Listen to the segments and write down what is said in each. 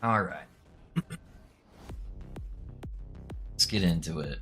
Alright. Let's get into it.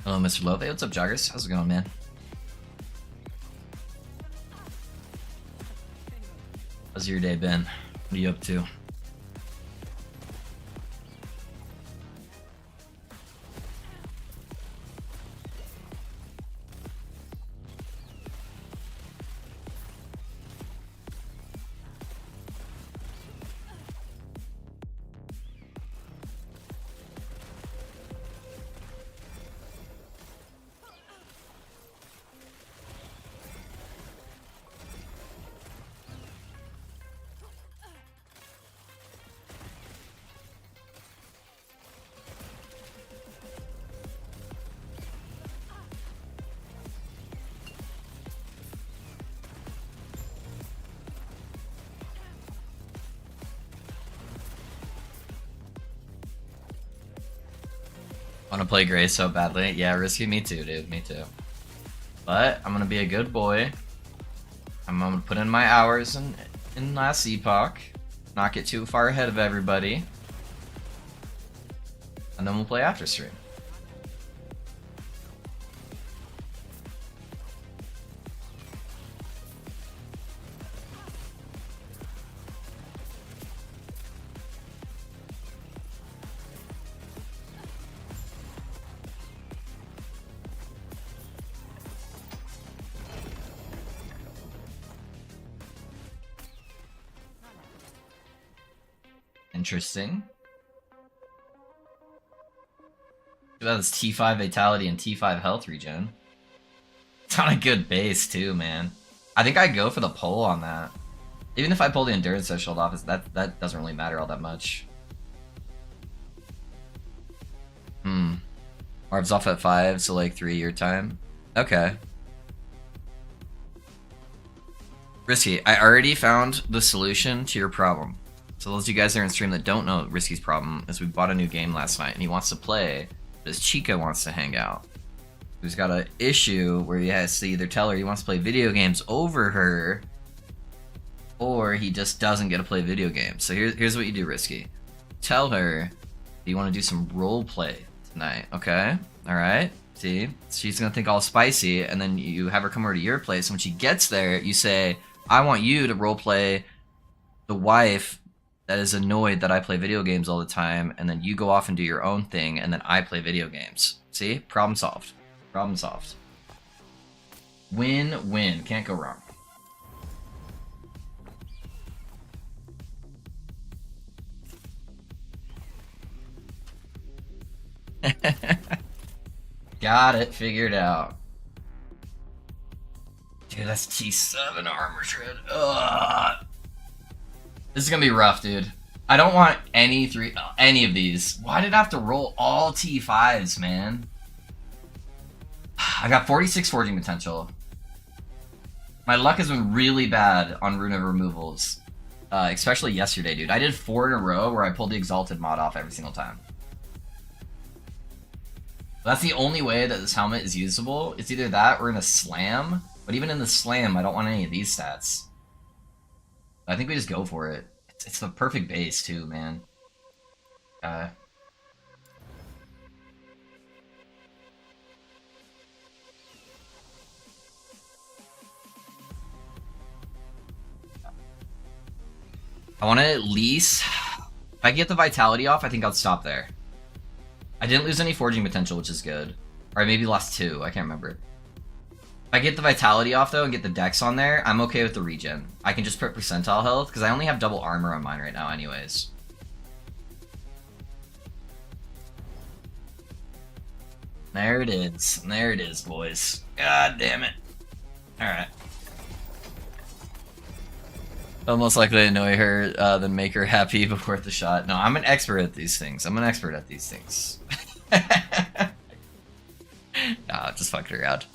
Hello, Mr. Love. Hey, what's up, joggers? How's it going, man? How's your day been? What are you up to? Want to play Gray so badly? Yeah, risky. Me too, dude. Me too. But I'm gonna be a good boy. I'm gonna put in my hours in last epoch, not get too far ahead of everybody, and then we'll play after stream. Interesting. That is T5 Vitality and T5 Health regen. It's on a good base too, man. I think I'd go for the pull on that. Even if I pull the Endurance Threshold off, that doesn't really matter all that much. Orbs off at 5, so like 3 your time. Okay. Risky, I already found the solution to your problem. So those of you guys there in stream that don't know Risky's problem is we bought a new game last night and he wants to play, but his Chica wants to hang out. He's got an issue where he has to either tell her he wants to play video games over her, or he just doesn't get to play video games. So here's what you do, Risky. Tell her you want to do some role play tonight, okay? Alright? See? She's gonna think all spicy, and then you have her come over to your place, and when she gets there, you say, I want you to role play the wife that is annoyed that I play video games all the time, and then you go off and do your own thing, and then I play video games. See? Problem solved. Problem solved. Win-win. Can't go wrong. Got it figured out. Dude, that's T7 armor shred. Ugh. This is gonna be rough, dude. I don't want any of these. Why did I have to roll all T5s, man? I got 46 forging potential. My luck has been really bad on rune of removals. Especially yesterday, dude. I did 4 in a row where I pulled the Exalted mod off every single time. That's the only way that this helmet is usable. It's either that or in a slam. But even in the slam, I don't want any of these stats. I think we just go for it. It's the perfect base too, man. I want to at least... If I get the vitality off, I think I'll stop there. I didn't lose any forging potential, which is good. Or I maybe lost 2, I can't remember. If I get the vitality off, though, and get the dex on there, I'm okay with the regen. I can just put percentile health, because I only have double armor on mine right now anyways. There it is. There it is, boys. God damn it. Alright. Almost likely to annoy her than make her happy before the shot. No, I'm an expert at these things. I'm an expert at these things. Nah, just fucked around.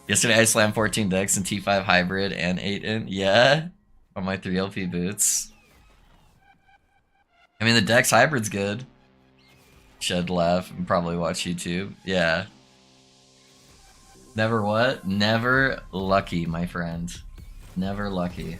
Yesterday I slammed 14 decks in T5 hybrid and 8 in. Yeah? On my 3 LP boots. I mean, the dex hybrid's good. Shed laugh and probably watch YouTube. Yeah. Never what? Never lucky, my friend. Never lucky.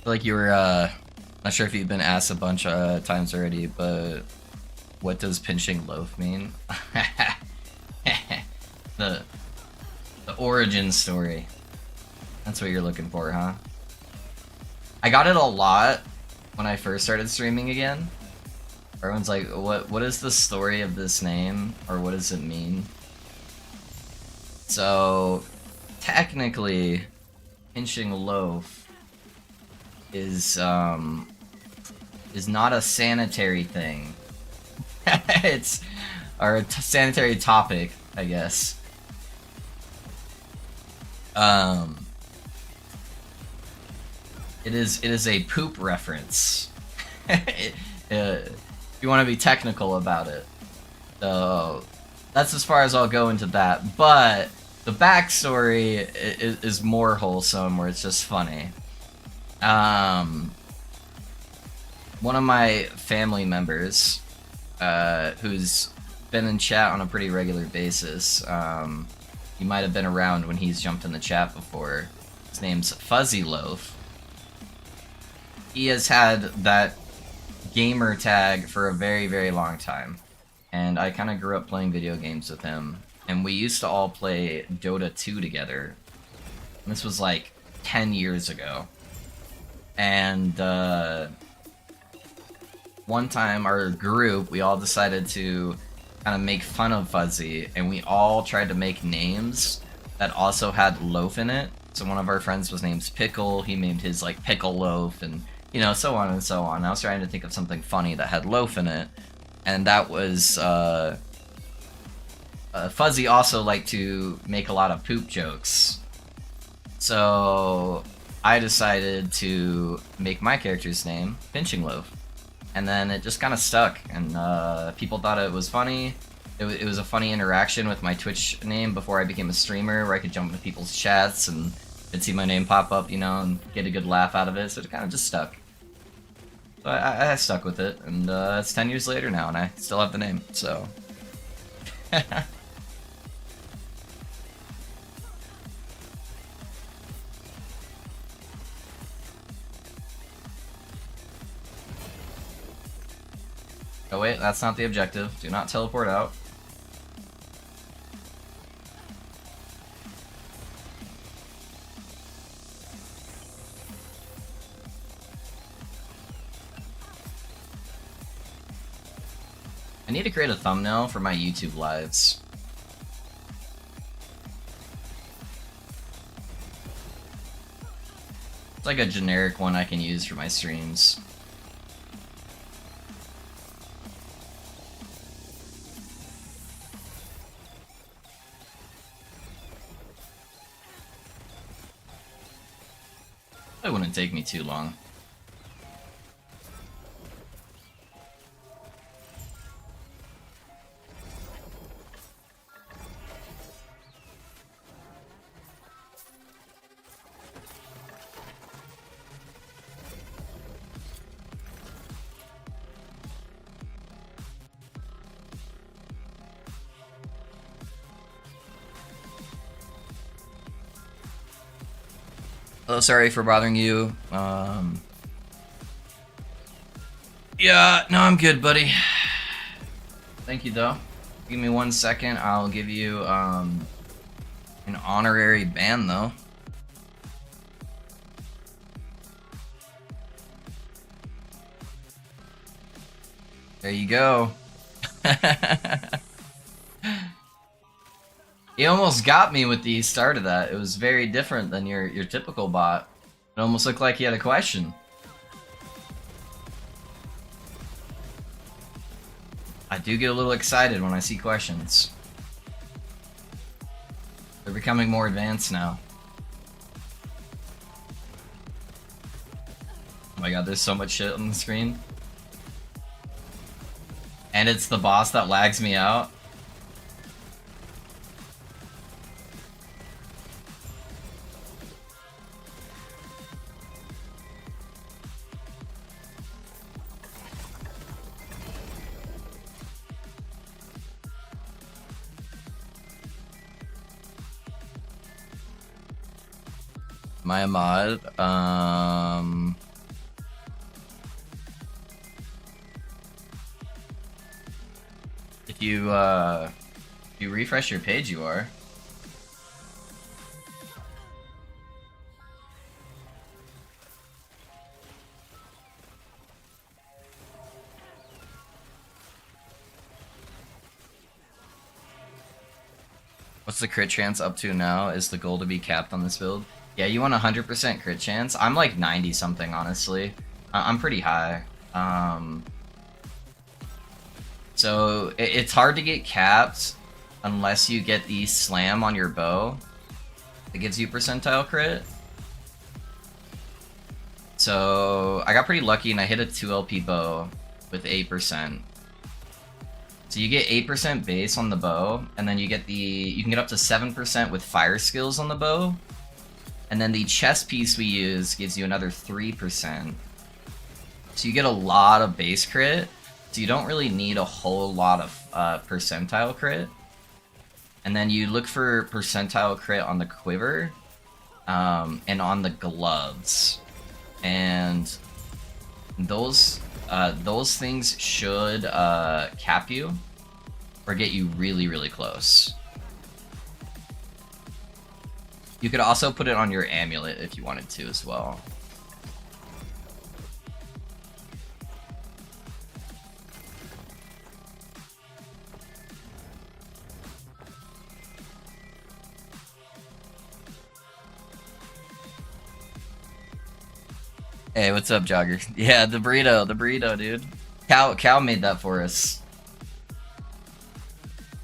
Feel like you were, not sure if you've been asked a bunch of times already, but what does pinching loaf mean? the origin story. That's what you're looking for, huh? I got it a lot when I first started streaming again. Everyone's like, what is the story of this name? Or what does it mean? So, technically, pinching loaf is not a sanitary thing. It's or a sanitary topic, I guess. It is a poop reference. If you want to be technical about it. So that's as far as I'll go into that. But the backstory is more wholesome, where it's just funny. One of my family members, who's been in chat on a pretty regular basis, you might have been around when he's jumped in the chat before. His name's Fuzzy Loaf. He has had that gamer tag for a very, very long time. And I kind of grew up playing video games with him. And we used to all play Dota 2 together. And this was like 10 years ago. And one time our group, we all decided to kind of make fun of Fuzzy, and we all tried to make names that also had loaf in it. So one of our friends was named Pickle, he named his like Pickle Loaf, and you know, so on and so on. I was trying to think of something funny that had loaf in it, and that was Fuzzy also liked to make a lot of poop jokes. So I decided to make my character's name Pinching Loaf. And then it just kind of stuck, and people thought it was funny. It was a funny interaction with my Twitch name before I became a streamer, where I could jump into people's chats and see my name pop up, you know, and get a good laugh out of it, so it kind of just stuck. So I stuck with it, and it's 10 years later now, and I still have the name, so... Oh wait, that's not the objective. Do not teleport out. I need to create a thumbnail for my YouTube lives. It's like a generic one I can use for my streams. It wouldn't take me too long. Oh, sorry for bothering you. Yeah, no, I'm good, buddy. Thank you, though. Give me 1 second. I'll give you an honorary ban, though. There you go. He almost got me with the start of that. It was very different than your typical bot. It almost looked like he had a question. I do get a little excited when I see questions. They're becoming more advanced now. Oh my god, there's so much shit on the screen. And it's the boss that lags me out. My mod, if you refresh your page, you are. What's the crit chance up to now? Is the goal to be capped on this build? Yeah, you want 100% crit chance? I'm like 90 something, honestly. I'm pretty high. So it's hard to get capped unless you get the slam on your bow. It gives you percentile crit. So I got pretty lucky and I hit a 2 LP bow with 8%. So you get 8% base on the bow, and then you can get up to 7% with fire skills on the bow. And then the chest piece we use gives you another 3%. So you get a lot of base crit, so you don't really need a whole lot of percentile crit. And then you look for percentile crit on the quiver, and on the gloves. And those things should cap you, or get you really, really close. You could also put it on your amulet if you wanted to as well. Hey, what's up, Jogger? Yeah, the burrito, dude. Cal made that for us.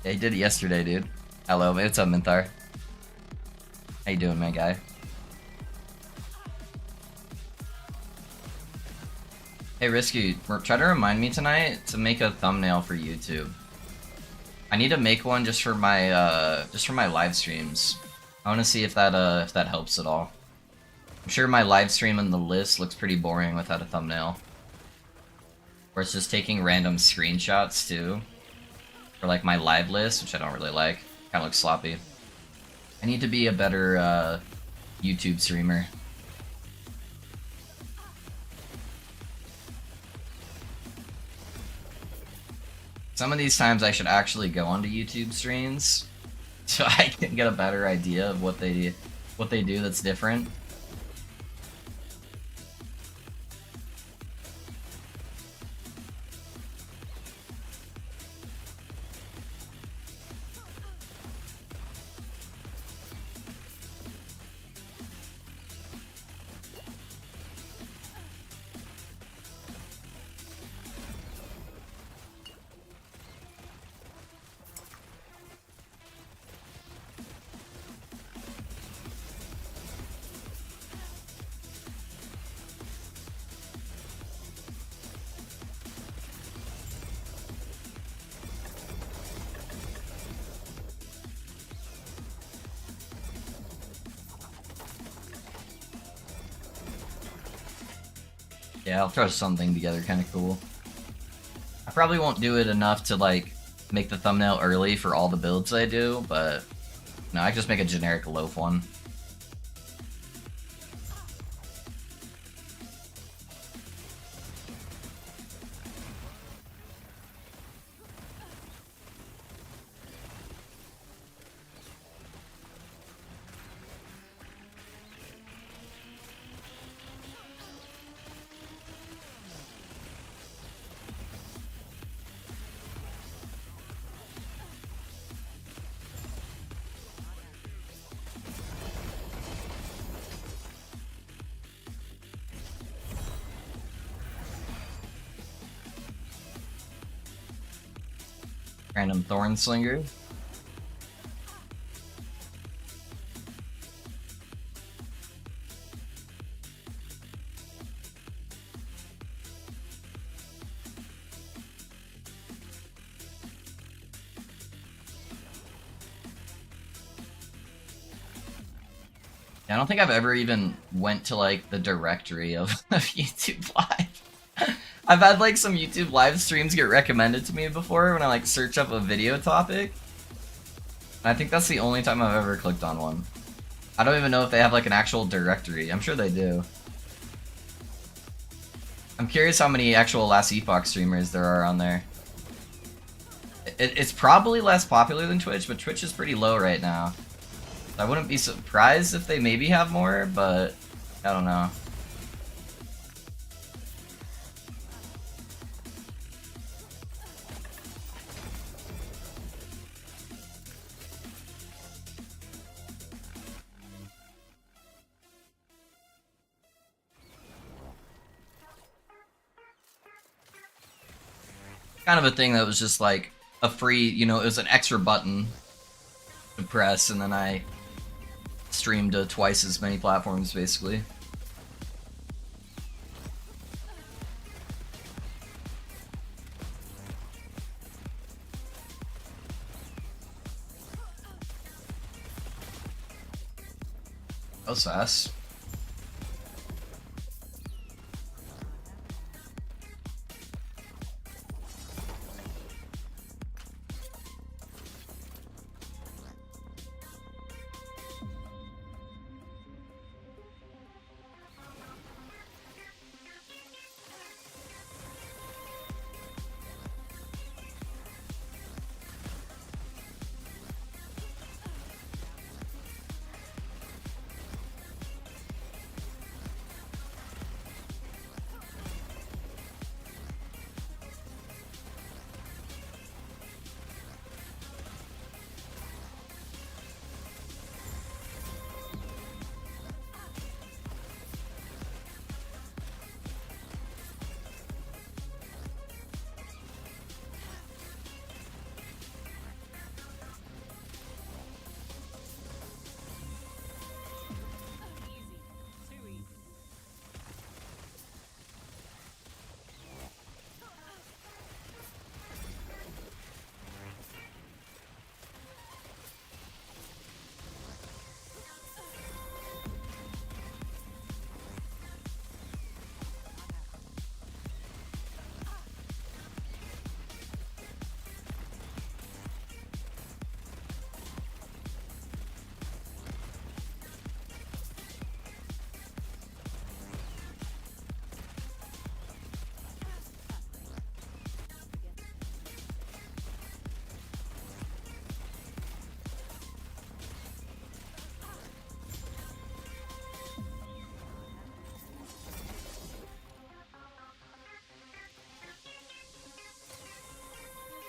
Yeah, he did it yesterday, dude. Hello, what's up, Minthar? How you doing, my guy? Hey, Risky, try to remind me tonight to make a thumbnail for YouTube. I need to make one just for my live streams. I want to see if that helps at all. I'm sure my live stream in the list looks pretty boring without a thumbnail. Or it's just taking random screenshots too. For like my live list, which I don't really like. Kinda looks sloppy. I need to be a better YouTube streamer. Some of these times I should actually go onto YouTube streams so I can get a better idea of what they do that's different. Yeah, I'll throw something together kind of cool. I probably won't do it enough to like make the thumbnail early for all the builds I do, but no, I can just make a generic loaf one. Random Thorn Slinger. I don't think I've ever even went to like the directory of YouTube Live. I've had like some YouTube live streams get recommended to me before when I like search up a video topic. And I think that's the only time I've ever clicked on one. I don't even know if they have like an actual directory. I'm sure they do. I'm curious how many actual Last Epoch streamers there are on there. It's probably less popular than Twitch, but Twitch is pretty low right now. I wouldn't be surprised if they maybe have more, but I don't know. Kind of a thing that was just like a free, you know, it was an extra button to press, and then I streamed to twice as many platforms, basically. That was fast.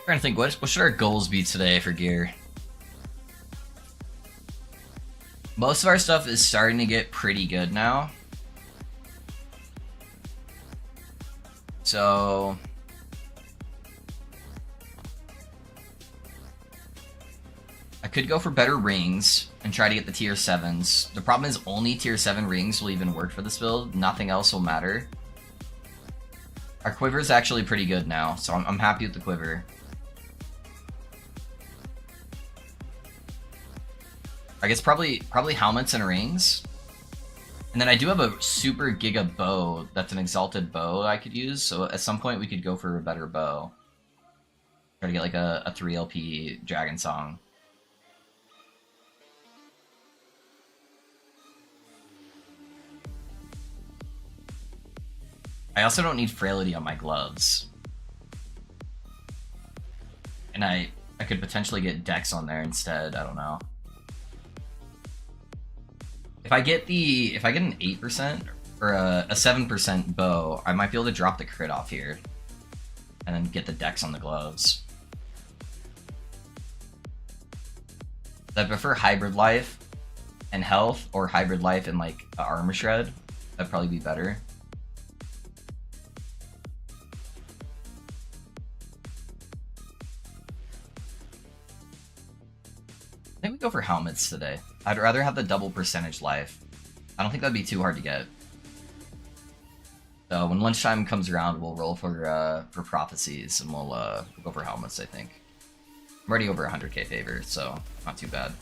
Trying to think, what should our goals be today for gear? Most of our stuff is starting to get pretty good now. So I could go for better rings and try to get the tier 7s. The problem is only tier 7 rings will even work for this build. Nothing else will matter. Our quiver is actually pretty good now, so I'm happy with the quiver. I guess probably helmets and rings. And then I do have a super giga bow that's an exalted bow I could use, so at some point we could go for a better bow. Try to get like a 3 LP Dragon Song. I also don't need Frailty on my gloves. And I could potentially get Dex on there instead, I don't know. If I get an 8% or a 7% bow, I might be able to drop the crit off here. And then get the Dex on the gloves. I prefer Hybrid Life and Health, or Hybrid Life and like Armor Shred. That'd probably be better. I think we go for helmets today. I'd rather have the double percentage life. I don't think that'd be too hard to get. So when lunchtime comes around, we'll roll for prophecies and we'll go for helmets, I think. I'm already over 100k favor, so not too bad.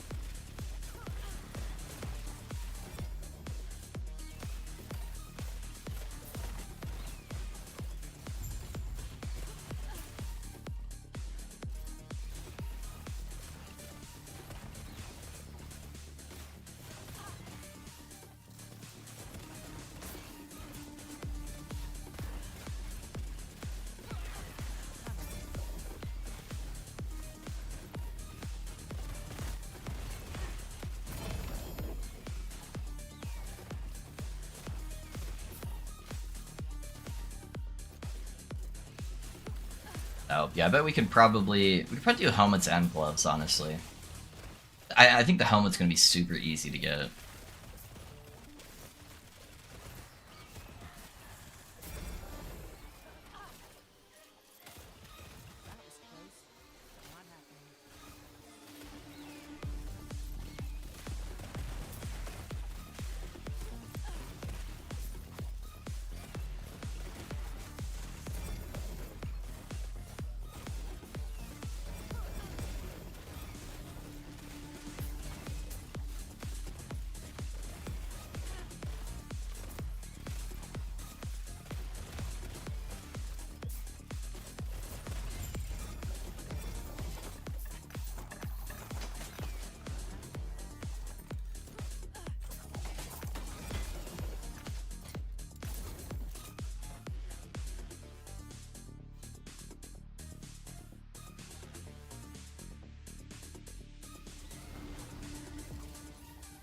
Oh, yeah, I bet we could probably do helmets and gloves, honestly. I think the helmet's gonna be super easy to get.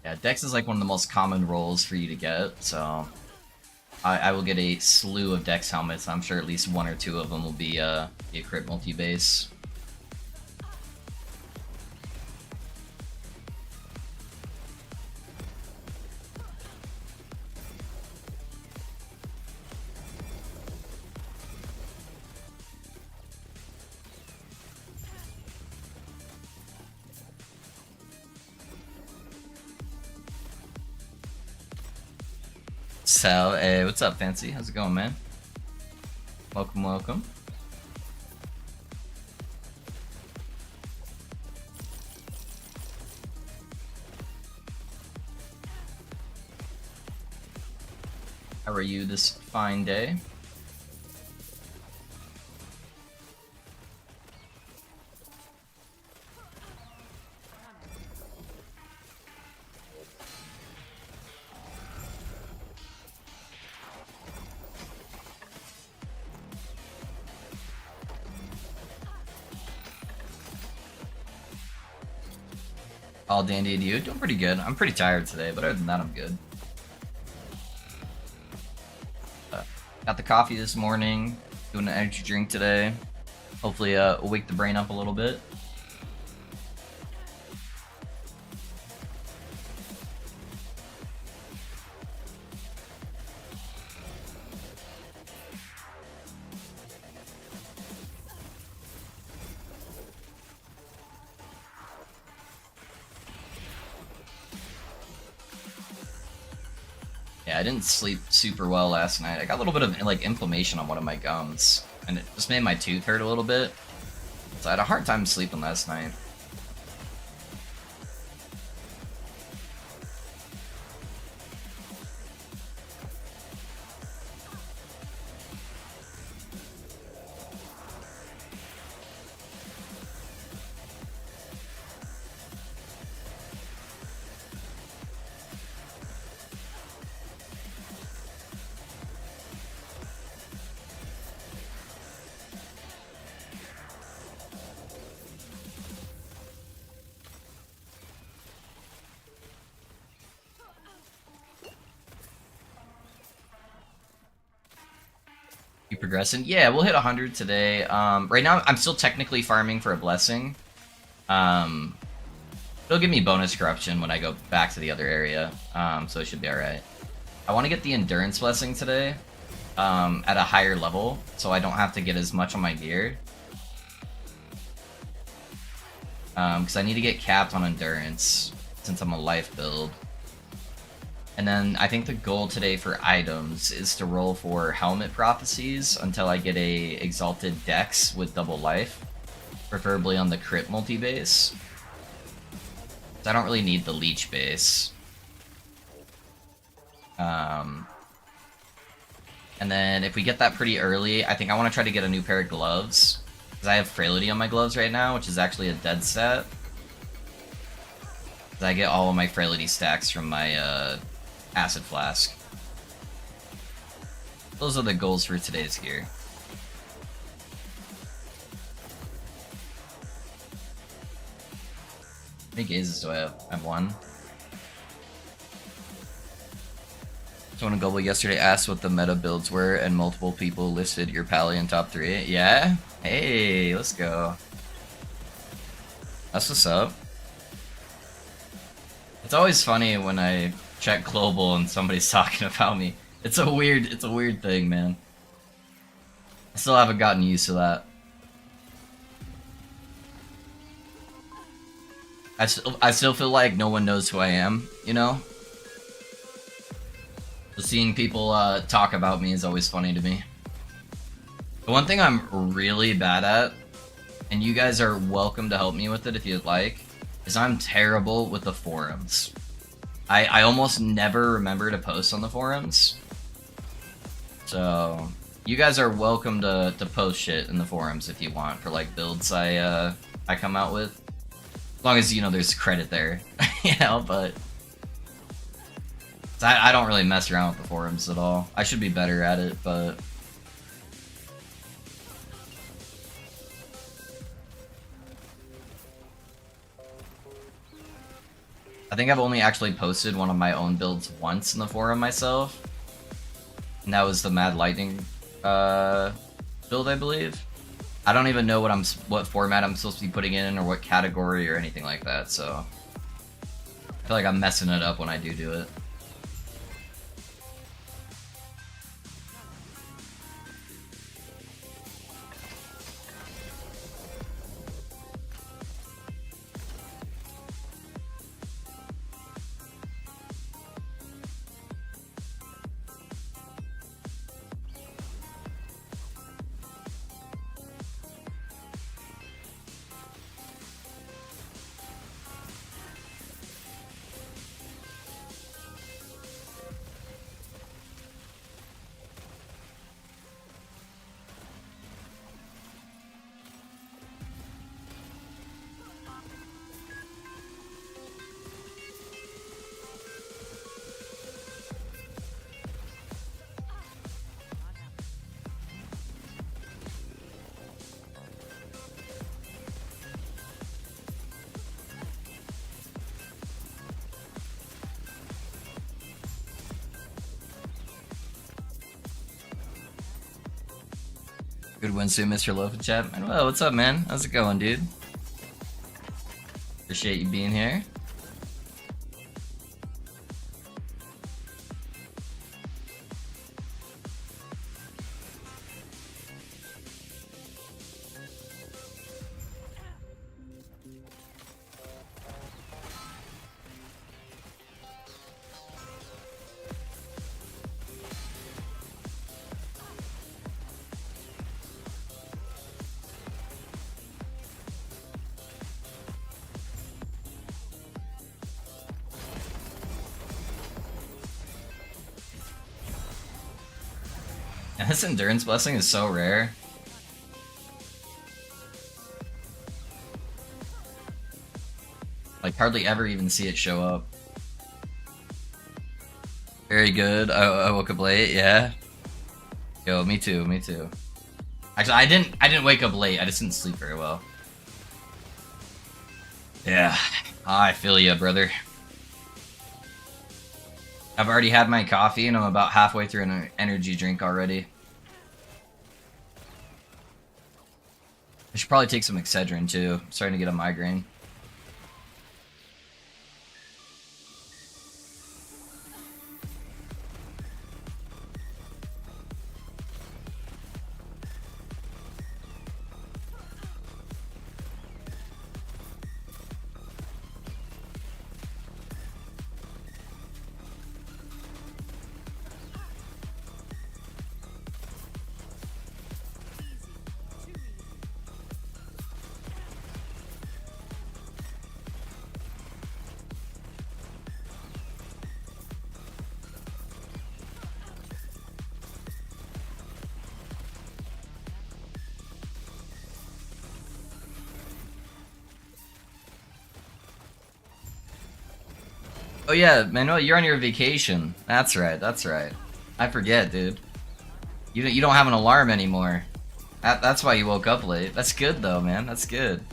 Yeah, Dex is like one of the most common rolls for you to get, so I will get a slew of Dex helmets. I'm sure at least one or two of them will be a crit multi-base. So, hey, what's up, Fancy? How's it going, man? Welcome, welcome. How are you this fine day? All dandy to you. Doing pretty good. I'm pretty tired today, but other than that, I'm good. Got the coffee this morning. Doing an energy drink today. Hopefully, wake the brain up a little bit. Yeah, I didn't sleep super well last night. I got a little bit of like inflammation on one of my gums, and it just made my tooth hurt a little bit. So I had a hard time sleeping last night. Keep progressing. Yeah, we'll hit 100 today. Right now, I'm still technically farming for a blessing. It'll give me bonus corruption when I go back to the other area, so it should be alright. I want to get the endurance blessing today at a higher level, so I don't have to get as much on my gear. Because I need to get capped on endurance since I'm a life build. And then I think the goal today for items is to roll for helmet prophecies until I get a exalted dex with double life, preferably on the crit multi-base. I don't really need the leech base. And then if we get that pretty early, I think I want to try to get a new pair of gloves. Because I have frailty on my gloves right now, which is actually a dead stat. I get all of my frailty stacks from my acid flask. Those are the goals for today's gear. How many gazes do I have? I have one. Someone in Global yesterday asked what the meta builds were, and multiple people listed your pally in top 3. Yeah? Hey, let's go. That's what's up. It's always funny when I check global and somebody's talking about me. It's a weird thing, man. I still haven't gotten used to that. I still feel like no one knows who I am, you know? So seeing people talk about me is always funny to me. The one thing I'm really bad at, and you guys are welcome to help me with it if you'd like, is I'm terrible with the forums. I almost never remember to post on the forums. So you guys are welcome to post shit in the forums if you want for like builds I come out with. As long as, you know, there's credit there. You know, but I don't really mess around with the forums at all. I should be better at it, but I think I've only actually posted one of my own builds once in the forum myself. And that was the Mad Lightning build, I believe. I don't even know what format I'm supposed to be putting in or what category or anything like that, so I feel like I'm messing it up when I do it. Good Wednesday, Mr. Loaf chat. Well, what's up, man? How's it going, dude? Appreciate you being here. This endurance blessing is so rare. Like, hardly ever even see it show up. Very good. I woke up late, yeah. Yo, me too, me too. Actually, I didn't wake up late, I just didn't sleep very well. Yeah, I feel ya, brother. I've already had my coffee and I'm about halfway through an energy drink already. I should probably take some Excedrin too. I'm starting to get a migraine. Oh yeah, Manuel, you're on your vacation. That's right, that's right. I forget, dude. You don't have an alarm anymore. That's why you woke up late. That's good though, man. That's good.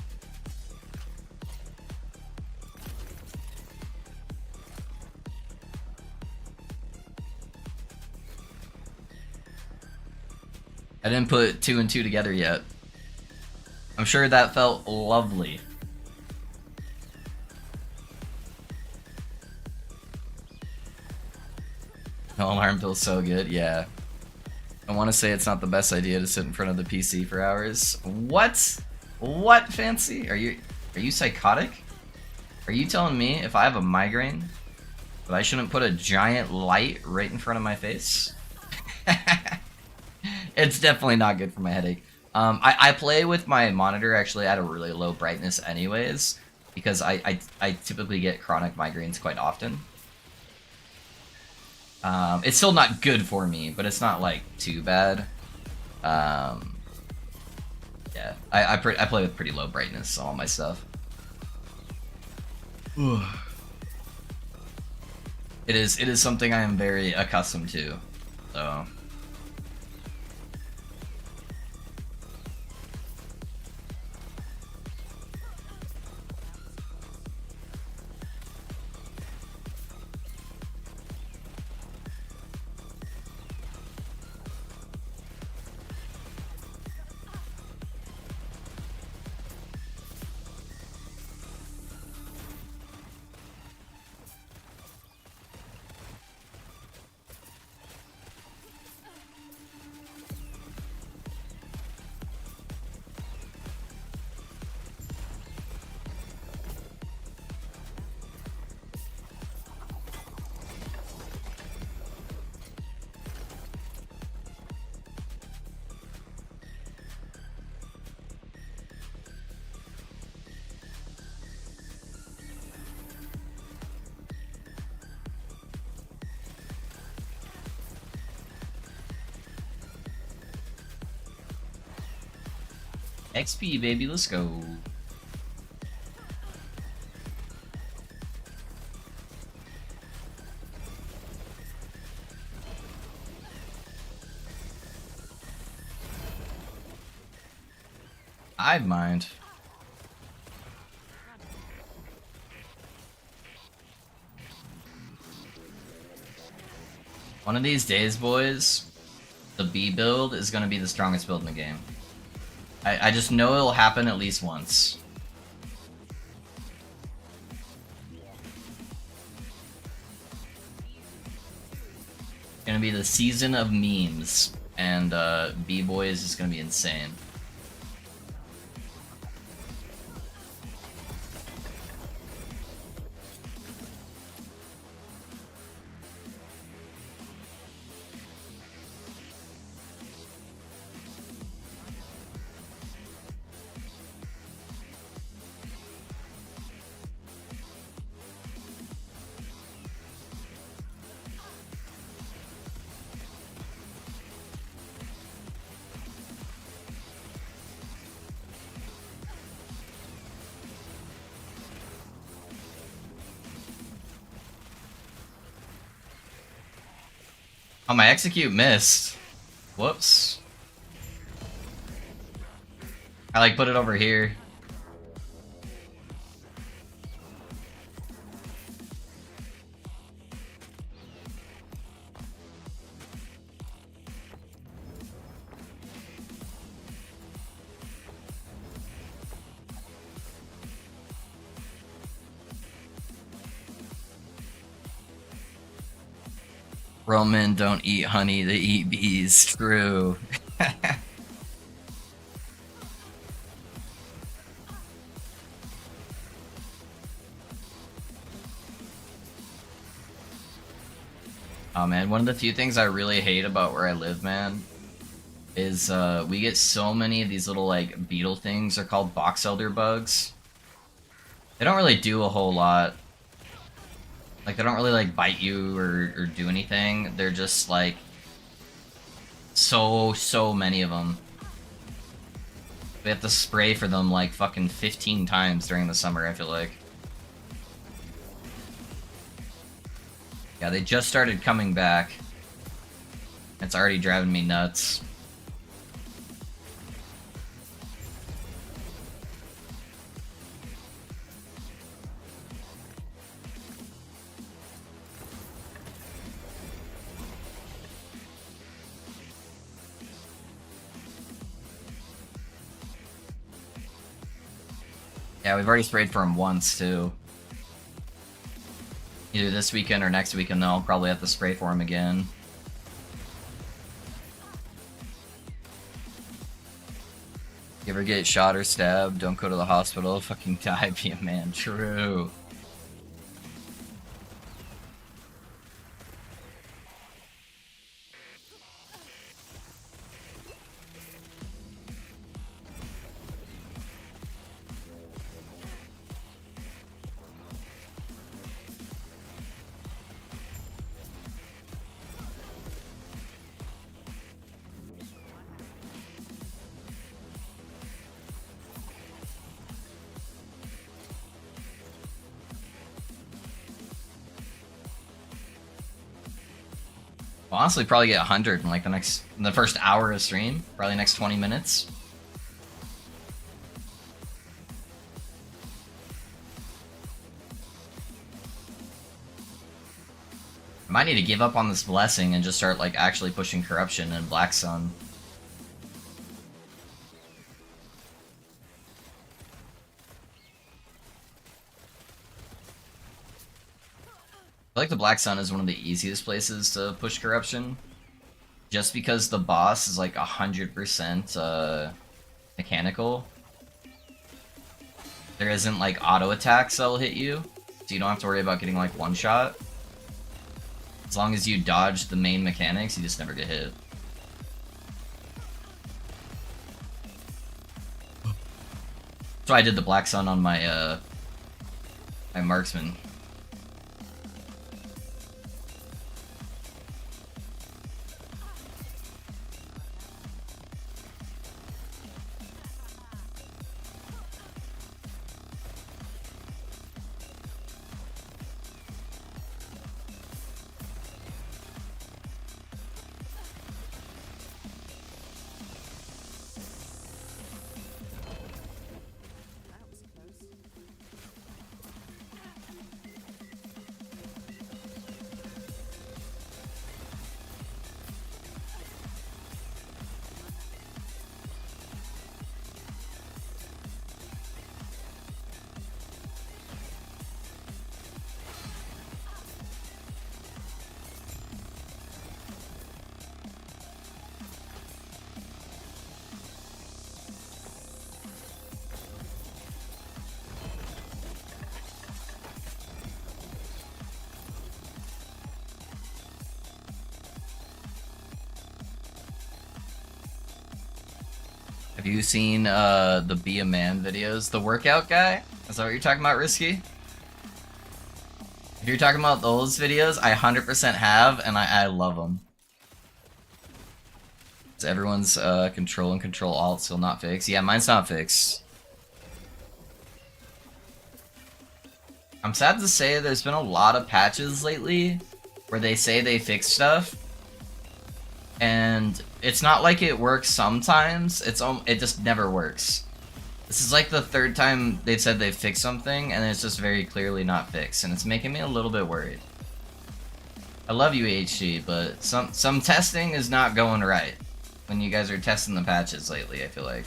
I didn't put 2 and 2 together yet. I'm sure that felt lovely. No alarm feels so good, yeah. I want to say it's not the best idea to sit in front of the PC for hours. What? What, Fancy? Are you psychotic? Are you telling me if I have a migraine that I shouldn't put a giant light right in front of my face? It's definitely not good for my headache. I play with my monitor actually at a really low brightness anyways, because I typically get chronic migraines quite often. It's still not good for me, but it's not like too bad. Yeah, I play with pretty low brightness on all my stuff. It is something I am very accustomed to, so. XP, baby, let's go. I'd mind. One of these days, boys, the B build is going to be the strongest build in the game. I just know it'll happen at least once. It's gonna be the season of memes, and B-Boys is gonna be insane. Oh, my execute missed. Whoops. I like put it over here. Roman don't eat honey, they eat bees. True. Oh man, one of the few things I really hate about where I live, man, is we get so many of these little like beetle things. They're called box elder bugs. They don't really do a whole lot. Like they don't really like bite you or do anything. They're just like so many of them. We have to spray for them like fucking 15 times during the summer, I feel like. Yeah, they just started coming back. It's already driving me nuts. Yeah, we've already sprayed for him once, too. Either this weekend or next weekend, they'll probably have to spray for him again. You ever get shot or stabbed, don't go to the hospital, fucking die, be a man. True. I'll honestly probably get 100 in like the first hour of stream, probably next 20 minutes. I might need to give up on this blessing and just start like actually pushing corruption and Black Sun. I feel like the Black Sun is one of the easiest places to push corruption, just because the boss is like 100% mechanical. There isn't like auto attacks that'll hit you, so you don't have to worry about getting like one shot. As long as you dodge the main mechanics, you just never get hit. So I did the Black Sun on my my marksman. Have you seen the Be a Man videos? The workout guy? Is that what you're talking about, Risky? If you're talking about those videos, I 100% have, and I love them. So everyone's control and control alt still not fixed. Yeah, mine's not fixed. I'm sad to say there's been a lot of patches lately where they say they fix stuff, and it's not like it works sometimes, it just never works. This is like the third time they've said they've fixed something, and it's just very clearly not fixed, and it's making me a little bit worried. I love you, HG, but some testing is not going right when you guys are testing the patches lately, I feel like.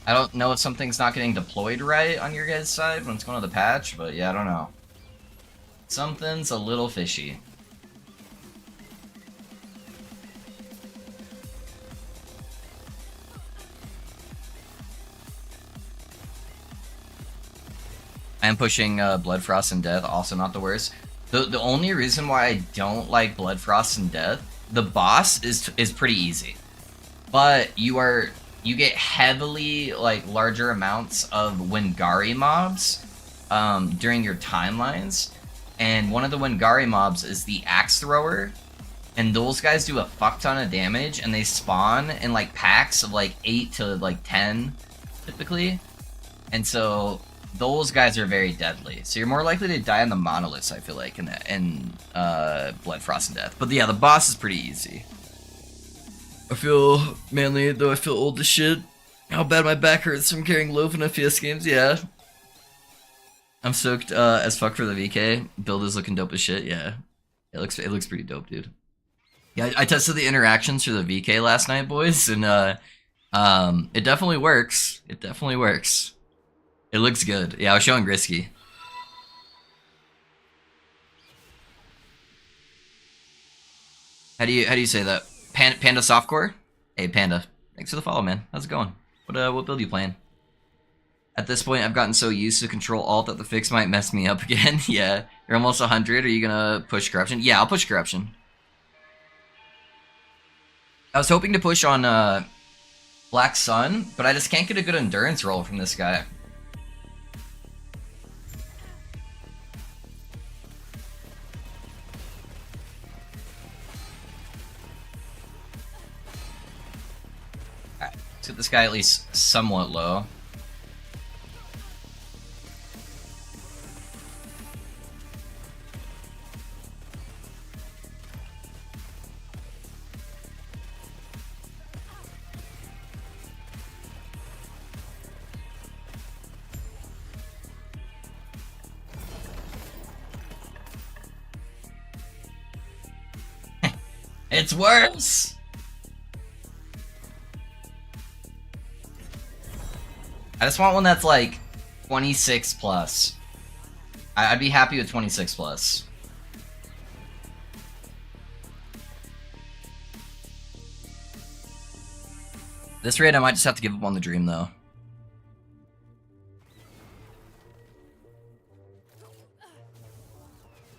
I don't know if something's not getting deployed right on your guys' side when it's going to the patch, but yeah, I don't know. Something's a little fishy. I am pushing Blood Frost and Death, also not the worst. The only reason why I don't like Blood Frost and Death, the boss is pretty easy, but you get heavily like larger amounts of Wingari mobs during your timelines, and one of the Wingari mobs is the Axe Thrower, and those guys do a fuck ton of damage, and they spawn in like packs of like 8 to like 10 typically, and so those guys are very deadly. So you're more likely to die on the monoliths, I feel like, in Blood, Frost, and Death. But yeah, the boss is pretty easy. I feel manly, though I feel old as shit. How bad my back hurts from carrying loaf in FPS games, yeah. I'm stoked as fuck for the VK. Build is looking dope as shit, yeah. It looks pretty dope, dude. Yeah, I tested the interactions for the VK last night, boys, and it definitely works. It definitely works. It looks good. Yeah, I was showing Risky. How do you say that? Panda Softcore? Hey Panda, thanks for the follow, man. How's it going? What build you playing? At this point, I've gotten so used to Control Alt that the fix might mess me up again. Yeah, you're almost 100. Are you gonna push Corruption? Yeah, I'll push Corruption. I was hoping to push on Black Sun, but I just can't get a good endurance roll from this guy. Get this guy at least somewhat low. It's worse! I just want one that's like 26 plus. I'd be happy with 26 plus. This raid, I might just have to give up on the dream, though.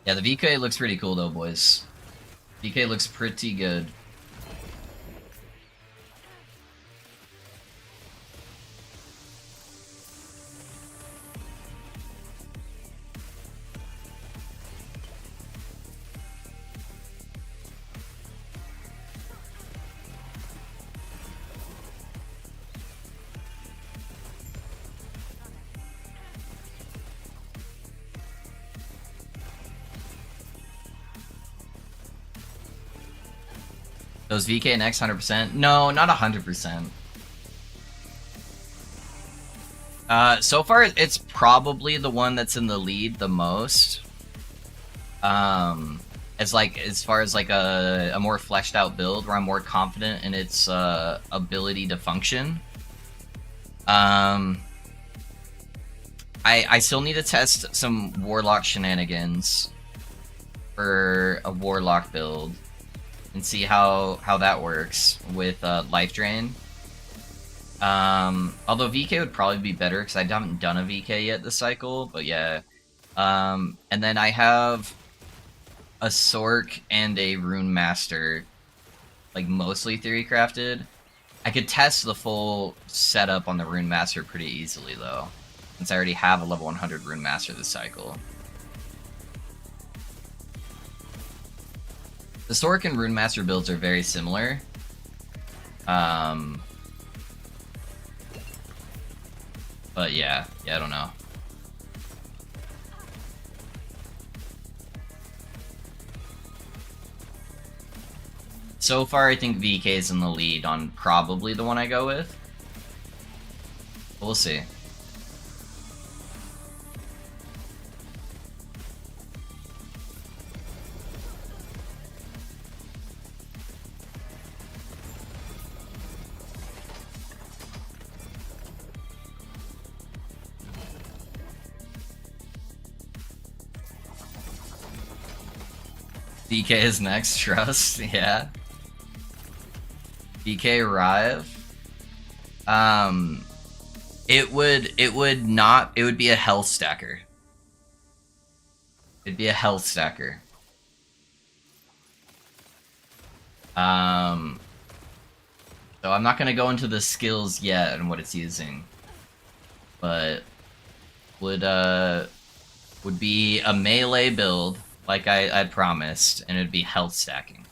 Yeah, the VK looks pretty cool, though, boys. VK looks pretty good. Those VK and X 100%? No, not 100%. So far, it's probably the one that's in the lead the most. As far as like a more fleshed out build where I'm more confident in its ability to function. I still need to test some Warlock shenanigans for a Warlock build and see how that works with Life Drain. Although VK would probably be better because I haven't done a VK yet this cycle, but yeah. And then I have a Sork and a Rune Master, like mostly theory crafted. I could test the full setup on the Rune Master pretty easily though, since I already have a level 100 Rune Master this cycle. The Sork and Rune Master builds are very similar. But yeah, I don't know. So far, I think VK is in the lead on probably the one I go with. But we'll see. DK is next, trust, yeah. DK Rive. It would be a health stacker. It'd be a health stacker. So I'm not gonna go into the skills yet and what it's using. But would be a melee build, like I promised, and it'd be health stacking.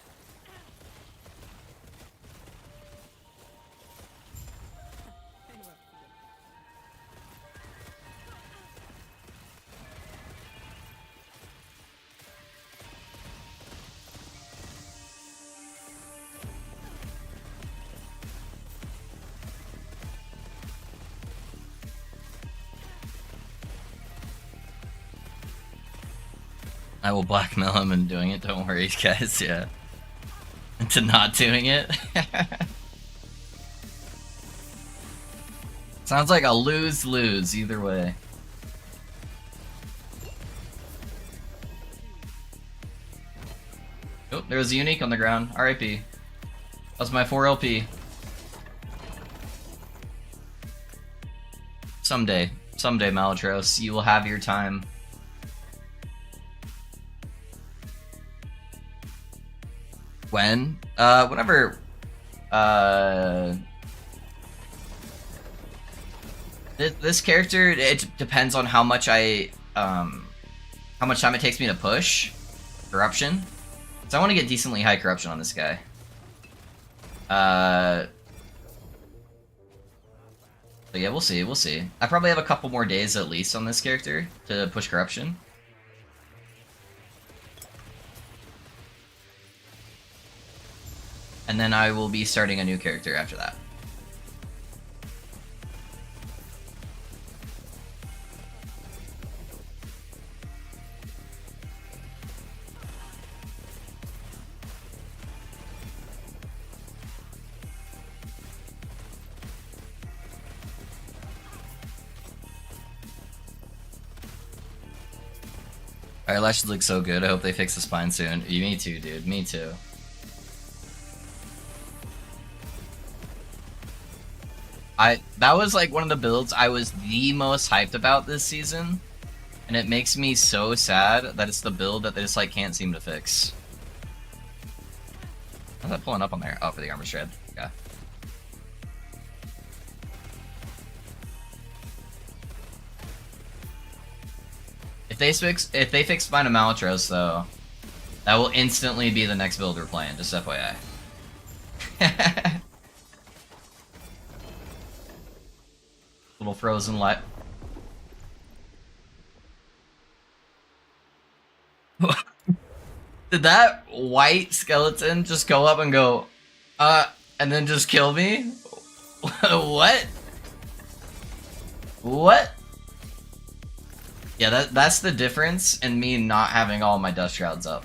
I will blackmail him into doing it, don't worry, guys, yeah. Into not doing it. Sounds like a lose-lose either way. Oh, there was a unique on the ground. RIP. That was my 4 LP. Someday, Malatros, you will have your time. When? Whenever. This character, it depends on how much how much time it takes me to push corruption. So I want to get decently high corruption on this guy. But yeah, we'll see. I probably have a couple more days at least on this character to push corruption. And then I will be starting a new character after that. Eyelashes look so good. I hope they fix the spine soon. Me too, dude. Me too. That was like one of the builds I was the most hyped about this season, and it makes me so sad that it's the build that they just like can't seem to fix. How's that pulling up on there? Oh, for the armor shred. Yeah. If they fix Spine of Malatros though, that will instantly be the next build we're playing. Just FYI. Little frozen light. Did that white skeleton just go up and go, and then just kill me? What? What? Yeah, that's the difference in me not having all my dust shrouds up.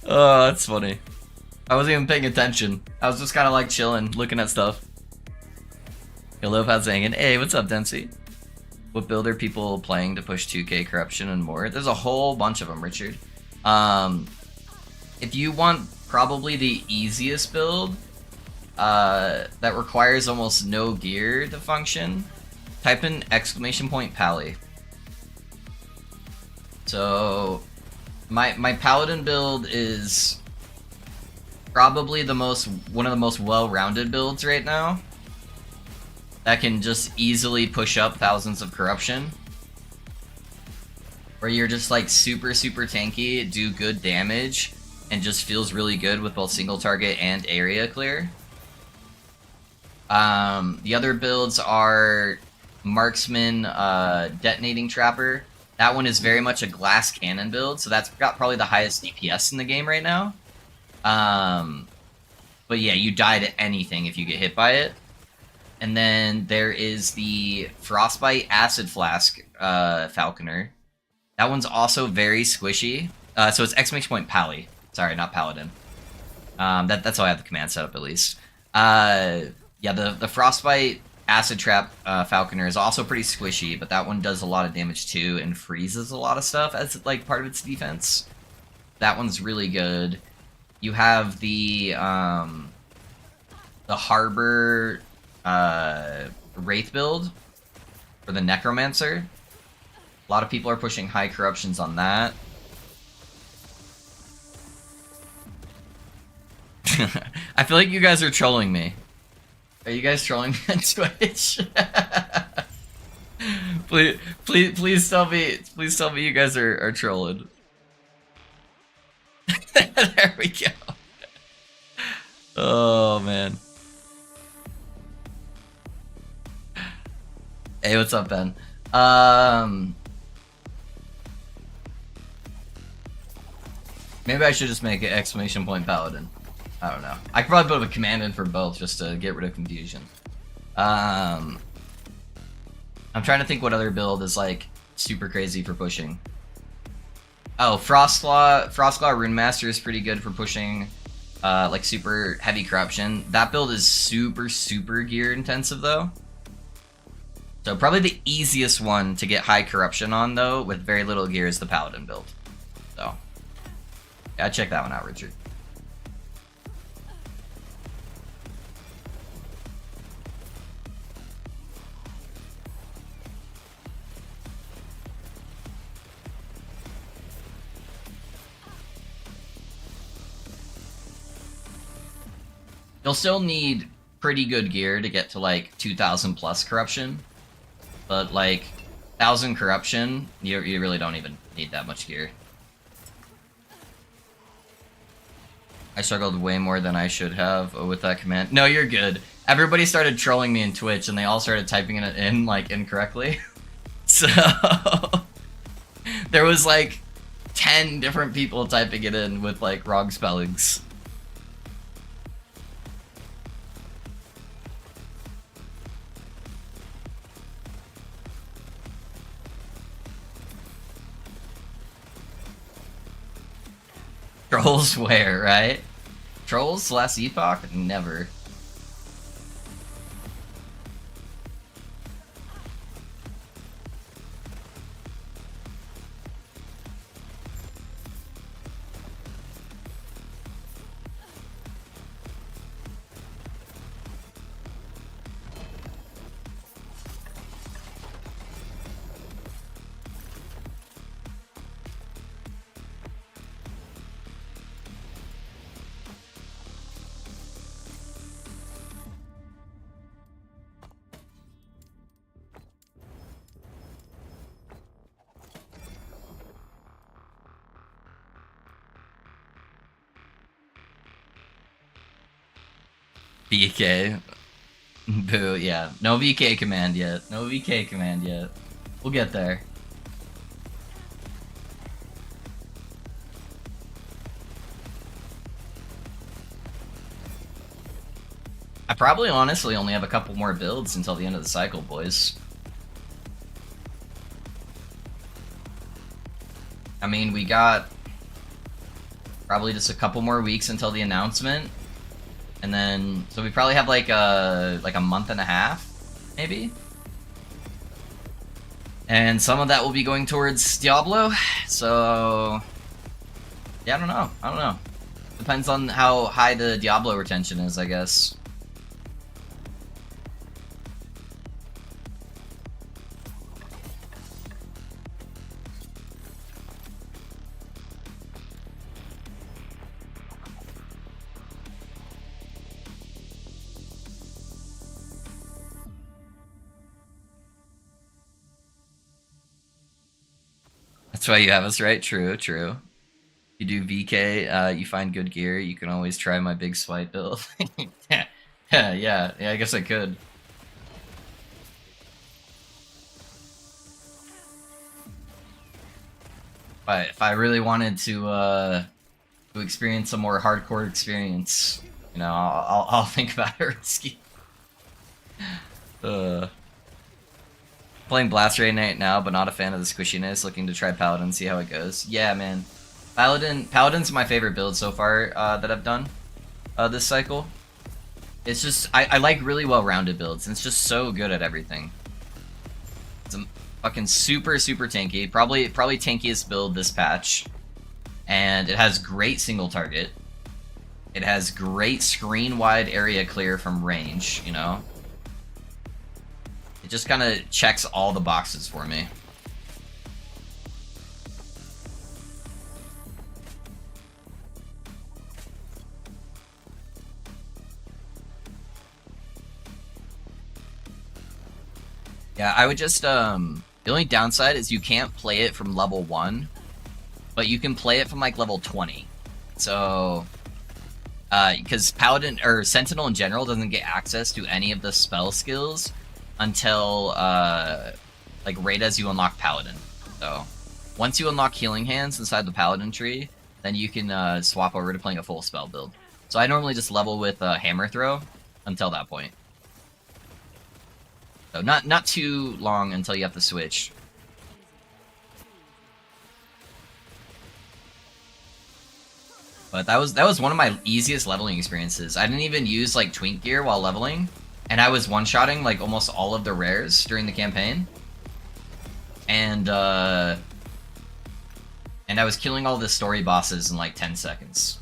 Oh, that's funny. I wasn't even paying attention. I was just kind of like chilling, looking at stuff. Hello, how's it hanging? Hey, what's up, Dempsey? What build are people playing to push 2k corruption and more? There's a whole bunch of them, Richard. If you want probably the easiest build that requires almost no gear to function, type in !Pally. So my paladin build is probably one of the most well-rounded builds right now that can just easily push up thousands of corruption, where you're just like super tanky, do good damage, and just feels really good with both single target and area clear. The other builds are Marksman, Detonating Trapper. That one is very much a glass cannon build, so that's got probably the highest DPS in the game right now. But yeah, you die to anything if you get hit by it. And then there is the Frostbite Acid Flask Falconer. That one's also very squishy. So it's !Pally. Sorry, not Paladin. That's how I have the command set up at least. Yeah, the Frostbite Acid Trap Falconer is also pretty squishy, but that one does a lot of damage too and freezes a lot of stuff as like part of its defense. That one's really good. You have the Harbor Wraith build for the Necromancer. A lot of people are pushing high corruptions on that. I feel like you guys are trolling me. Are you guys trolling me on Twitch? please tell me you guys are trolling. There we go. Oh man. Hey, what's up, Ben? Maybe I should just make an exclamation point paladin. I don't know. I could probably put a command in for both just to get rid of confusion. I'm trying to think what other build is like super crazy for pushing. Oh, Frostclaw Rune Master is pretty good for pushing like super heavy corruption. That build is super gear intensive though. So probably the easiest one to get high corruption on though with very little gear is the Paladin build. So yeah, check that one out, Richard. You'll still need pretty good gear to get to like 2,000 plus corruption, but like 1,000 corruption, you really don't even need that much gear. I struggled way more than I should have with that command. No, you're good. Everybody started trolling me in Twitch and they all started typing it in like incorrectly. So there was like 10 different people typing it in with like wrong spellings. Trolls where, right? Trolls last epoch? Never. VK. Boo, yeah. No VK command yet. No VK command yet. We'll get there. I probably honestly only have a couple more builds until the end of the cycle, boys. I mean, we got probably just a couple more weeks until the announcement. And then, so we probably have like a month and a half, maybe? And some of that will be going towards Diablo, so... Yeah, I don't know. Depends on how high the Diablo retention is, I guess. That's why you have us, right? True, true. You do VK, you find good gear, you can always try my big swipe build. yeah, I guess I could. If I really wanted to experience some more hardcore experience, you know, I'll think about it risky. Playing Blast Ray Knight now, but not a fan of the squishiness. Looking to try Paladin, see how it goes. Yeah, man. Paladin's my favorite build so far that I've done this cycle. It's just I like really well-rounded builds, and it's just so good at everything. It's a fucking super tanky, probably tankiest build this patch, and it has great single target. It has great screen-wide area clear from range, you know? It just kind of checks all the boxes for me. Yeah, I would just, the only downside is you can't play it from level 1, but you can play it from, like, level 20. So, because Paladin, or Sentinel in general, doesn't get access to any of the spell skills until, like, right as you unlock Paladin. So, once you unlock Healing Hands inside the Paladin tree, then you can, swap over to playing a full spell build. So I normally just level with Hammer Throw until that point. So not too long until you have to switch. But that was one of my easiest leveling experiences. I didn't even use like twink gear while leveling, and I was one-shotting like almost all of the rares during the campaign. And I was killing all the story bosses in like 10 seconds.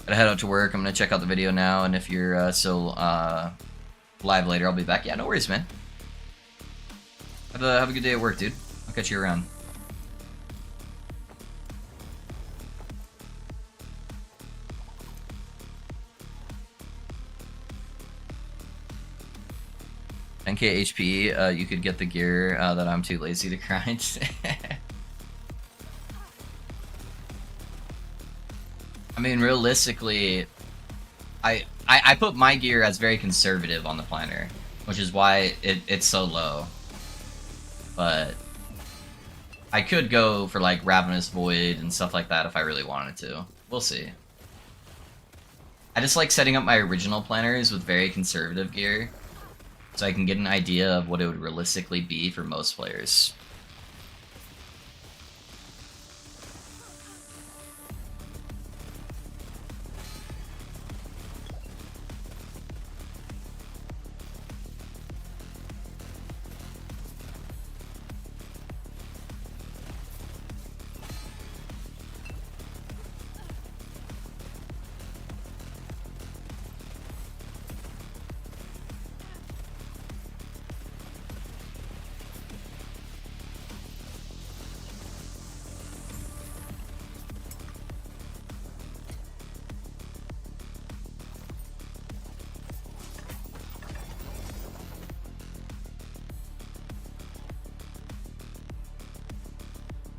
Gotta head out to work. I'm gonna check out the video now, and if you're still live later, I'll be back. Yeah, no worries, man. Have a good day at work, dude. I'll catch you around. $10K HP, you could get the gear that I'm too lazy to grind. I mean, realistically, I put my gear as very conservative on the planner, which is why it's so low. But I could go for like Ravenous Void and stuff like that if I really wanted to. We'll see. I just like setting up my original planners with very conservative gear, so I can get an idea of what it would realistically be for most players.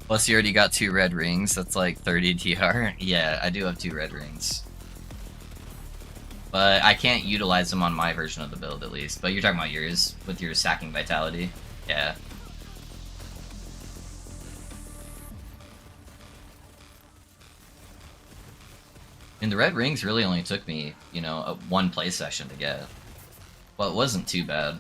Plus, you already got 2 red rings. That's like 30 TR. Yeah, I do have 2 red rings. But I can't utilize them on my version of the build, at least. But you're talking about yours, with your stacking vitality. Yeah. And the red rings really only took me, you know, a 1 play session to get. Well, it wasn't too bad.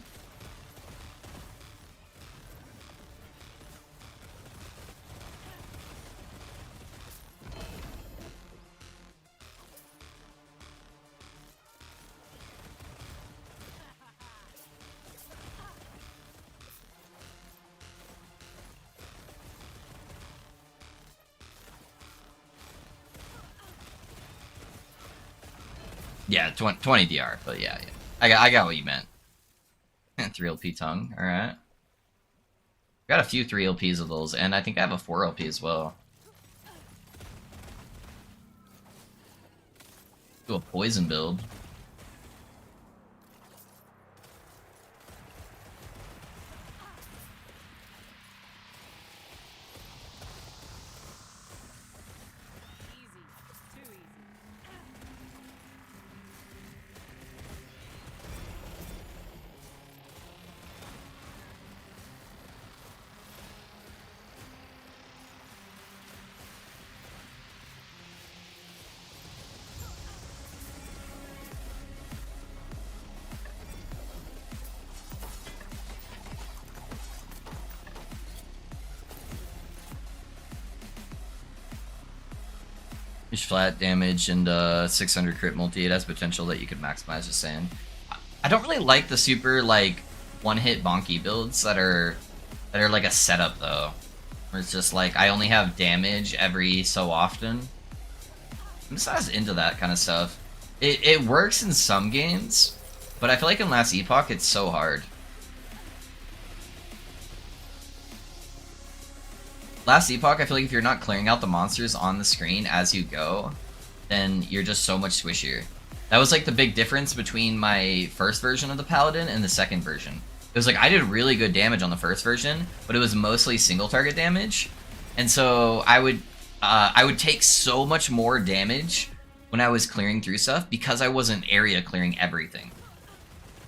Yeah, 20 DR, but yeah. I got what you meant. 3 LP tongue, alright. Got a few 3 LPs of those, and I think I have a 4 LP as well. Do a poison build. flat damage and 600 crit multi. It has potential that you could maximize. Just saying. I don't really like the super like one-hit bonky builds that are like a setup though. Where it's just like I only have damage every so often. I'm just not into that kind of stuff. It works in some games, but I feel like in Last Epoch it's so hard. Last Epoch, I feel like if you're not clearing out the monsters on the screen as you go, then you're just so much squishier. That was like the big difference between my first version of the Paladin and the second version. It was like I did really good damage on the first version, but it was mostly single target damage, and so I would take so much more damage when I was clearing through stuff because I wasn't area clearing everything.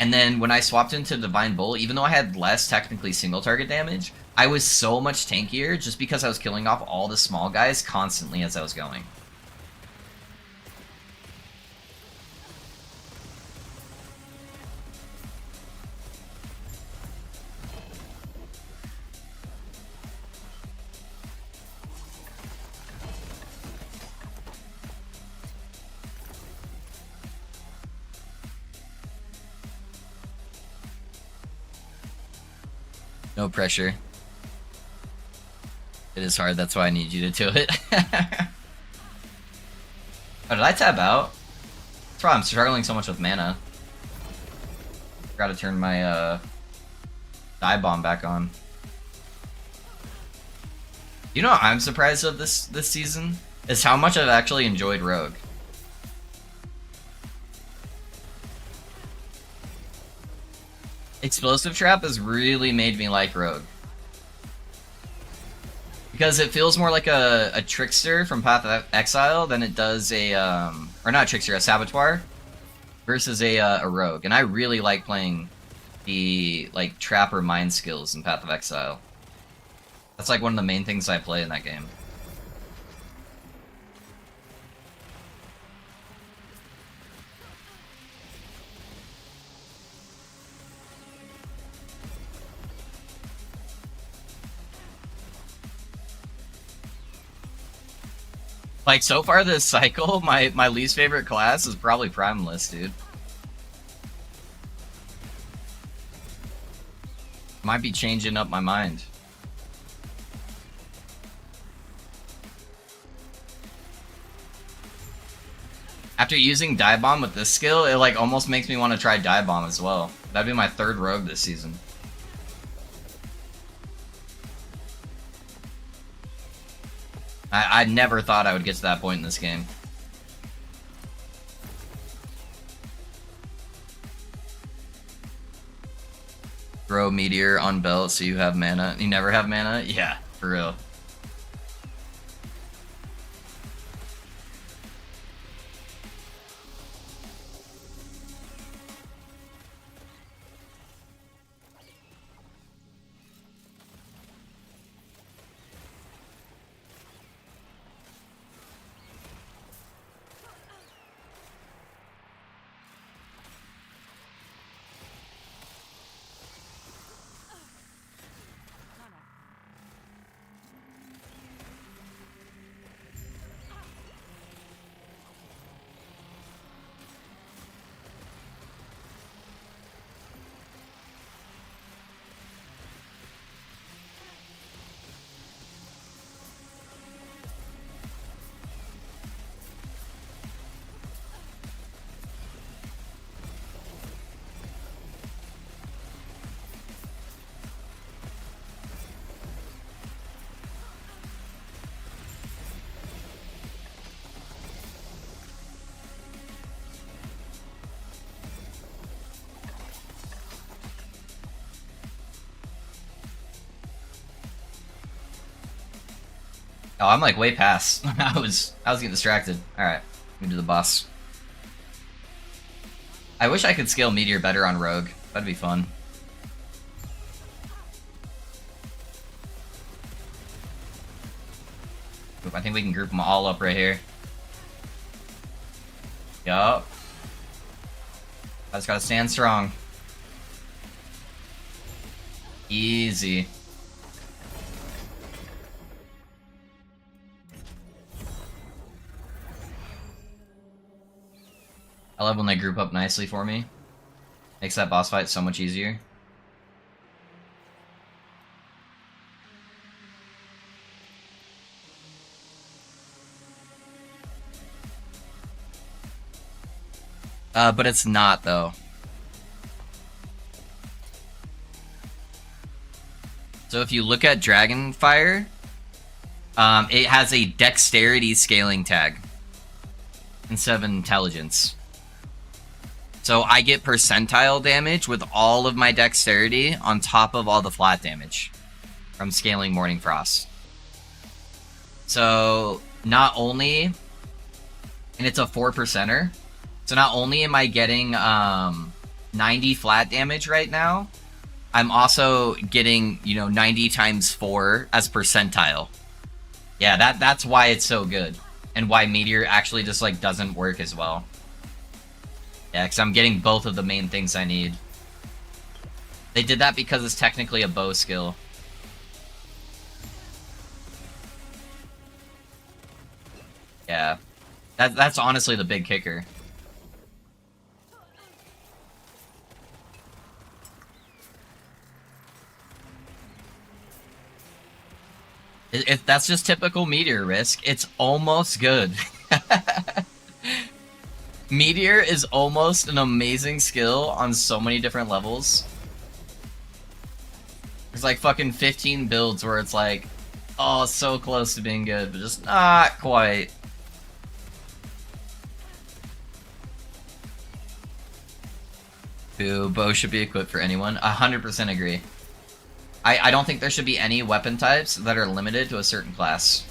And then when I swapped into Divine Bull, even though I had less technically single target damage, I was so much tankier just because I was killing off all the small guys constantly as I was going. No pressure. It is hard, that's why I need you to do it. Oh, did I tab out? That's why I'm struggling so much with mana. Gotta turn my dive bomb back on. You know what I'm surprised of this season? Is how much I've actually enjoyed Rogue. Explosive Trap has really made me like Rogue. Because it feels more like a Trickster from Path of Exile than it does a, or not a Trickster, a Saboteur, versus a Rogue. And I really like playing the, like, Trapper Mind skills in Path of Exile. That's like one of the main things I play in that game. Like, so far this cycle, my least favorite class is probably Primalist, dude. Might be changing up my mind. After using Dive Bomb with this skill, it like almost makes me want to try Dive Bomb as well. That'd be my third rogue this season. I never thought I would get to that point in this game. Throw Meteor on belt so you have mana. You never have mana? Yeah, for real. Oh, I'm like way past. I was getting distracted. Alright, let me do the boss. I wish I could scale Meteor better on Rogue. That'd be fun. Oop, I think we can group them all up right here. Yup. I just gotta stand strong. Easy. I love when they group up nicely for me. Makes that boss fight so much easier. But it's not, though. So if you look at Dragonfire, it has a dexterity scaling tag instead of intelligence. So I get percentile damage with all of my dexterity on top of all the flat damage from scaling Morning Frost. So not only, and it's a 4%er, so not only am I getting 90 flat damage right now, I'm also getting, 90 times 4 as percentile. Yeah, that's why it's so good. And why Meteor actually just, doesn't work as well. Yeah, because I'm getting both of the main things I need. They did that because it's technically a bow skill. Yeah. That's honestly the big kicker. If that's just typical Meteor risk. It's almost good. Meteor is almost an amazing skill on so many different levels. There's like fucking 15 builds where it's like, oh, so close to being good, but just not quite. Boo, bow should be equipped for anyone. 100% agree. I don't think there should be any weapon types that are limited to a certain class.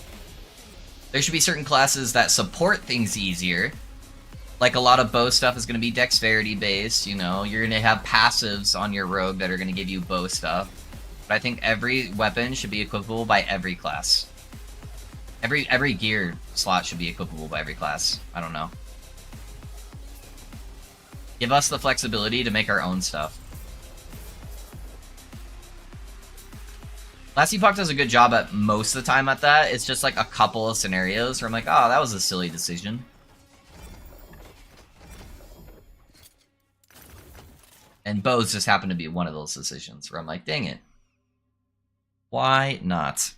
There should be certain classes that support things easier. Like a lot of bow stuff is going to be dexterity based, You're going to have passives on your rogue that are going to give you bow stuff. But I think every weapon should be equipable by every class. Every gear slot should be equipable by every class. I don't know. Give us the flexibility to make our own stuff. Last Epoch does a good job at most of the time at that. It's just like a couple of scenarios where I'm like, oh, that was a silly decision. And bows just happen to be one of those decisions where I'm like, dang it. Why not?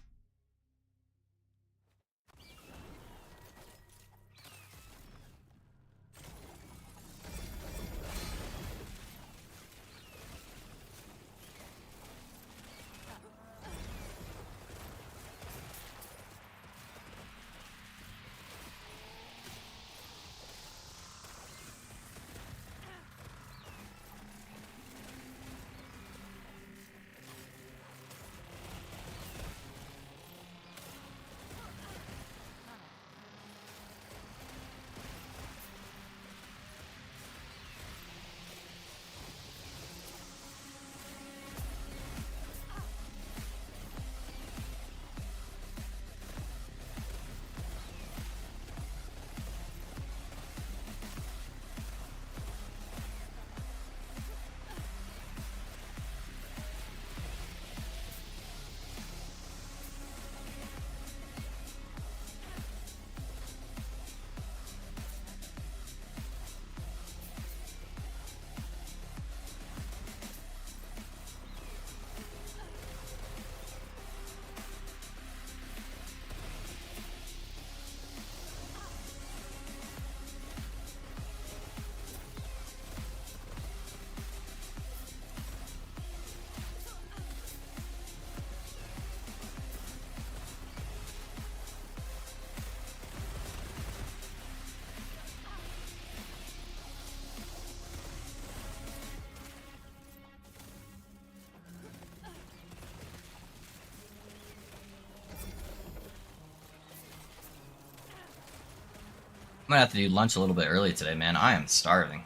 I'm gonna have to do lunch a little bit early today, man. I am starving.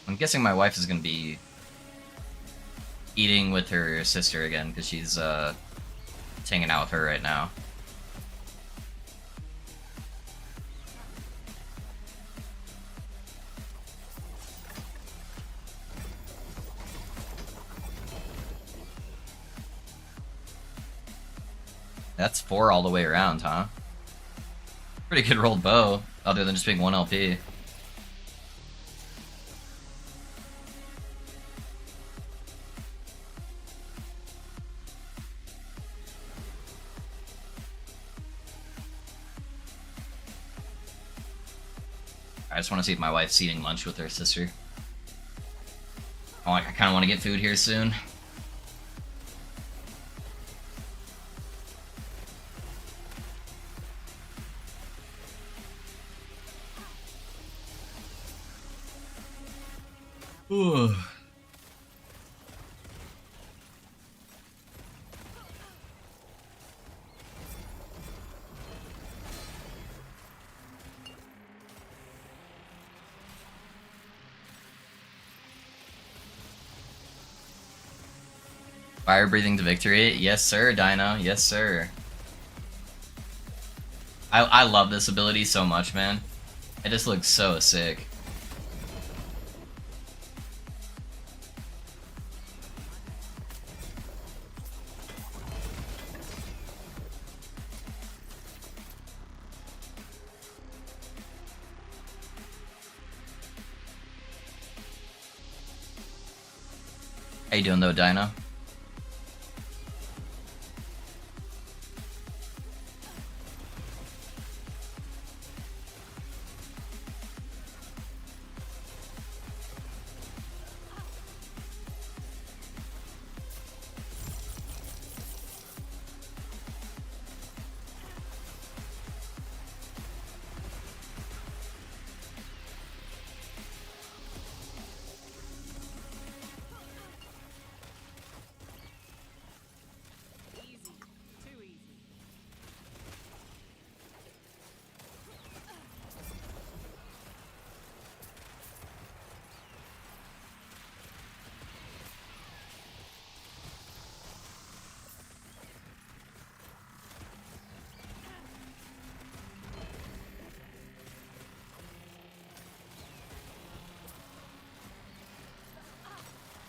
I'm guessing my wife is gonna be eating with her sister again, because she's hanging out with her right now. That's 4 all the way around, huh? Pretty good rolled bow, other than just being 1 LP. I just want to see if my wife's eating lunch with her sister. Oh, I kind of want to get food here soon. Ooh. Fire breathing to victory. Yes, sir, Dino. Yes, sir. I love this ability so much, man. It just looks so sick. How you doing though, Dino?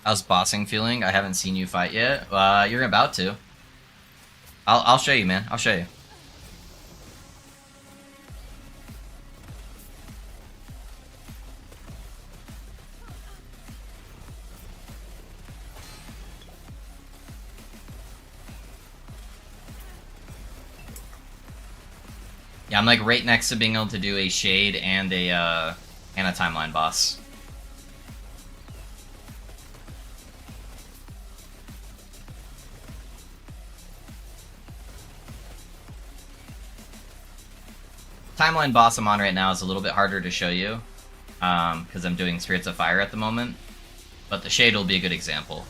How's bossing feeling? I haven't seen you fight yet. You're about to. I'll show you, man. I'll show you. Yeah, I'm like right next to being able to do a shade and a timeline boss. Timeline boss I'm on right now is a little bit harder to show you, because I'm doing Spirits of Fire at the moment, but the Shade will be a good example.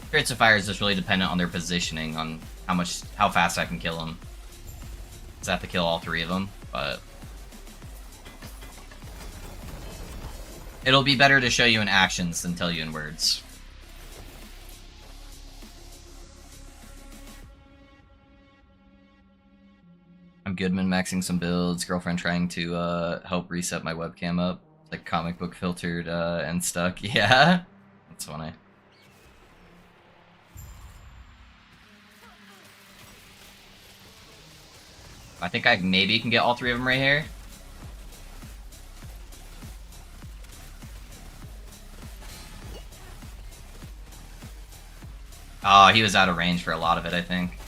Spirits of Fire is just really dependent on their positioning, on how fast I can kill them. I have to kill all 3 of them, but it'll be better to show you in actions than tell you in words. I'm good min-maxing some builds, girlfriend trying to help reset my webcam up. It's like comic book filtered and stuck. Yeah? That's funny. I think I maybe can get all 3 of them right here. Oh, he was out of range for a lot of it, I think.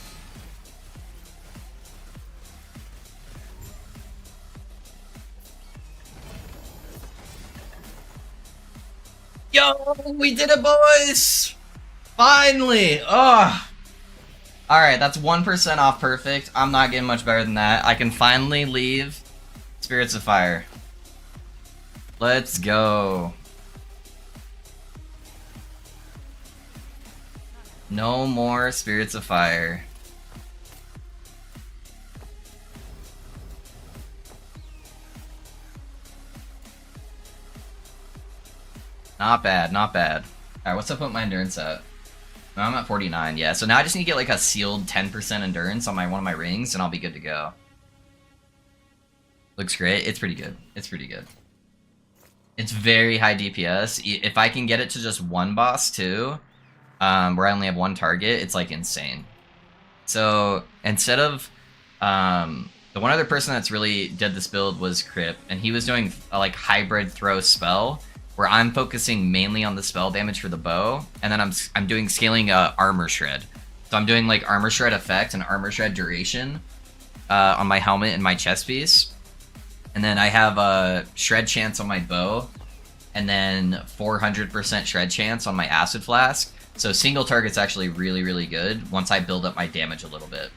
Yo, we did it, boys! Finally! Ugh! Alright, that's 1% off perfect. I'm not getting much better than that. I can finally leave Spirits of Fire. Let's go. No more Spirits of Fire. Not bad, not bad. Alright, what's up with my endurance at? No, I'm at 49, yeah. So now I just need to get like a sealed 10% endurance on one of my rings, and I'll be good to go. Looks great. It's pretty good. It's pretty good. It's very high DPS. If I can get it to just 1 boss too, where I only have 1 target, it's like insane. So instead of The one other person that's really did this build was Crip, and he was doing a like hybrid throw spell, where I'm focusing mainly on the spell damage for the bow, and then I'm doing scaling armor shred. So I'm doing like armor shred effect and armor shred duration on my helmet and my chest piece, and then I have a shred chance on my bow, and then 400% shred chance on my acid flask. So single target's actually really, really good once I build up my damage a little bit.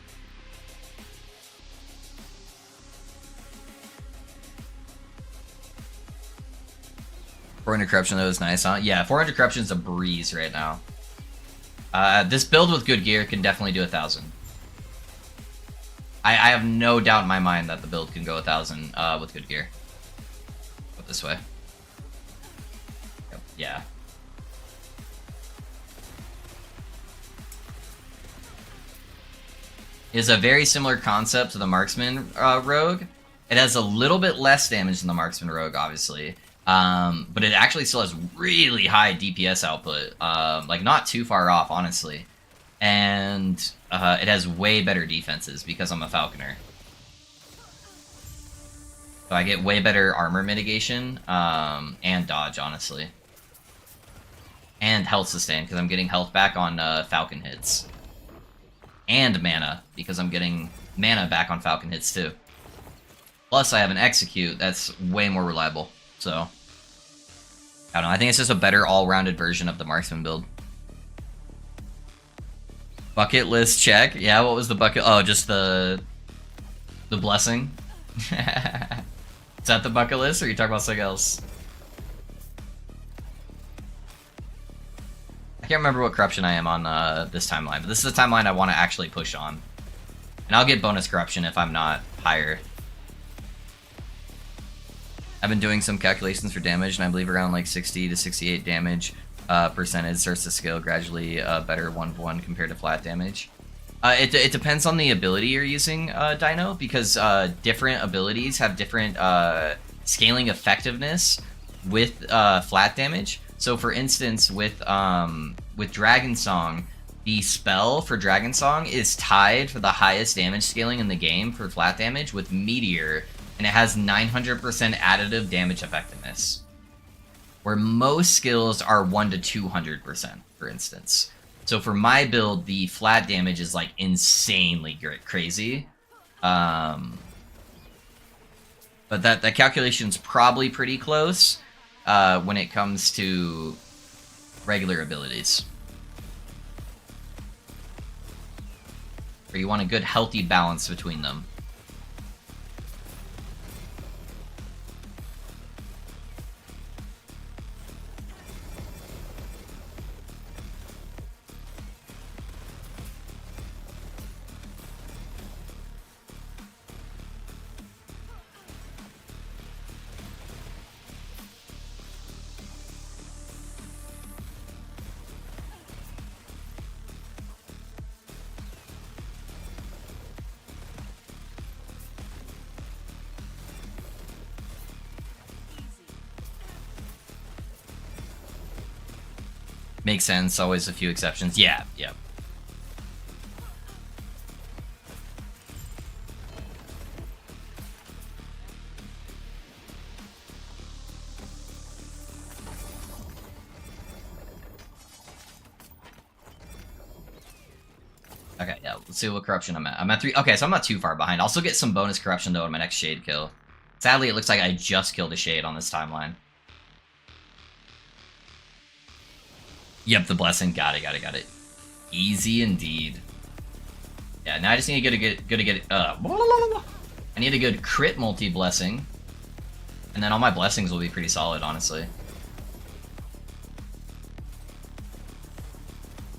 $400 corruption though is nice, huh? Yeah, 400 corruption's a breeze right now. This build with good gear can definitely do 1,000. I have no doubt in my mind that the build can go 1,000 with good gear. Go this way. Yep. Yeah. Is a very similar concept to the Marksman Rogue. It has a little bit less damage than the Marksman Rogue, obviously. But it actually still has really high DPS output. Like, not too far off, honestly. And it has way better defenses because I'm a Falconer. So I get way better armor mitigation and dodge, honestly. And health sustain, because I'm getting health back on Falcon hits. And mana, because I'm getting mana back on Falcon hits too. Plus I have an execute that's way more reliable. So, I don't know, I think it's just a better all-rounded version of the Marksman build. Bucket list check. Yeah, what was the bucket? Oh, just the blessing. Is that the bucket list, or are you talking about something else? I can't remember what corruption I am on this timeline, but this is the timeline I want to actually push on. And I'll get bonus corruption if I'm not higher. I've been doing some calculations for damage, and I believe around like 60 to 68 damage percentage starts to scale gradually better 1-1 compared to flat damage. It depends on the ability you're using, Dino, because different abilities have different scaling effectiveness with flat damage. So, for instance, with Dragon Song, the spell for Dragon Song is tied for the highest damage scaling in the game for flat damage with Meteor, and it has 900% additive damage effectiveness, where most skills are 1 to 200%, for instance. So for my build, the flat damage is like insanely crazy. But that calculation's probably pretty close when it comes to regular abilities. Where you want a good healthy balance between them. Makes sense, always a few exceptions. Yeah, yeah. Okay, yeah, let's see what corruption I'm at. I'm at 3. Okay, so I'm not too far behind. I'll still get some bonus corruption, though, in my next Shade kill. Sadly, it looks like I just killed a Shade on this timeline. Yep, the blessing. Got it. Easy indeed. Yeah, now I just need to get I need a good crit multi-blessing. And then all my blessings will be pretty solid, honestly.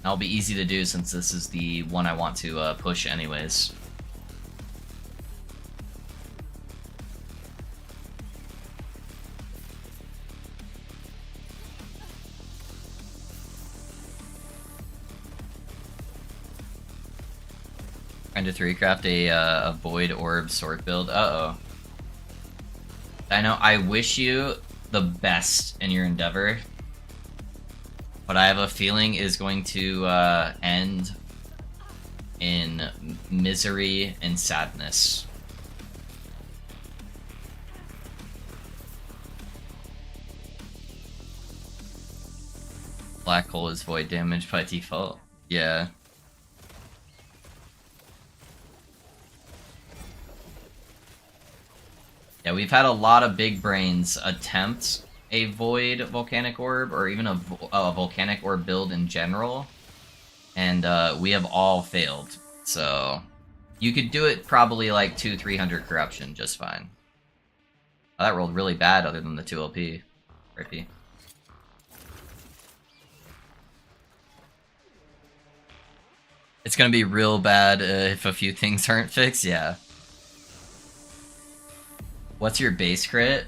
That'll be easy to do since this is the one I want to push anyways. Trying to 3-craft a Void Orb sword build. Uh-oh. I know, I wish you the best in your endeavor. What I have a feeling is going to end in misery and sadness. Black hole is void damage by default. Yeah. Yeah, we've had a lot of big brains attempt a void volcanic orb, or even a volcanic orb build in general, and we have all failed. So you could do it probably like 200-300 corruption just fine. Oh, that rolled really bad other than the 2 LP. RP. It's gonna be real bad if a few things aren't fixed, yeah. What's your base crit?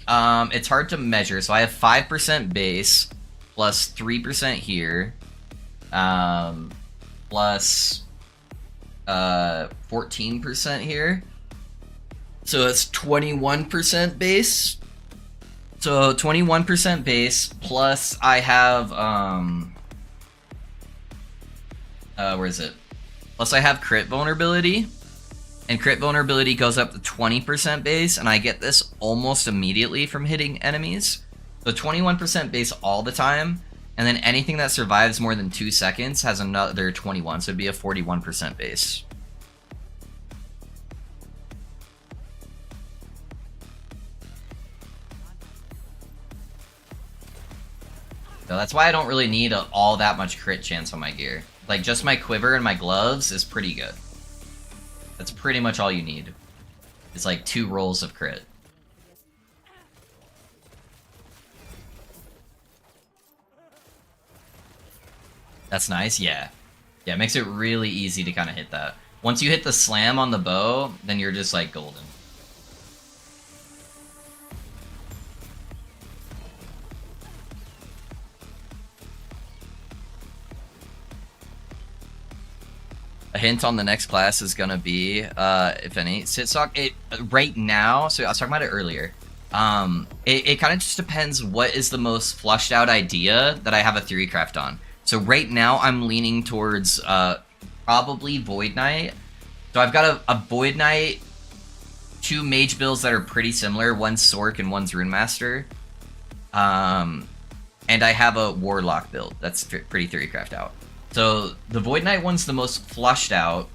It's hard to measure, so I have 5% base, plus 3% here, plus 14% here. So it's 21% base. So 21% base, plus I have, where is it? Plus I have crit vulnerability. And crit vulnerability goes up to 20% base, and I get this almost immediately from hitting enemies. So 21% base all the time, and then anything that survives more than 2 seconds has another 21, so it'd be a 41% base. So that's why I don't really need all that much crit chance on my gear. Like, just my quiver and my gloves is pretty good. That's pretty much all you need. It's like 2 rolls of crit. That's nice, yeah. Yeah, it makes it really easy to kind of hit that. Once you hit the slam on the bow, then you're just like golden. A hint on the next class is gonna be, if any, sit stock. Right now, so I was talking about it earlier. It kind of just depends what is the most flushed out idea that I have a theory craft on. So right now I'm leaning towards probably Void Knight. So I've got a Void Knight, 2 mage builds that are pretty similar. One's Sork and one's Rune Master. And I have a Warlock build that's pretty theory craft out. So the Void Knight one's the most flushed out,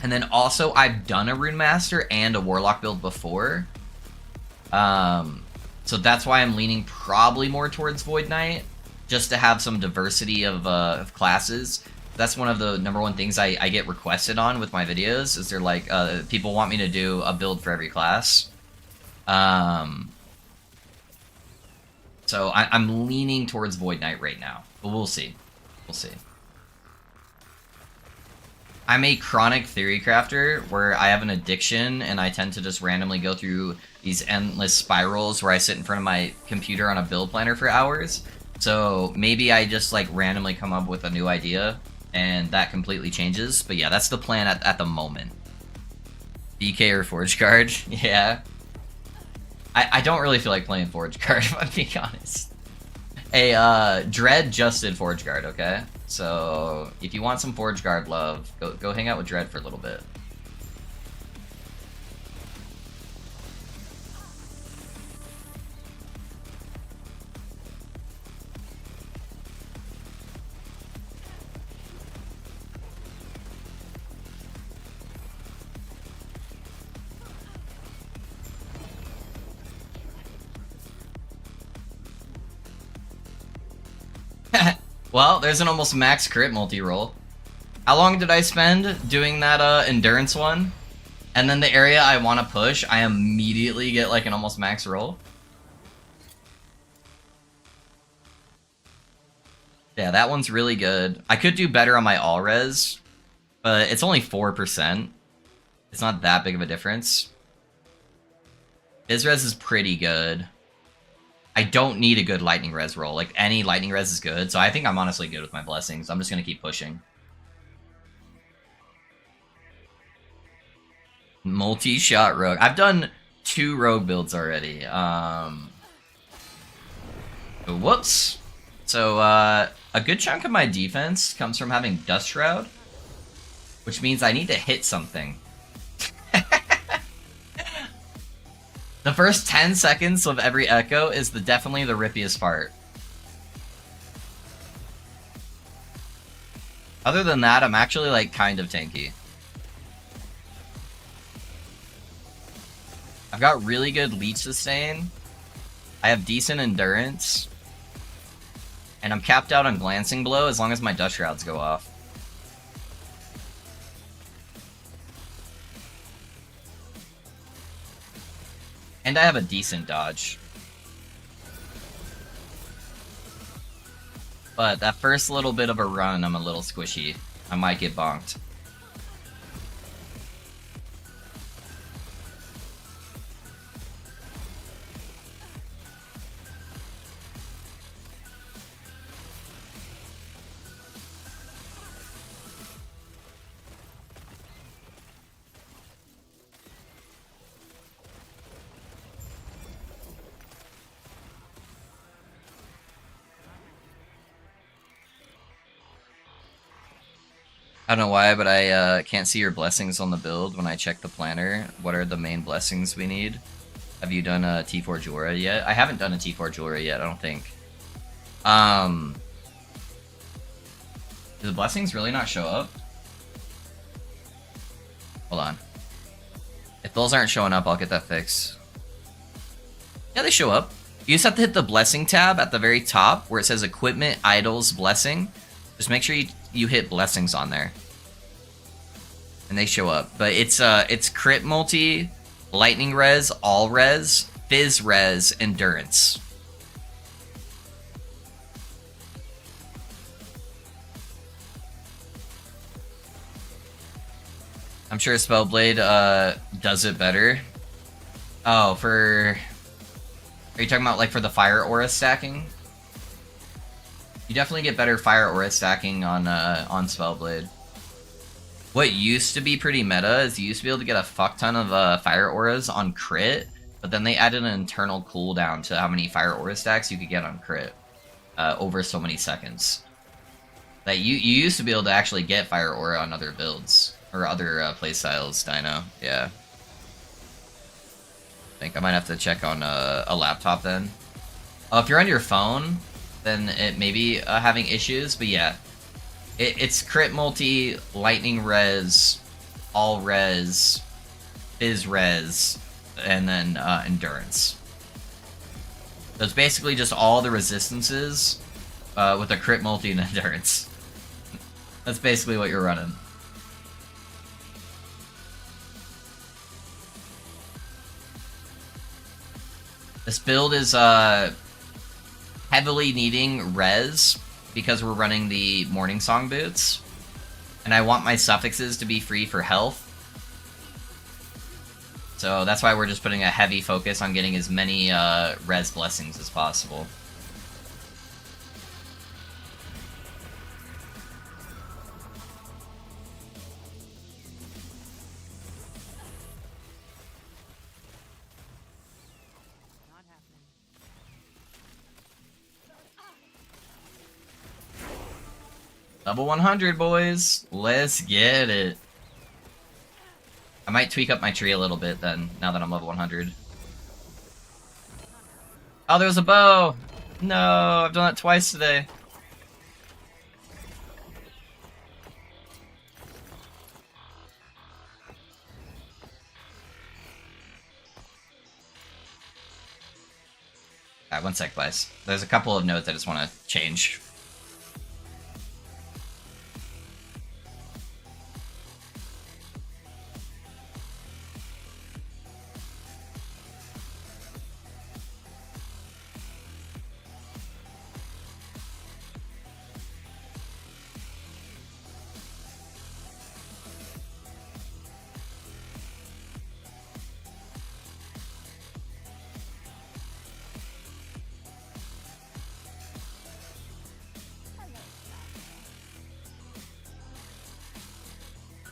and then also I've done a Rune Master and a Warlock build before. So that's why I'm leaning probably more towards Void Knight, just to have some diversity of classes. That's one of the #1 things I get requested on with my videos, is they're like, people want me to do a build for every class. So I'm leaning towards Void Knight right now, but we'll see. We'll see. I'm a chronic theory crafter where I have an addiction and I tend to just randomly go through these endless spirals where I sit in front of my computer on a build planner for hours. So maybe I just like randomly come up with a new idea and that completely changes. But yeah, that's the plan at the moment. BK or Forge Guard? Yeah. I don't really feel like playing Forge Guard, if I'm being honest. Hey, Dread just did Forge Guard, okay? So, if you want some Forge Guard love, go hang out with Dread for a little bit. Well, there's an almost max crit multi-roll. How long did I spend doing that endurance one? And then the area I want to push, I immediately get like an almost max roll. Yeah, that one's really good. I could do better on my all-res, but it's only 4%. It's not that big of a difference. His res is pretty good. I don't need a good lightning res roll. Like, any lightning res is good, so I think I'm honestly good with my blessings. I'm just gonna keep pushing. Multi-shot rogue. I've done 2 rogue builds already. Whoops. So, a good chunk of my defense comes from having Dust Shroud. which means I need to hit something. The first 10 seconds of every echo is definitely the rippiest part. Other than that, I'm actually like kind of tanky. I've got really good leech sustain. I have decent endurance. And I'm capped out on glancing blow as long as my dust shrouds go off. And I have a decent dodge. But that first little bit of a run, I'm a little squishy. I might get bonked. I don't know why, but I can't see your blessings on the build when I check the planner. What are the main blessings we need? Have you done a T4 Jura yet? I haven't done a T4 Jura yet, I don't think. Do the blessings really not show up? Hold on. If those aren't showing up, I'll get that fixed. Yeah, they show up. You just have to hit the blessing tab at the very top where it says Equipment, Idols, Blessing. Just make sure you hit blessings on there. And they show up. But it's crit multi, lightning res, all res, fizz res, endurance. I'm sure Spellblade does it better. Oh, are you talking about like for the fire aura stacking? You definitely get better fire aura stacking on Spellblade. What used to be pretty meta is you used to be able to get a fuck ton of fire auras on crit, but then they added an internal cooldown to how many fire aura stacks you could get on crit over so many seconds. That you used to be able to actually get fire aura on other builds or other playstyles. Dino, yeah. I think I might have to check on a laptop then. If you're on your phone, then it may be having issues, but yeah. It's crit multi, lightning res, all res, fizz res, and then endurance. So it's basically just all the resistances with a crit multi and endurance. That's basically what you're running. This build is heavily needing res because we're running the Morning Song boots. And I want my suffixes to be free for health. So that's why we're just putting a heavy focus on getting as many res blessings as possible. Level 100, boys. Let's get it. I might tweak up my tree a little bit then, now that I'm level 100. Oh, there was a bow! No, I've done that twice today. Alright, one sec, guys. There's a couple of notes I just want to change.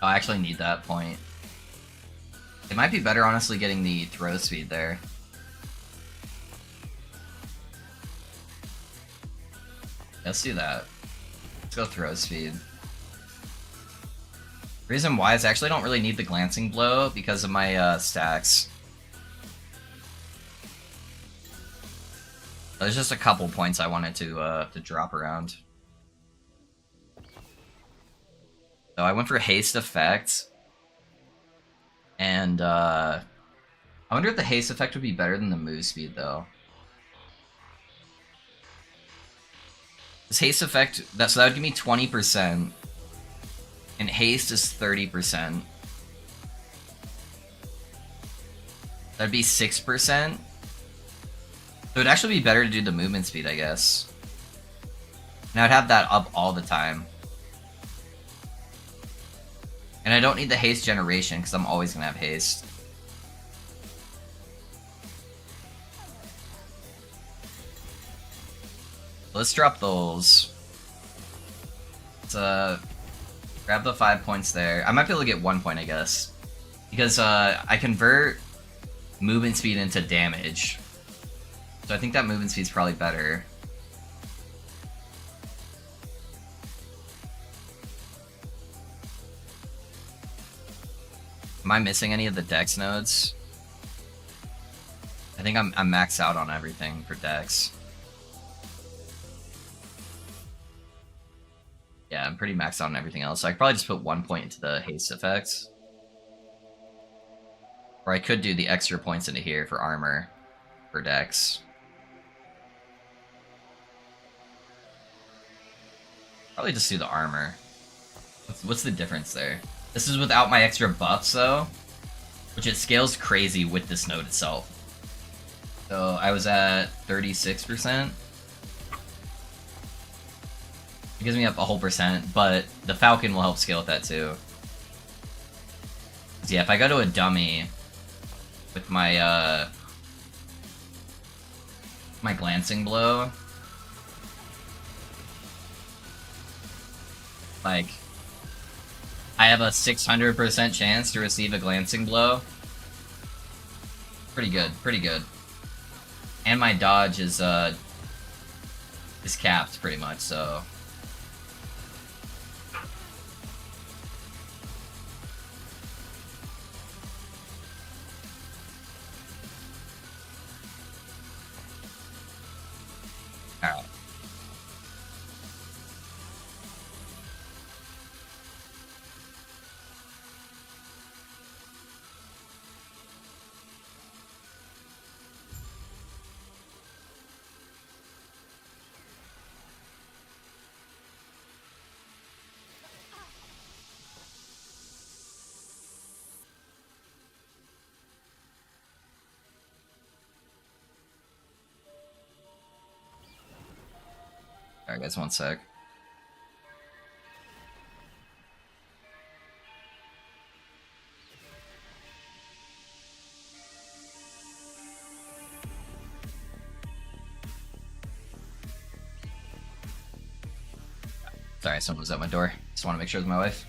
Oh, I actually need that point. It might be better, honestly, getting the throw speed there. Let's do that. Let's go throw speed. Reason why is I actually don't really need the glancing blow because of my stacks. There's just a couple points I wanted to drop around. So I went for haste effect, and I wonder if the haste effect would be better than the move speed though. This haste effect, so that would give me 20%, and haste is 30%. That'd be 6%. So it'd actually be better to do the movement speed, I guess. And I'd have that up all the time. And I don't need the haste generation, because I'm always going to have haste. Let's drop those. Let's grab the 5 points there. I might be able to get 1 point, I guess. Because I convert movement speed into damage. So I think that movement speed's probably better. Am I missing any of the dex nodes? I think I'm maxed out on everything for dex. Yeah, I'm pretty maxed out on everything else. So I could probably just put 1 point into the haste effects. Or I could do the extra points into here for armor, for dex. Probably just do the armor. What's the difference there? This is without my extra buffs though, which it scales crazy with this node itself. So I was at 36%. It gives me up a whole percent, but the Falcon will help scale with that too. So yeah, if I go to a dummy with my my glancing blow, like I have a 600% chance to receive a glancing blow. Pretty good, pretty good. And my dodge is capped pretty much, so. Alright. Alright guys, 1 sec. Sorry, someone was at my door. Just want to make sure it's my wife.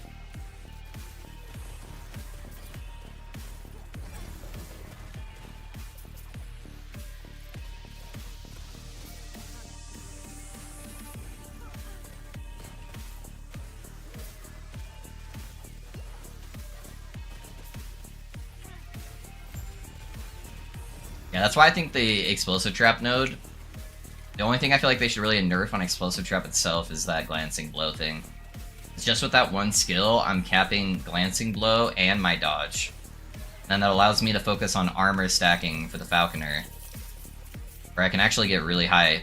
Yeah, that's why I think the explosive trap node, the only thing I feel like they should really nerf on explosive trap itself is that glancing blow thing. It's just with that one skill, I'm capping glancing blow and my dodge. And that allows me to focus on armor stacking for the Falconer, where I can actually get really high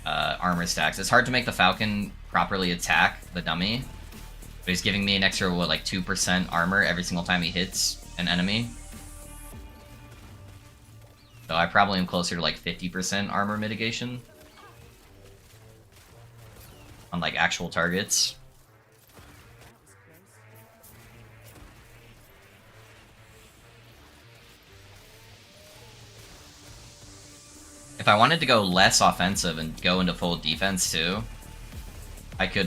armor stacks. It's hard to make the Falcon properly attack the dummy, but he's giving me an extra, what, like 2% armor every single time he hits an enemy. So I probably am closer to like 50% armor mitigation on like actual targets. If I wanted to go less offensive and go into full defense too, I could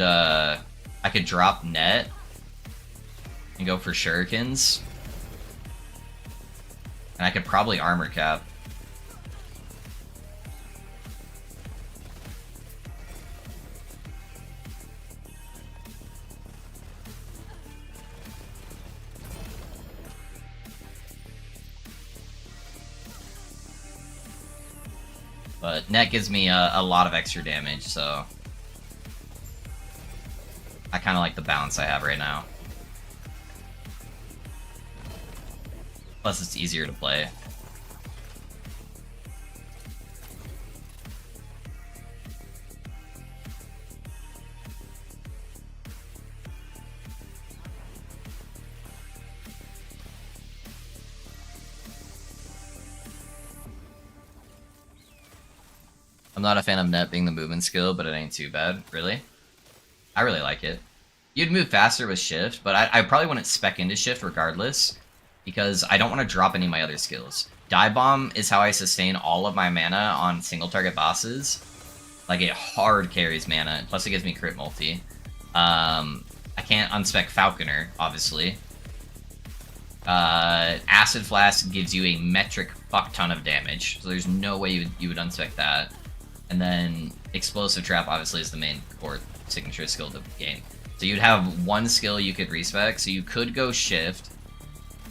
drop net and go for shurikens, and I could probably armor cap. But net gives me a lot of extra damage, so I kind of like the balance I have right now. Plus, it's easier to play. I'm not a fan of net being the movement skill, but it ain't too bad, really. I really like it. You'd move faster with shift, but I probably wouldn't spec into shift regardless, because I don't want to drop any of my other skills. Dive Bomb is how I sustain all of my mana on single target bosses. Like, it hard carries mana, plus it gives me crit multi. I can't unspec Falconer, obviously. Acid Flask gives you a metric fuck ton of damage, so there's no way you would unspec that. And then Explosive Trap obviously is the main core signature skill of the game. So you'd have one skill you could respec, so you could go shift.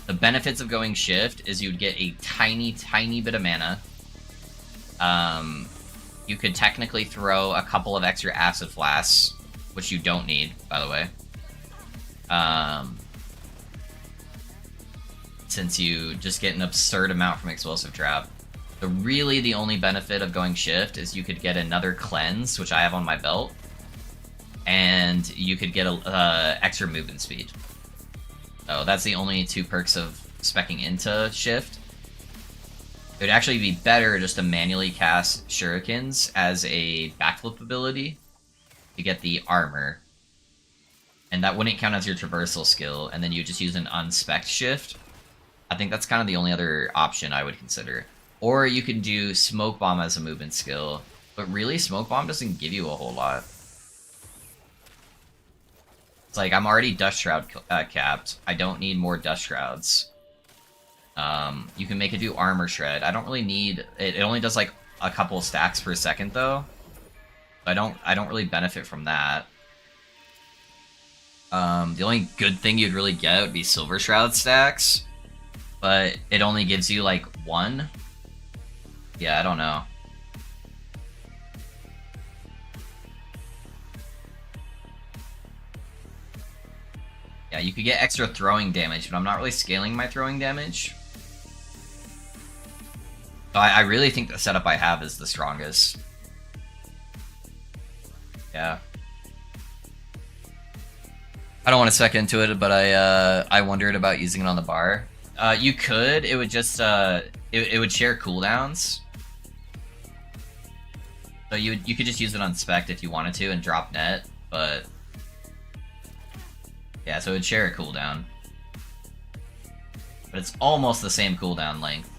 The benefits of going shift is you'd get a tiny, tiny bit of mana. You could technically throw a couple of extra acid flasks, which you don't need, by the way. Since you just get an absurd amount from Explosive Trap. Really, the only benefit of going shift is you could get another cleanse, which I have on my belt, and you could get a extra movement speed. So that's the only two perks of speccing into shift. It would actually be better just to manually cast shurikens as a backflip ability to get the armor, and that wouldn't count as your traversal skill, and then you just use an unspec'd shift. I think that's kind of the only other option I would consider. Or you can do Smoke Bomb as a movement skill, but really, Smoke Bomb doesn't give you a whole lot. It's like, I'm already Dust Shroud capped. I don't need more Dust Shrouds. You can make it do Armor Shred. I don't really need... It only does, like, a couple stacks per second, though. I don't really benefit from that. The only good thing you'd really get would be Silver Shroud stacks. But it only gives you, like, one. Yeah, I don't know. Yeah, you could get extra throwing damage, but I'm not really scaling my throwing damage. So I really think the setup I have is the strongest. Yeah. I don't want to spec into it, but I wondered about using it on the bar. You could. It would just it would share cooldowns. So you could just use it on spec if you wanted to and drop net, but yeah, so it would share a cooldown. But it's almost the same cooldown length.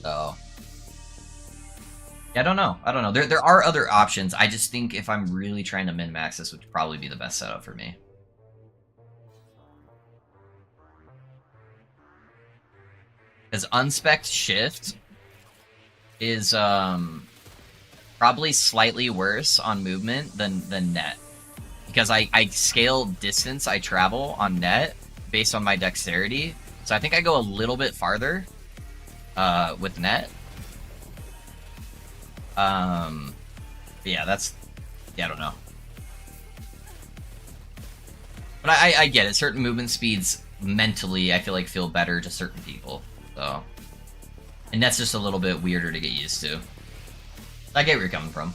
So yeah, I don't know. There are other options. I just think if I'm really trying to min-max, this would probably be the best setup for me. Because unspec'd shift is probably slightly worse on movement than net. Because I scale distance I travel on net based on my dexterity. So I think I go a little bit farther with net. Yeah, I don't know. But I get it. Certain movement speeds mentally, I feel like, feel better to certain people. So, and that's just a little bit weirder to get used to. I get where you're coming from.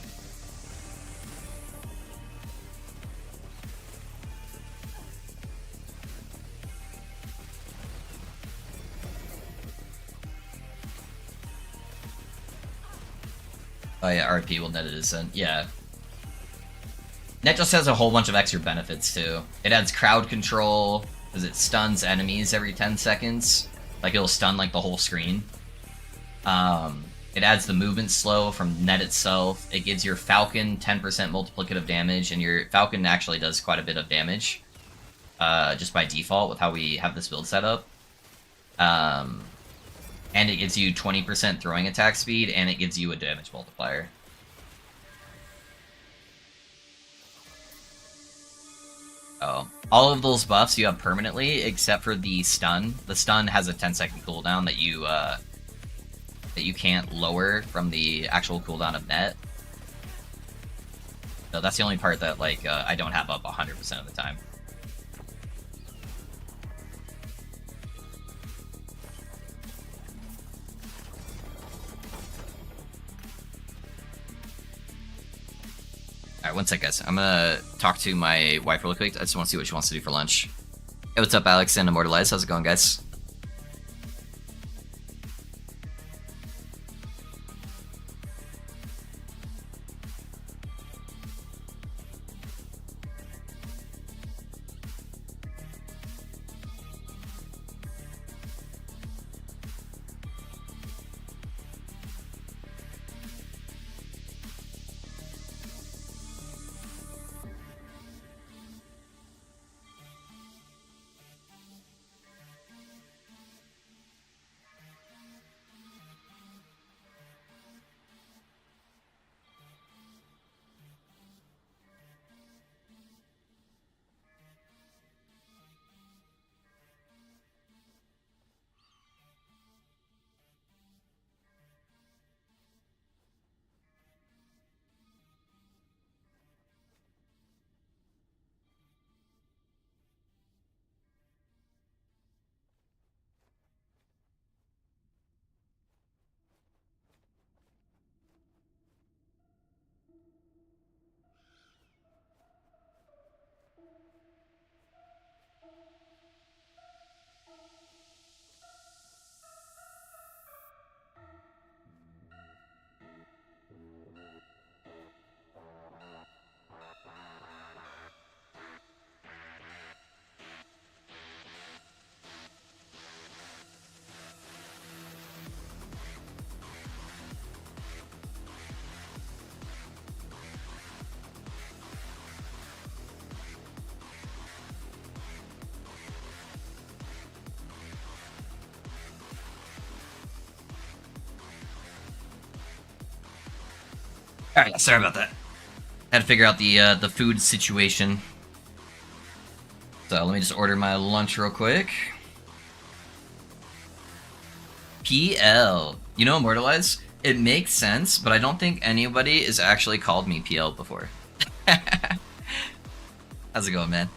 Oh yeah, RP will net a descent. Yeah. Net just has a whole bunch of extra benefits too. It adds crowd control, because it stuns enemies every 10 seconds. Like, it'll stun, like, the whole screen. It adds the movement slow from net itself. It gives your Falcon 10% multiplicative damage, and your Falcon actually does quite a bit of damage. Just by default with how we have this build set up. And it gives you 20% throwing attack speed, and it gives you a damage multiplier. Oh, all of those buffs you have permanently, except for the stun. The stun has a 10-second cooldown that you can't lower from the actual cooldown of net. So that's the only part that like I don't have up 100% of the time. Alright, one sec, guys. I'm gonna talk to my wife really quick. I just want to see what she wants to do for lunch. Hey, what's up, Alex and Immortalized? How's it going, guys? Alright, sorry about that. Had to figure out the food situation. So let me just order my lunch real quick. PL. You know, Immortalize? It makes sense, but I don't think anybody has actually called me PL before. How's it going, man?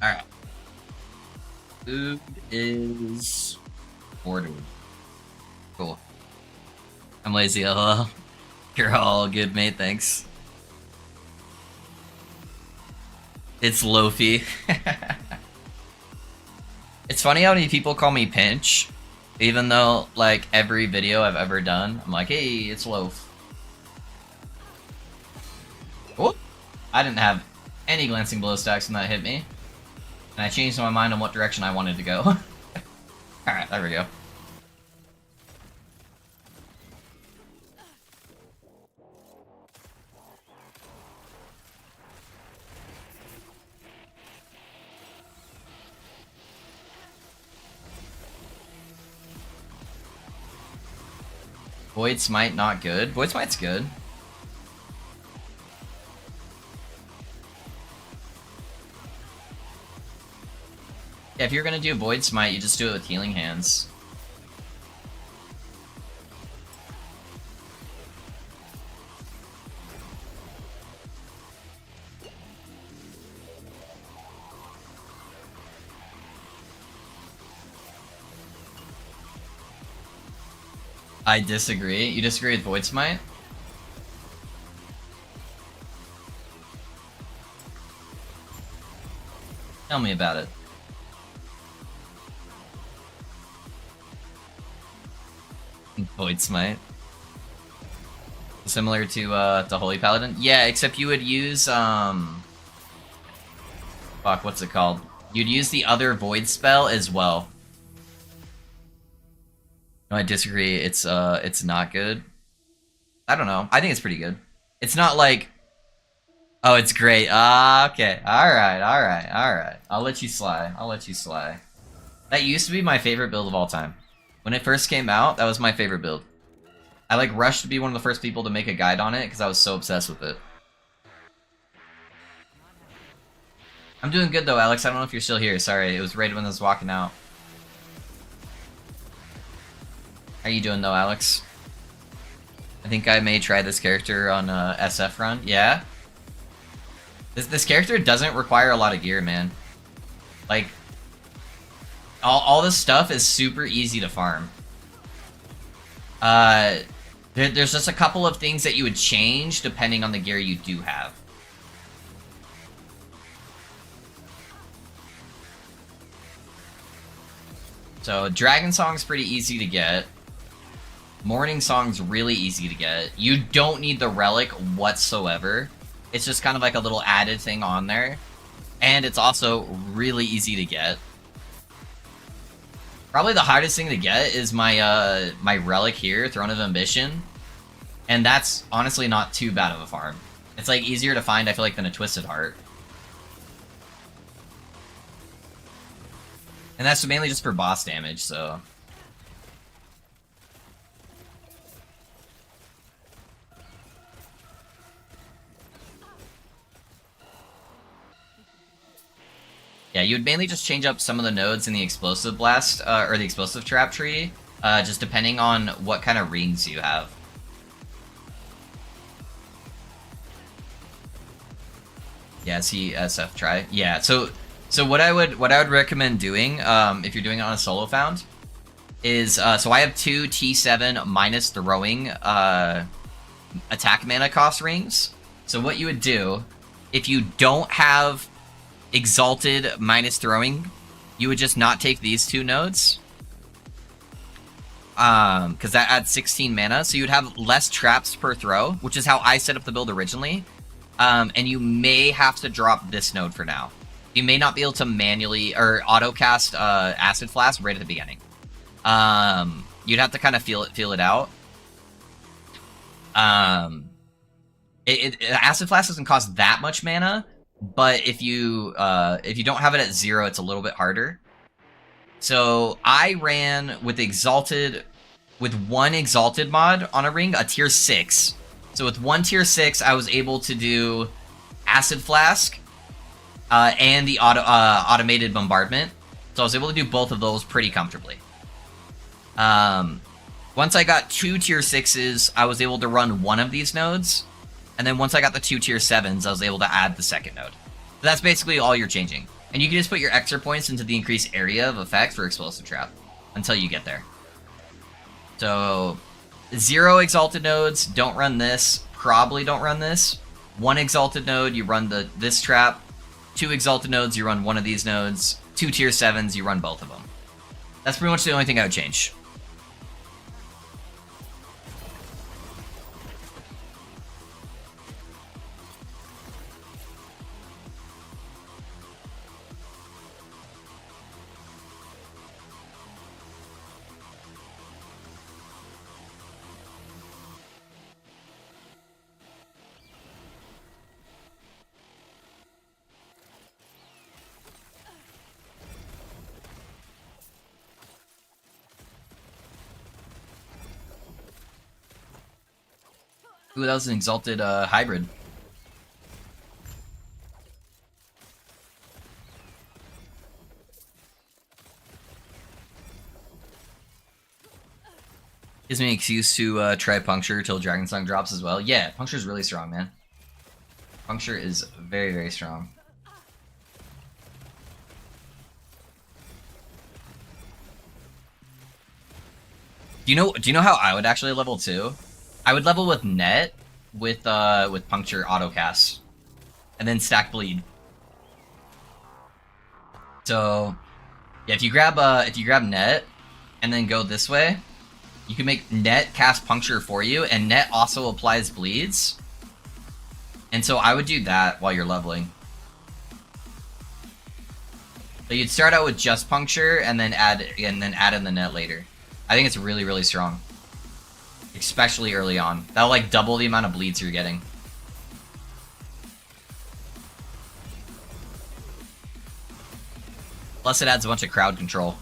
Alright. Food is ordered. Cool. I'm lazy, lol. You're all good, mate, thanks. It's Lofi. It's funny how many people call me Pinch, even though, like, every video I've ever done, I'm like, hey, it's Loaf. Oh, I didn't have any glancing blow stacks when that hit me. And I changed my mind on what direction I wanted to go. Alright, there we go. Void Smite not good? Void Smite's good. Yeah, if you're gonna do Void Smite, you just do it with Healing Hands. I disagree. You disagree with Void Smite? Tell me about it. Void Smite. Similar to Holy Paladin? Yeah, except you would use, fuck, what's it called? You'd use the other Void spell as well. No, I disagree. It's not good. I don't know. I think it's pretty good. It's not like, oh, it's great. Ah, okay. Alright, alright, alright. I'll let you slide. I'll let you slide. That used to be my favorite build of all time. When it first came out, that was my favorite build. I like rushed to be one of the first people to make a guide on it because I was so obsessed with it. I'm doing good though, Alex. I don't know if you're still here. Sorry, it was right when I was walking out. How you doing though, Alex? I think I may try this character on SF run. Yeah? This character doesn't require a lot of gear, man. Like, all this stuff is super easy to farm. There's just a couple of things that you would change depending on the gear you do have. So, Dragon Song's pretty easy to get. Morning Song's really easy to get. You don't need the relic whatsoever. It's just kind of like a little added thing on there. And it's also really easy to get. Probably the hardest thing to get is my my relic here, Throne of Ambition. And that's honestly not too bad of a farm. It's like easier to find, I feel like, than a Twisted Heart. And that's mainly just for boss damage, so... Yeah, you would mainly just change up some of the nodes in the Explosive Blast, or the Explosive Trap tree, just depending on what kind of rings you have. Yeah, SF try. Yeah, so what I would recommend doing, if you're doing it on a solo found, is so I have 2 T7 minus throwing attack mana cost rings. So what you would do, if you don't have Exalted minus throwing, you would just not take these 2 nodes. Because that adds 16 mana, so you'd have less traps per throw, which is how I set up the build originally. And you may have to drop this node for now. You may not be able to manually or auto cast Acid Flask right at the beginning. You'd have to kind of feel it out. Acid Flask doesn't cost that much mana, but if you don't have it at 0, it's a little bit harder. So I ran with one Exalted mod on a ring, a tier 6. So with one tier 6, I was able to do Acid Flask and the automated bombardment. So I was able to do both of those pretty comfortably. Once I got 2 tier 6s, I was able to run one of these nodes. And then once I got the 2 tier 7s, I was able to add the second node. So that's basically all you're changing. And you can just put your extra points into the increased area of effect for Explosive Trap until you get there. So 0 Exalted nodes, don't run this. Probably don't run this. 1 Exalted node, you run this trap. 2 Exalted nodes, you run one of these nodes. 2 tier 7s, you run both of them. That's pretty much the only thing I would change. Ooh, that was an Exalted hybrid. Gives me an excuse to try Puncture till Dragon Song drops as well. Yeah, Puncture's really strong, man. Puncture is very, very strong. Do you know how I would actually level too? I would level with net with puncture autocast. And then stack bleed. So yeah, if you grab net and then go this way, you can make net cast puncture for you, and net also applies bleeds. And so I would do that while you're leveling. So you'd start out with just puncture and then add in the net later. I think it's really, really strong. Especially early on. That'll like double the amount of bleeds you're getting. Plus it adds a bunch of crowd control.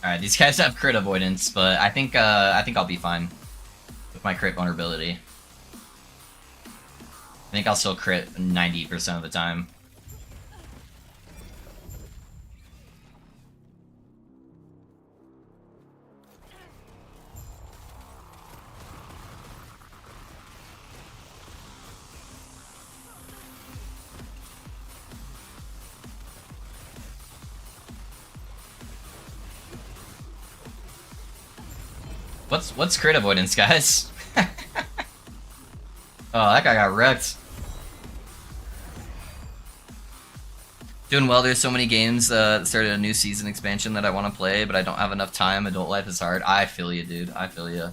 Alright, these guys have crit avoidance, but I think I'll be fine with my crit vulnerability. I think I'll still crit 90% of the time. What's crit avoidance, guys? Oh, that guy got wrecked. Doing well. There's so many games that started a new season expansion that I want to play, but I don't have enough time. Adult life is hard. I feel you, dude. I feel you.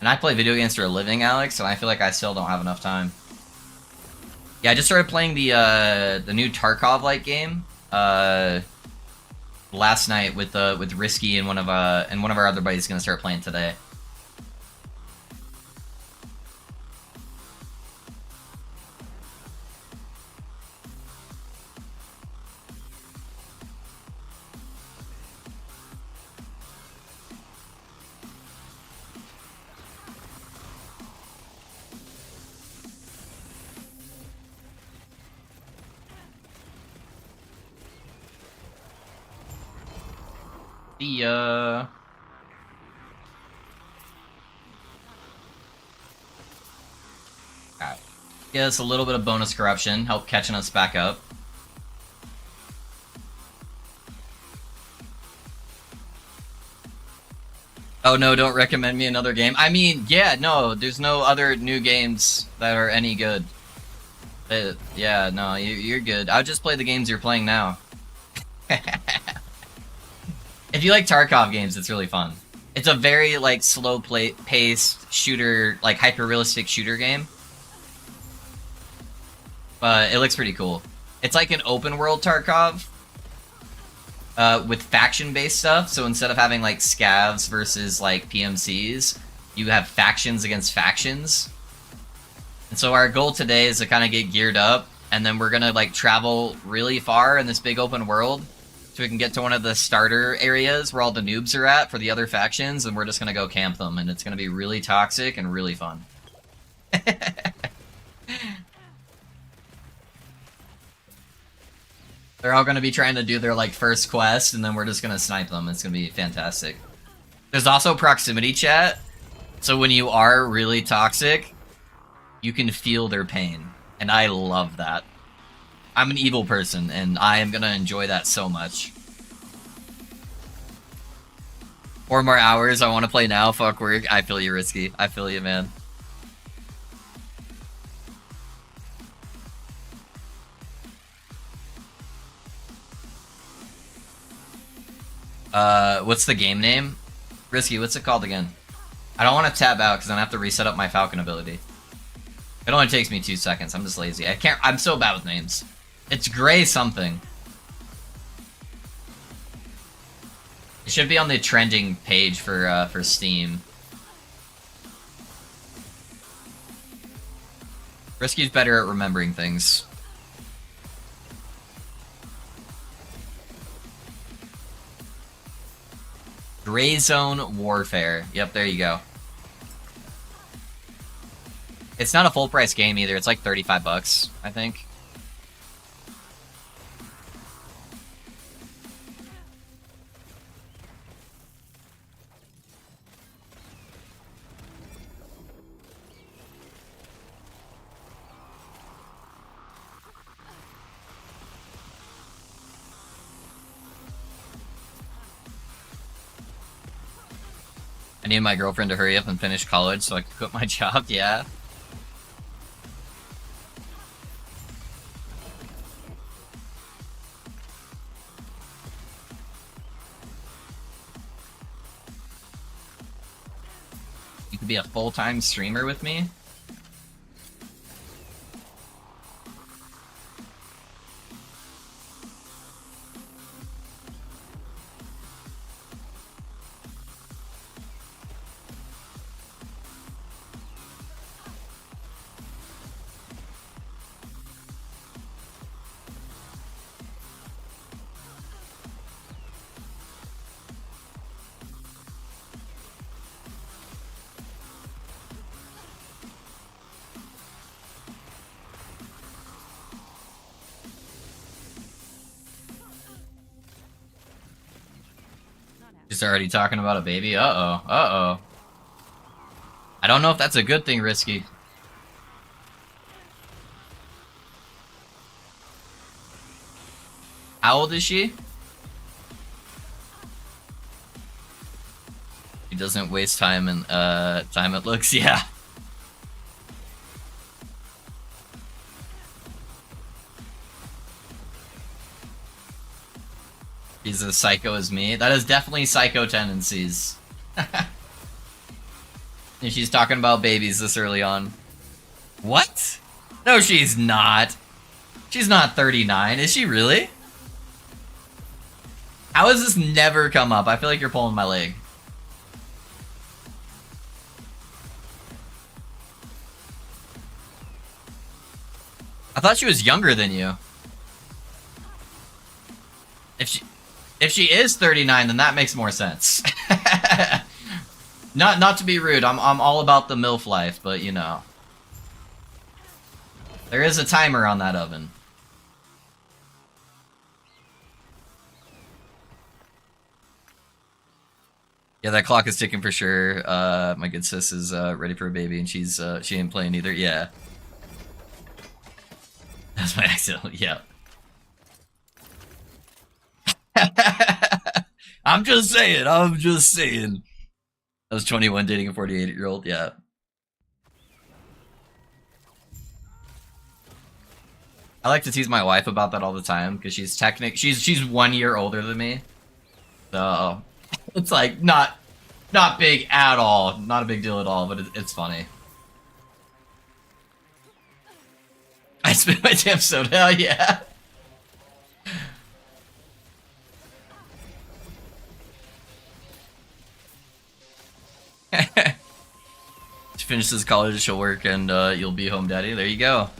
And I play video games for a living, Alex, and I feel like I still don't have enough time. Yeah, I just started playing the new Tarkov-like game last night with Risky and one of our other buddies is gonna start playing today. The Alright. Give us a little bit of bonus corruption, help catching us back up. Oh no, don't recommend me another game. I mean, yeah, no, there's no other new games that are any good. Yeah, no, you're good. I'll just play the games you're playing now. If you like Tarkov games, it's really fun. It's a very, like, slow-paced shooter, like, hyper-realistic shooter game. But it looks pretty cool. It's like an open-world Tarkov, with faction-based stuff. So instead of having, like, scavs versus, like, PMCs, you have factions against factions. And so our goal today is to kind of get geared up, and then we're gonna, like, travel really far in this big open world, so we can get to one of the starter areas where all the noobs are at for the other factions, and we're just gonna go camp them, and it's gonna be really toxic and really fun. They're all gonna be trying to do their, like, first quest, and then we're just gonna snipe them. It's gonna be fantastic. There's also proximity chat, so when you are really toxic, you can feel their pain, and I love that. I'm an evil person, and I am gonna enjoy that so much. 4 more hours, I want to play now, fuck work. I feel you, Risky. I feel you, man. What's the game name? Risky, what's it called again? I don't want to tab out, because then I have to reset up my Falcon ability. It only takes me 2 seconds, I'm just lazy. I'm so bad with names. It's Gray something. It should be on the trending page for Steam. Risky's better at remembering things. Gray Zone Warfare. Yep, there you go. It's not a full price game either. It's like $35, I think. I need my girlfriend to hurry up and finish college so I can quit my job, yeah. You could be a full-time streamer with me? She's already talking about a baby? Uh-oh. Uh-oh. I don't know if that's a good thing, Risky. How old is she? She doesn't waste time and time it looks, yeah. He's as psycho as me. That is definitely psycho tendencies. And she's talking about babies this early on. What? No, she's not. She's not 39. Is she really? How has this never come up? I feel like you're pulling my leg. I thought she was younger than you. If she is 39, then that makes more sense. Not to be rude, I'm all about the MILF life, but you know. There is a timer on that oven. Yeah, that clock is ticking for sure. My good sis is ready for a baby, and she ain't playing either. Yeah. That's my accident. Yeah. I'm just saying. I'm just saying. I was 21 dating a 48-year-old. Yeah. I like to tease my wife about that all the time because she's 1 year older than me. So it's like not big at all. Not a big deal at all, but it's funny. I spit my damn soda. Hell yeah. She finishes college, she'll work, and you'll be home daddy. There you go.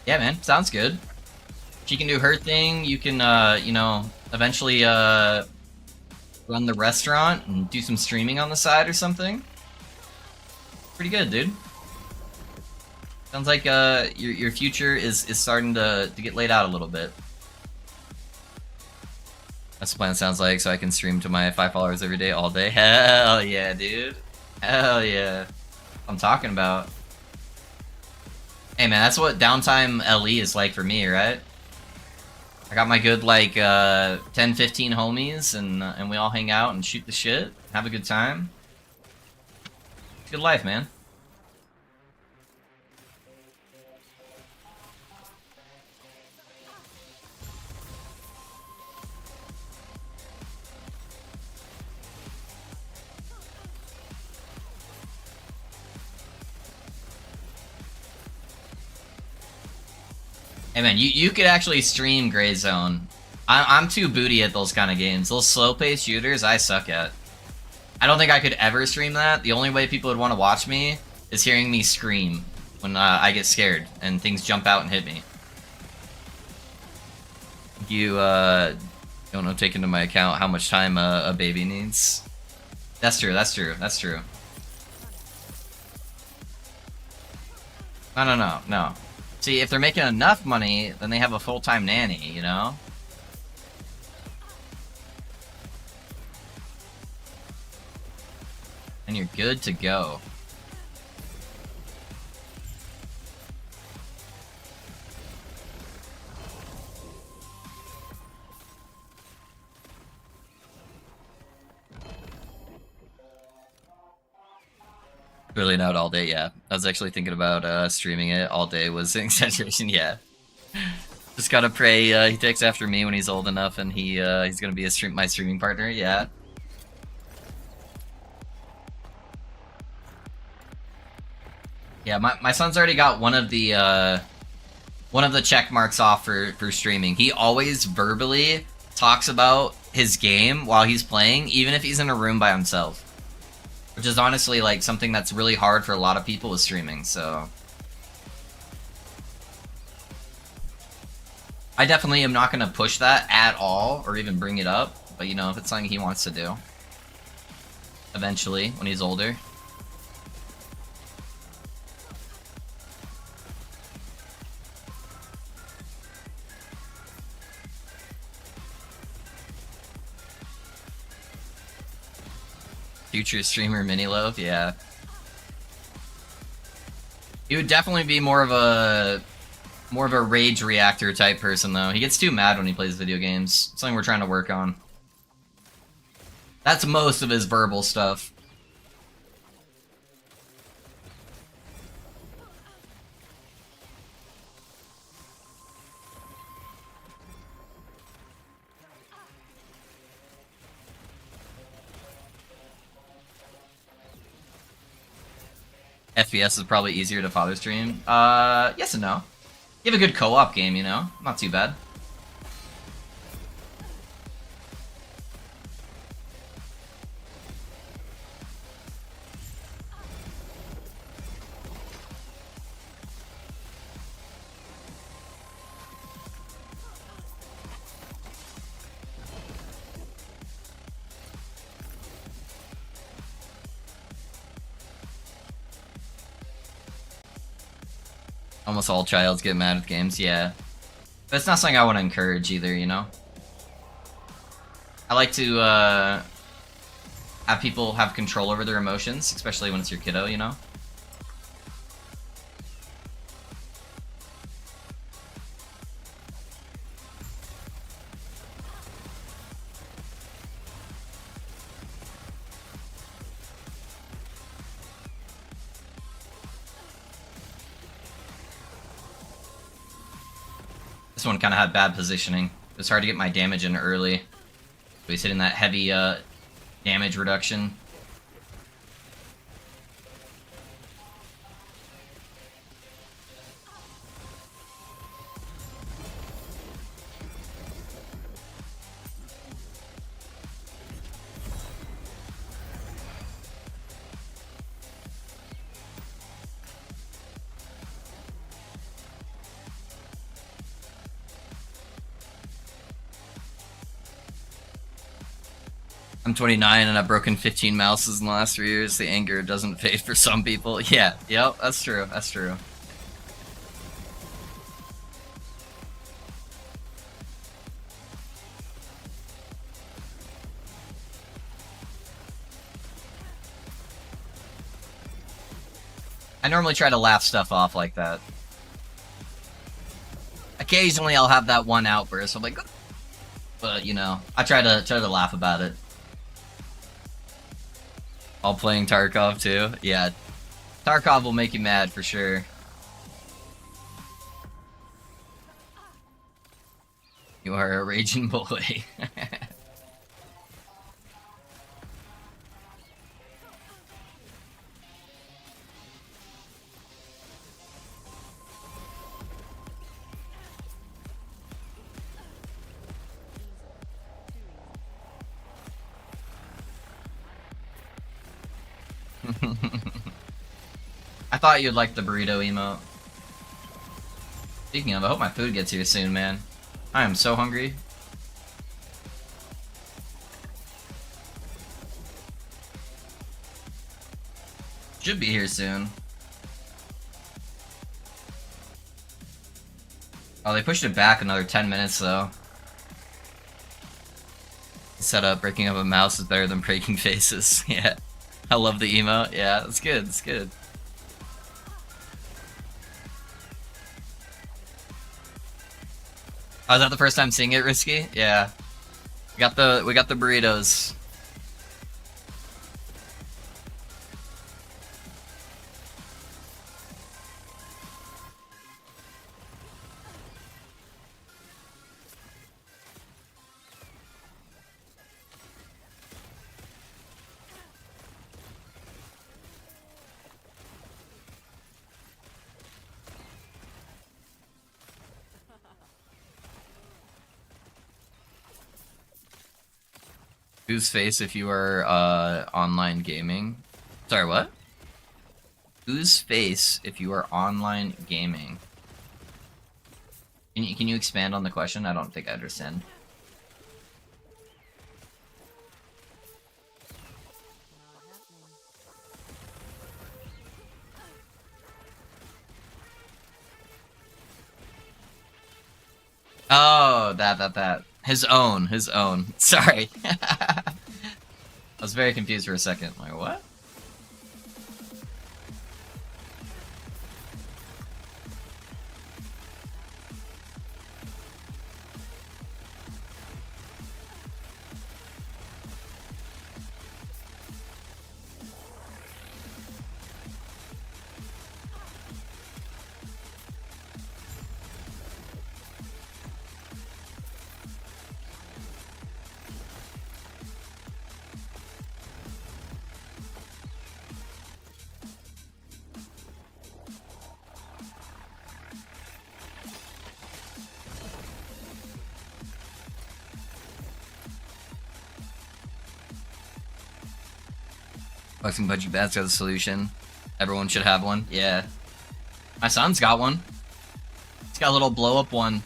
Yeah, man, sounds good. She can do her thing. You can, you know, eventually run the restaurant and do some streaming on the side or something. Pretty good, dude. Sounds like your future is starting to get laid out a little bit. That's the plan. Sounds like, so I can stream to my 5 followers every day, all day. Hell yeah, dude. Hell yeah. I'm talking about. Hey man, that's what downtime LE is like for me, right? I got my good like 10-15 homies and we all hang out and shoot the shit, have a good time. It's good life, man. Hey man, you could actually stream Gray Zone I'm too booty at those kind of games. Those slow-paced shooters, I suck at. I don't think I could ever stream that. The only way people would want to watch me is hearing me scream when I get scared and things jump out and hit me. You don't know, take into my account how much time a baby needs. That's true, that's true, that's true. No. See, if they're making enough money, then they have a full-time nanny, you know? And you're good to go. Really not all day, yeah. I was actually thinking about streaming it all day was an exaggeration, yeah. Just gotta pray he takes after me when he's old enough and he's gonna be my streaming partner, yeah. Yeah, my son's already got one of the check marks off for streaming. He always verbally talks about his game while he's playing, even if he's in a room by himself. Which is honestly like something that's really hard for a lot of people with streaming, so I definitely am not gonna push that at all or even bring it up, but you know, if it's something he wants to do eventually when he's older. Future streamer Mini Loaf, yeah. He would definitely be more of a rage reactor type person though. He gets too mad when he plays video games. Something we're trying to work on. That's most of his verbal stuff. FPS is probably easier to father stream. Yes and no. You have a good co-op game, you know? Not too bad. Almost all childs get mad at games, yeah. But it's not something I want to encourage either, you know? I like to have people have control over their emotions, especially when it's your kiddo, you know? This one kind of had bad positioning. It was hard to get my damage in early. So he's hitting that heavy damage reduction. I'm 29 and I've broken 15 mouses in the last 3 years. The anger doesn't fade for some people. Yeah, yep, that's true, that's true. I normally try to laugh stuff off like that. Occasionally I'll have that one outburst. I'm like, but you know, I try to laugh about it. All playing Tarkov too? Yeah. Tarkov will make you mad for sure. You are a raging boy. I thought you'd like the burrito emote. Speaking of, I hope my food gets here soon, man. I am so hungry. Should be here soon. Oh, they pushed it back another 10 minutes, though. Set up, breaking up a mouse is better than breaking faces. Yeah. I love the emote. Yeah, that's good, that's good. Oh, is that the first time seeing it, Risky? Yeah. We got the burritos. Whose face if you are online gaming? Sorry, what? Whose face if you are online gaming? Can you expand on the question? I don't think I understand. Oh, that. His own. Sorry. I was very confused for a second. Like, what? Boxing Budgie Bad's got a solution. Everyone should have one. Yeah. My son's got one. He's got a little blow up one.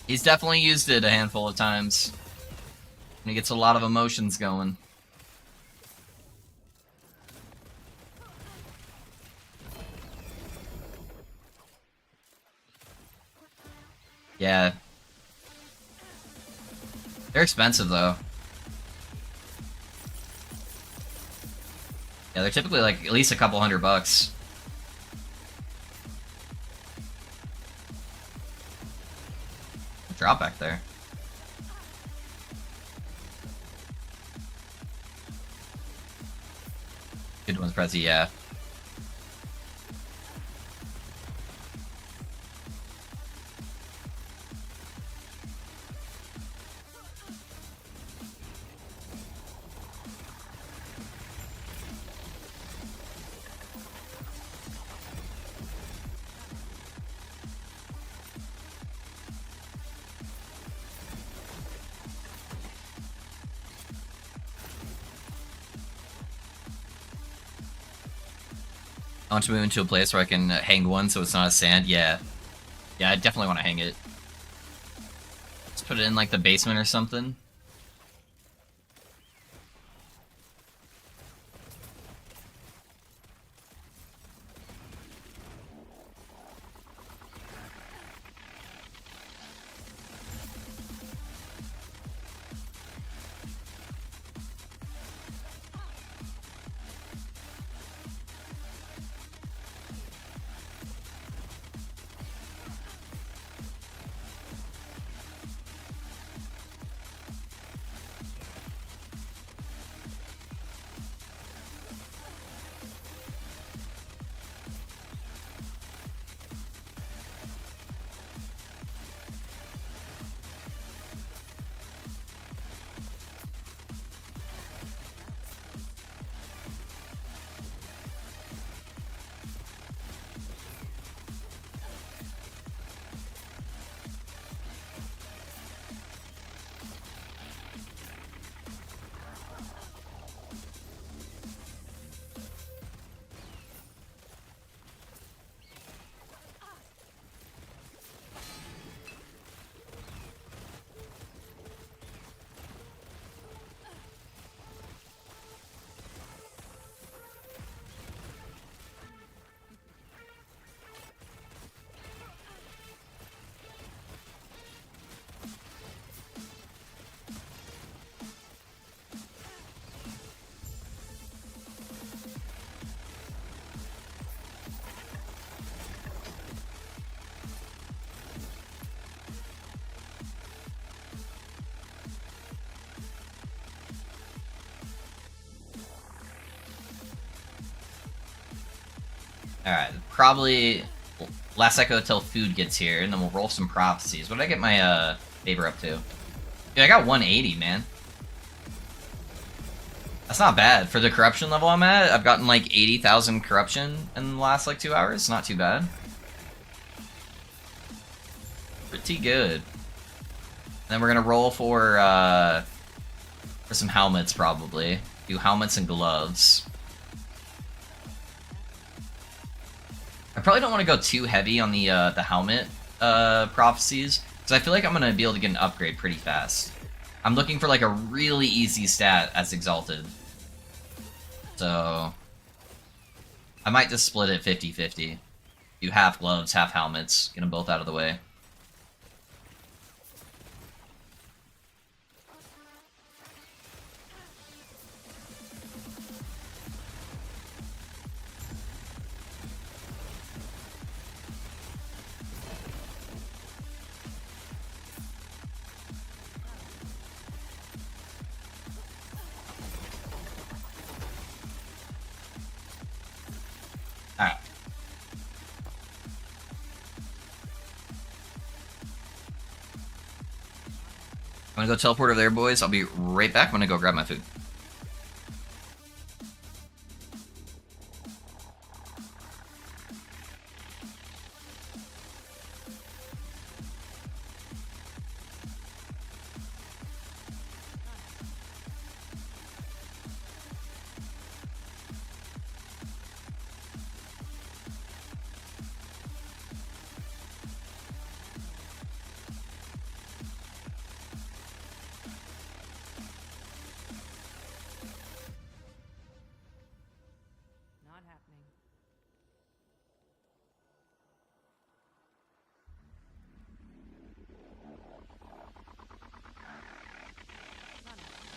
He's definitely used it a handful of times. And he gets a lot of emotions going. Yeah. They're expensive, though. Yeah, they're typically like at least a couple $100. Drop back there. Good ones, Prezi, yeah. I want to move into a place where I can hang one so it's not a sand. Yeah. Yeah, I definitely want to hang it. Let's put it in like the basement or something. Alright, probably last echo till food gets here, and then we'll roll some prophecies. What did I get my favor up to? Dude, I got 180, man. That's not bad. For the corruption level I'm at, I've gotten like 80,000 corruption in the last like 2 hours. Not too bad. Pretty good. Then we're gonna roll for some helmets probably. Do helmets and gloves. I probably don't want to go too heavy on the helmet prophecies, because I feel like I'm gonna be able to get an upgrade pretty fast. I'm looking for like a really easy stat as Exalted. So I might just split it 50-50. Do half gloves, half helmets, get them both out of the way. Alright. I'm gonna go teleport over there, boys. I'll be right back. I'm gonna go grab my food. Not happening. Not happening.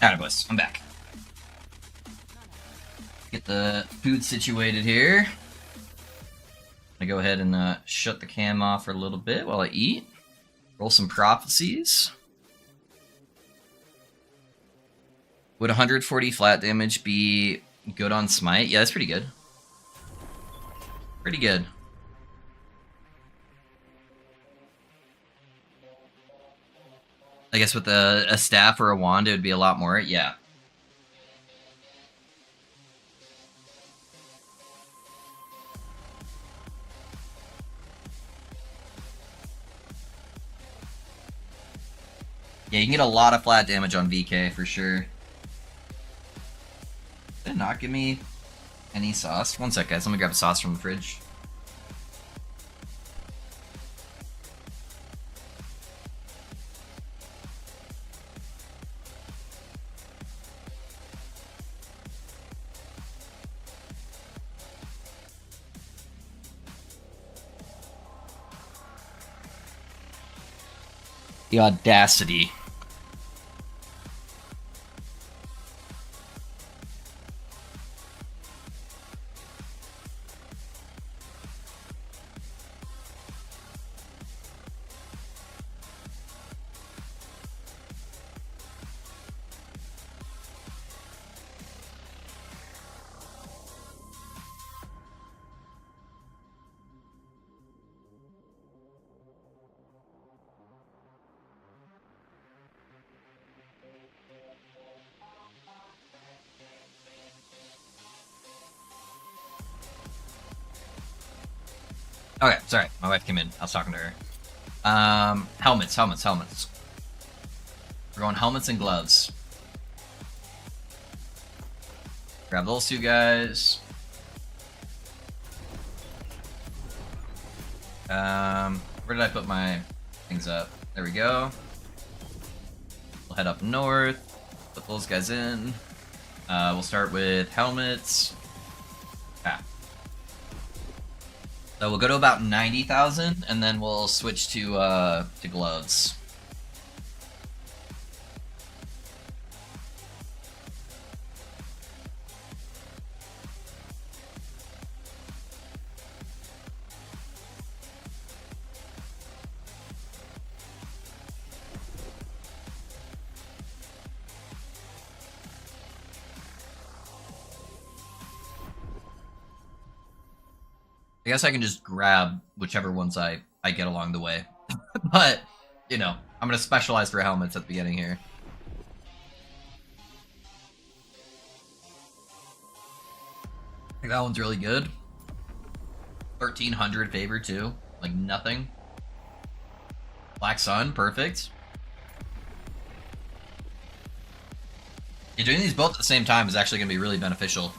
Alright, boys. I'm back. Get the food situated here. I'm gonna go ahead and shut the cam off for a little bit while I eat. Roll some prophecies. Would 140 flat damage be good on smite? Yeah, that's pretty good. Pretty good. I guess with a staff or a wand, it would be a lot more. Yeah. Yeah, you can get a lot of flat damage on VK for sure. Did it not give me any sauce? One sec, guys. Let me grab a sauce from the fridge. The audacity. Okay, sorry. My wife came in. I was talking to her. Helmets. We're going helmets and gloves. Grab those two guys. Where did I put my things up? There we go. We'll head up north. Put those guys in. We'll start with helmets. So we'll go to about 90,000, and then we'll switch to gloves. I guess I can just grab whichever ones I get along the way. But, you know, I'm going to specialize for helmets at the beginning here. I think that one's really good. 1300 favor too. Like nothing. Black Sun, perfect. Yeah, doing these both at the same time is actually going to be really beneficial.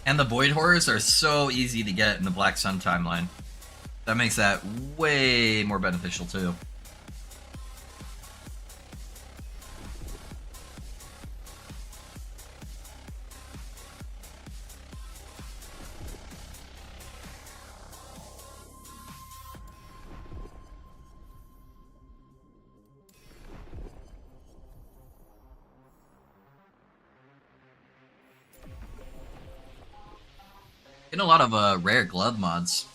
And the Void Horrors are so easy to get in the Black Sun timeline. That makes that way more beneficial too. Getting a lot of rare glove mods.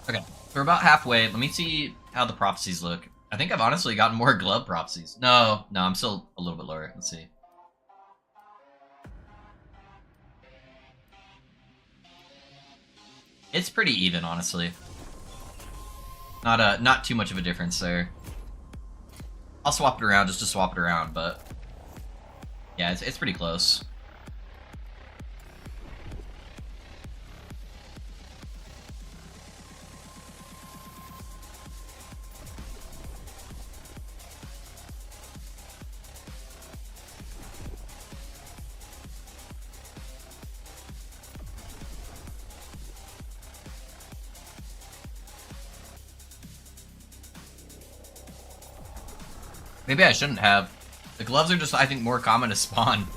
Okay, we're about halfway. Let me see how the prophecies look. I think I've honestly gotten more glove prophecies. No, I'm still a little bit lower. Let's see. It's pretty even, honestly. Not too much of a difference there. I'll swap it around just to swap it around, but yeah, it's pretty close. Maybe I shouldn't have. The gloves are just, I think, more common to spawn.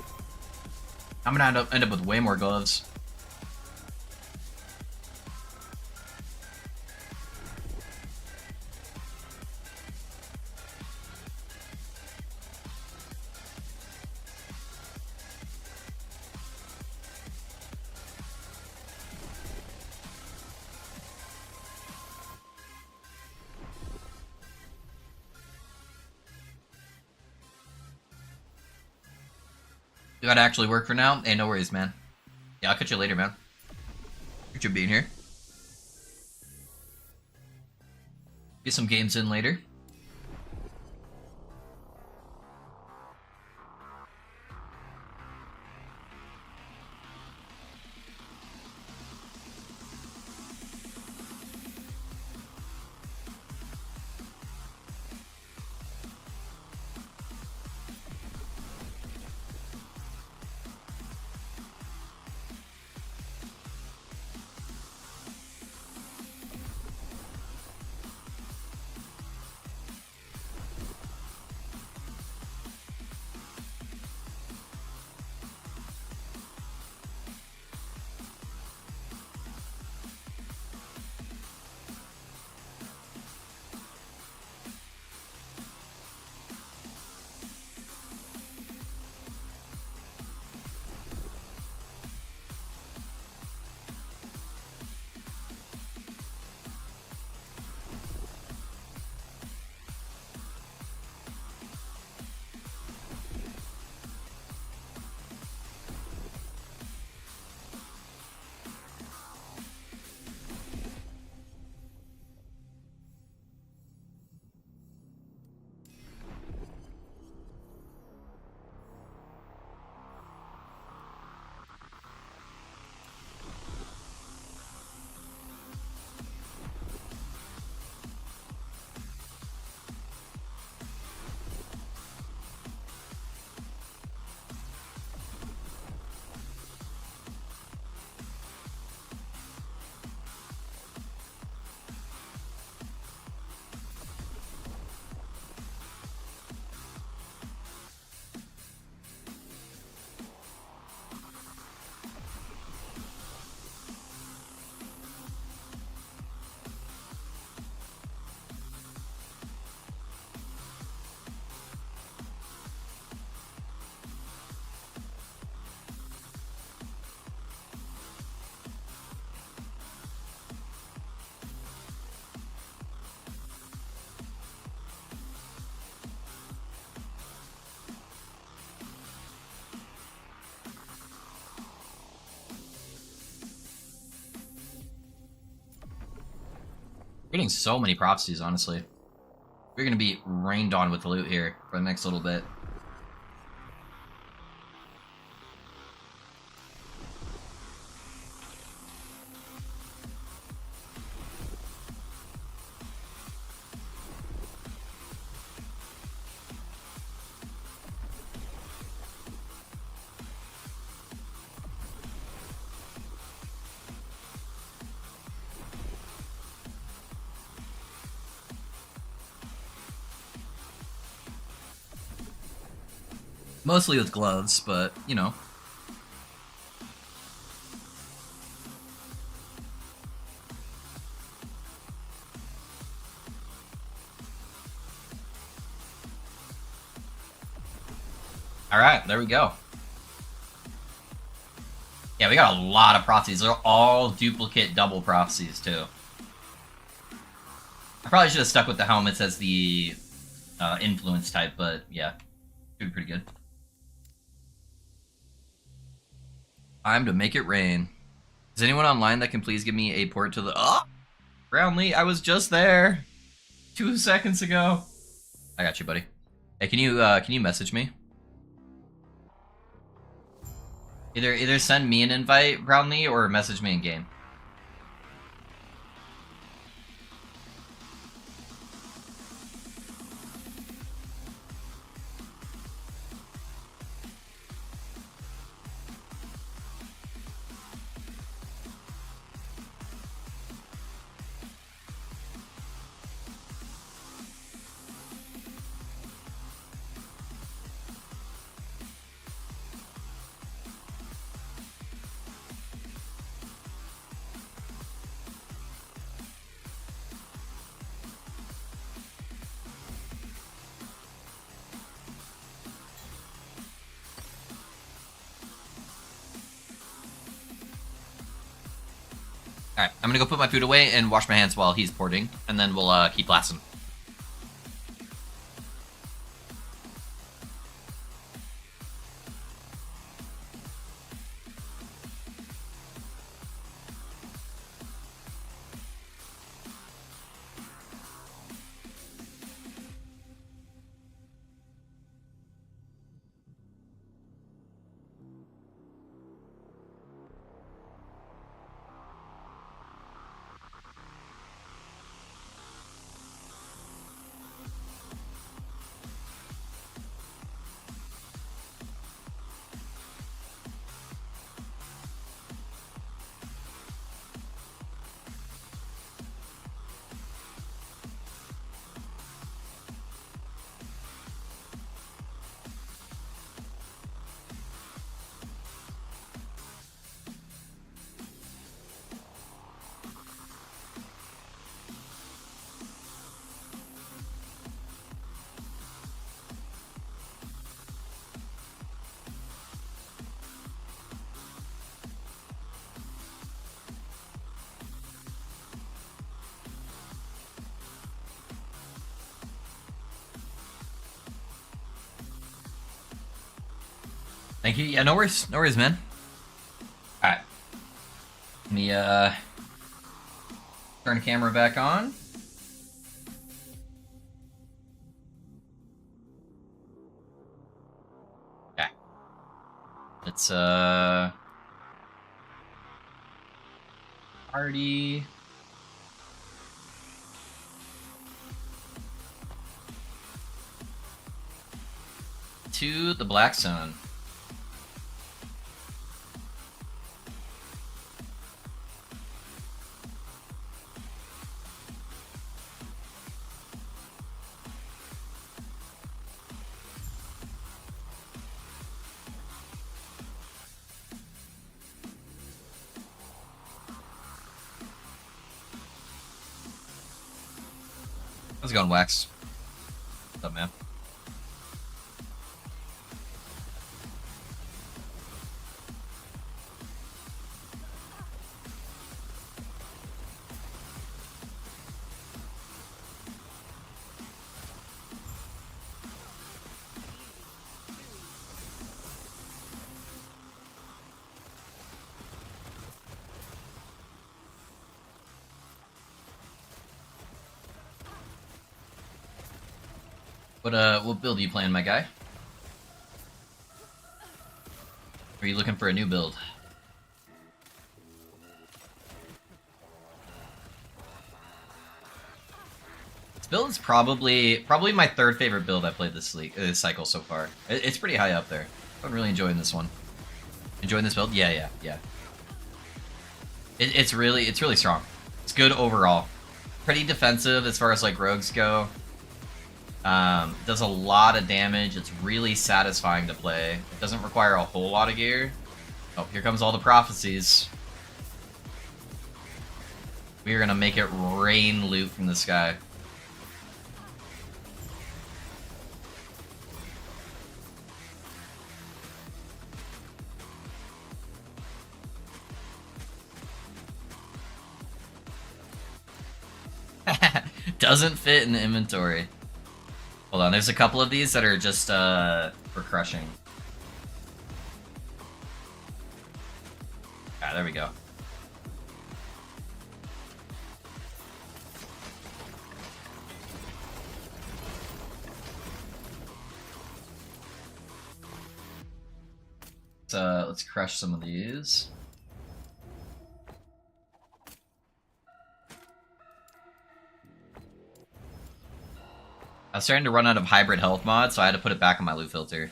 I'm gonna end up with way more gloves. You gotta actually work for now? Hey, no worries, man. Yeah, I'll catch you later, man. Appreciate you being here. Get some games in later. We're getting so many prophecies, honestly. We're gonna be rained on with loot here for the next little bit. Mostly with gloves, but, you know. Alright, there we go. Yeah, we got a lot of prophecies. They're all duplicate double prophecies, too. I probably should have stuck with the helmets as the influence type, but yeah, should be pretty good. Time to make it rain. Is anyone online that can please give me a port to the... Oh! Brownlee, I was just there 2 seconds ago. I got you, buddy. Hey, can you message me? Either send me an invite, Brownlee, or message me in game. Alright, I'm gonna go put my food away and wash my hands while he's porting, and then we'll keep blasting. Thank you. Yeah, no worries. No worries, man. Alright. Let me, turn the camera back on. Okay. Let's, party. To the Black Zone. How's it going, Wax? What's up, man? What build are you playing, my guy? Or are you looking for a new build? This build is probably my third favorite build I played this cycle so far. It's pretty high up there. I'm really enjoying this one. Enjoying this build? Yeah. It's really strong. It's good overall. Pretty defensive as far as like rogues go. Does a lot of damage. It's really satisfying to play. It doesn't require a whole lot of gear. Oh, here comes all the prophecies. We are gonna make it rain loot from the sky. Doesn't fit in the inventory. Hold on, there's a couple of these that are just for crushing. Ah, there we go. Let's crush some of these. I was starting to run out of hybrid health mods, so I had to put it back on my loot filter.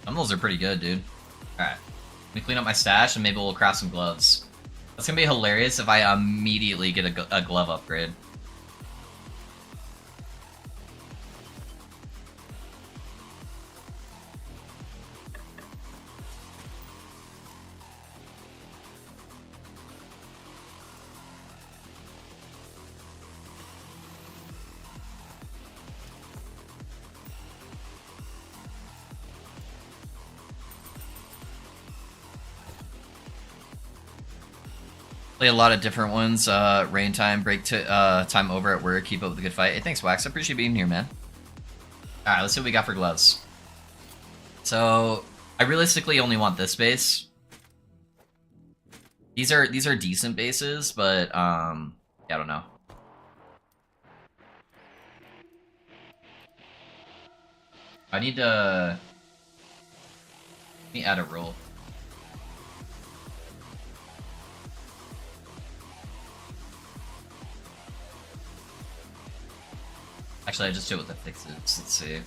Some of those are pretty good, dude. Alright. Let me clean up my stash and maybe we'll craft some gloves. That's gonna be hilarious if I immediately get a glove upgrade. Play a lot of different ones. Rain time, break time over at work, keep up with a good fight. Hey, thanks, Wax. I appreciate being here, man. Alright, let's see what we got for gloves. So, I realistically only want this base. These are decent bases, but, yeah, I don't know. I need to... Let me add a roll. Actually, I just do it with the fixes. Let's see.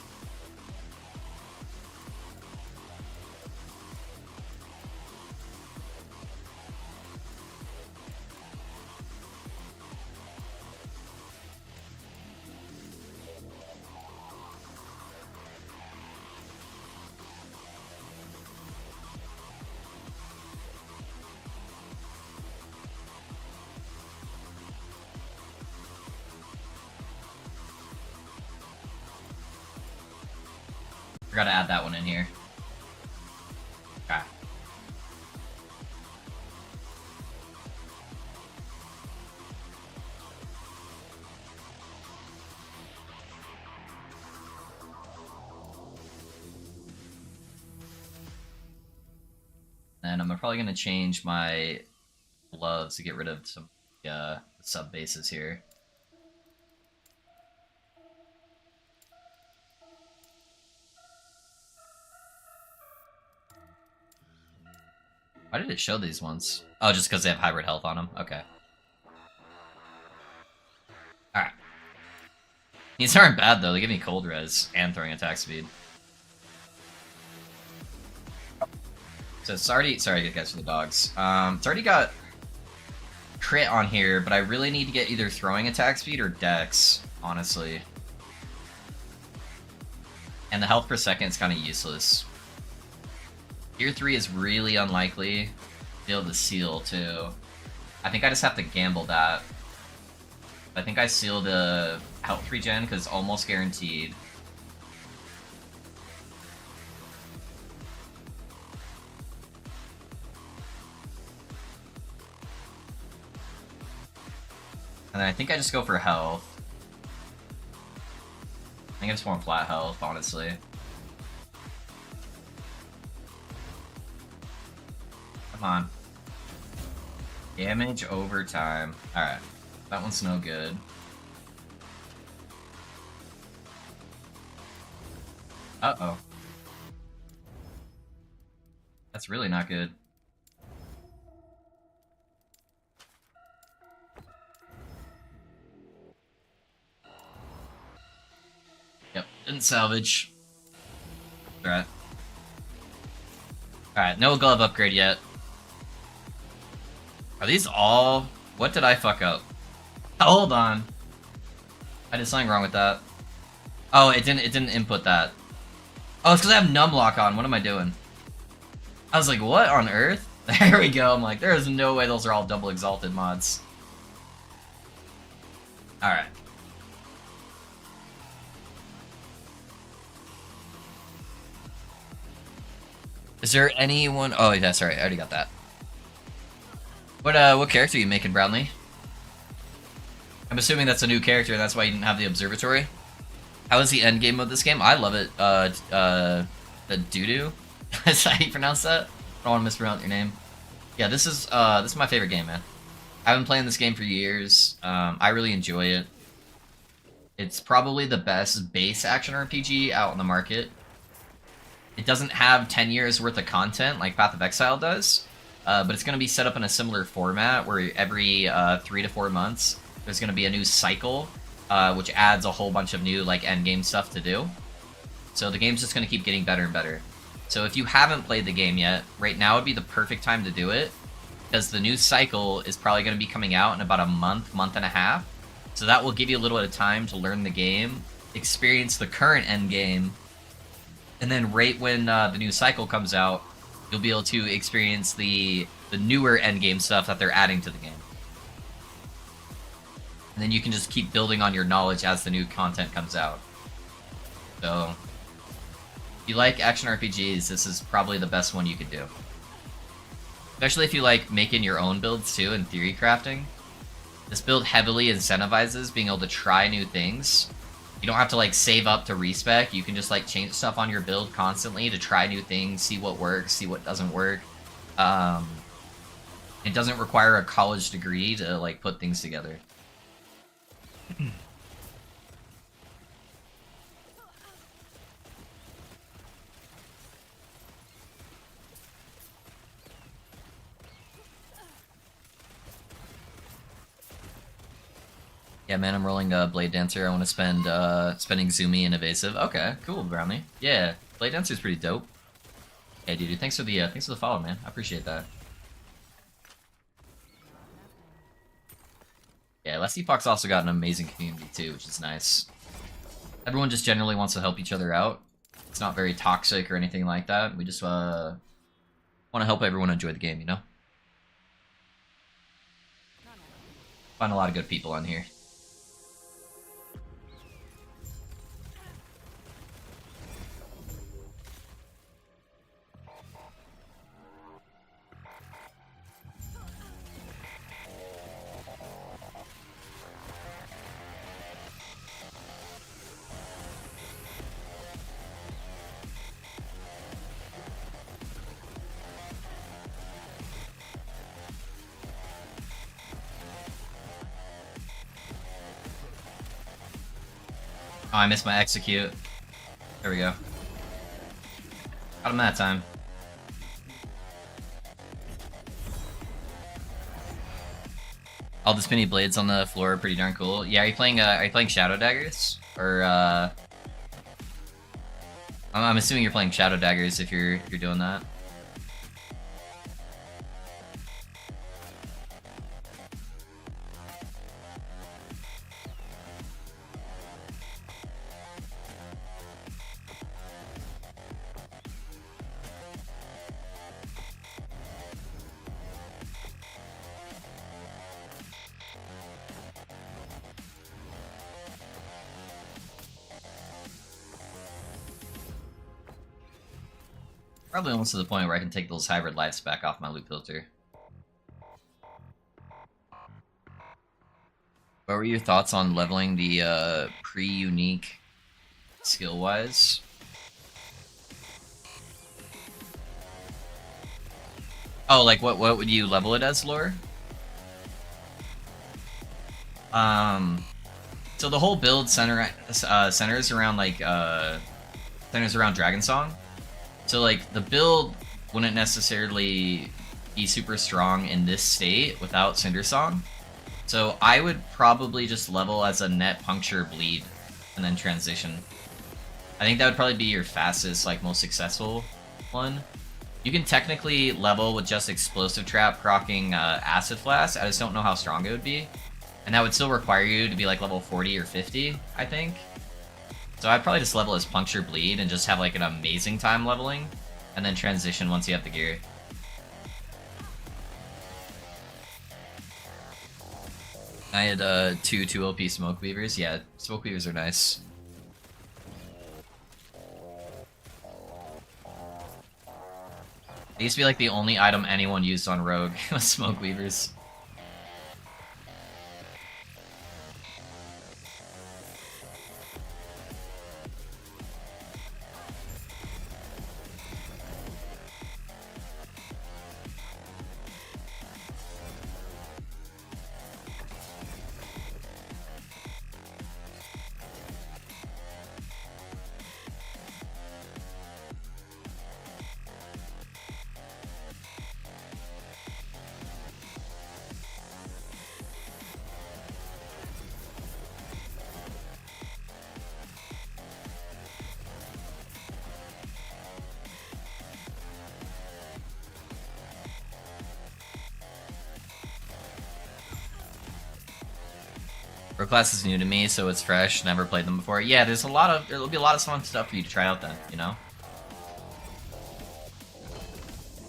Forgot to add that one in here. Okay. And I'm probably going to change my gloves to get rid of some sub bases here. Why did it show these ones? Oh, just because they have hybrid health on them? Okay. Alright. These aren't bad, though. They give me cold res and throwing attack speed. So it's already... Sorry, guys, for the dogs. It's already got crit on here, but I really need to get either throwing attack speed or dex, honestly. And the health per second is kind of useless. Tier 3 is really unlikely to be able to seal, too. I think I just have to gamble that. I think I seal the health regen, because it's almost guaranteed. And then I think I just go for health. I think I just want flat health, honestly. Come on. Damage over time. Alright. That one's no good. Uh-oh. That's really not good. Yep, didn't salvage. Alright. Alright, no glove upgrade yet. Are these all... What did I fuck up? Oh, hold on. I did something wrong with that. Oh, it didn't input that. Oh, it's because I have numlock on. What am I doing? I was like, what on earth? There we go. I'm like, there is no way those are all double exalted mods. Alright. Is there anyone... Oh, yeah, sorry. I already got that. What character are you making, Brownlee? I'm assuming that's a new character, and that's why you didn't have the observatory. How is the end game of this game? I love it. The doo-doo? Is that how you pronounce that? I don't want to mispronounce your name. Yeah, this is my favorite game, man. I've been playing this game for years. I really enjoy it. It's probably the best base action RPG out on the market. It doesn't have 10 years worth of content like Path of Exile does. But it's going to be set up in a similar format where every 3 to 4 months there's going to be a new cycle, which adds a whole bunch of new like endgame stuff to do. So the game's just going to keep getting better and better. So if you haven't played the game yet, right now would be the perfect time to do it, because the new cycle is probably going to be coming out in about a month and a half. So that will give you a little bit of time to learn the game, experience the current endgame, and then right when the new cycle comes out, you'll be able to experience the newer endgame stuff that they're adding to the game. And then you can just keep building on your knowledge as the new content comes out. So, if you like action RPGs, this is probably the best one you could do. Especially if you like making your own builds too and theory crafting. This build heavily incentivizes being able to try new things. You don't have to like save up to respec. You can just like change stuff on your build constantly to try new things, see what works, see what doesn't work. It doesn't require a college degree to like put things together. Yeah, man, I'm rolling Blade Dancer. I want to spend spending Zoomy and Evasive. Okay, cool, Brownie. Yeah, Blade Dancer's pretty dope. Hey, dude, thanks for the follow, man. I appreciate that. Yeah, Less Epoch's also got an amazing community too, which is nice. Everyone just generally wants to help each other out. It's not very toxic or anything like that. We just want to help everyone enjoy the game, you know? Find a lot of good people on here. Oh, I missed my execute. There we go. Got him that time. All the spinny blades on the floor are pretty darn cool. Yeah, are you playing Shadow Daggers? Or I'm assuming you're playing Shadow Daggers if you're doing that. Probably almost to the point where I can take those hybrid lights back off my loop filter. What were your thoughts on leveling the pre-unique skill-wise? Oh, like what would you level it as, lore? So the whole build centers around like centers around Dragon Song. So like the build wouldn't necessarily be super strong in this state without Cinder Song. So I would probably just level as a net puncture bleed and then transition. I think that would probably be your fastest, like most successful one. You can technically level with just Explosive Trap proccing Acid Flask. I just don't know how strong it would be. And that would still require you to be like level 40 or 50, I think. So I'd probably just level as Puncture Bleed and just have like an amazing time leveling, and then transition once you have the gear. I had two OP Smoke Weavers. Yeah, Smoke Weavers are nice. They used to be like the only item anyone used on Rogue was Smoke Weavers. Rogue class is new to me, so it's fresh. Never played them before. Yeah, there'll be a lot of fun stuff for you to try out then, you know?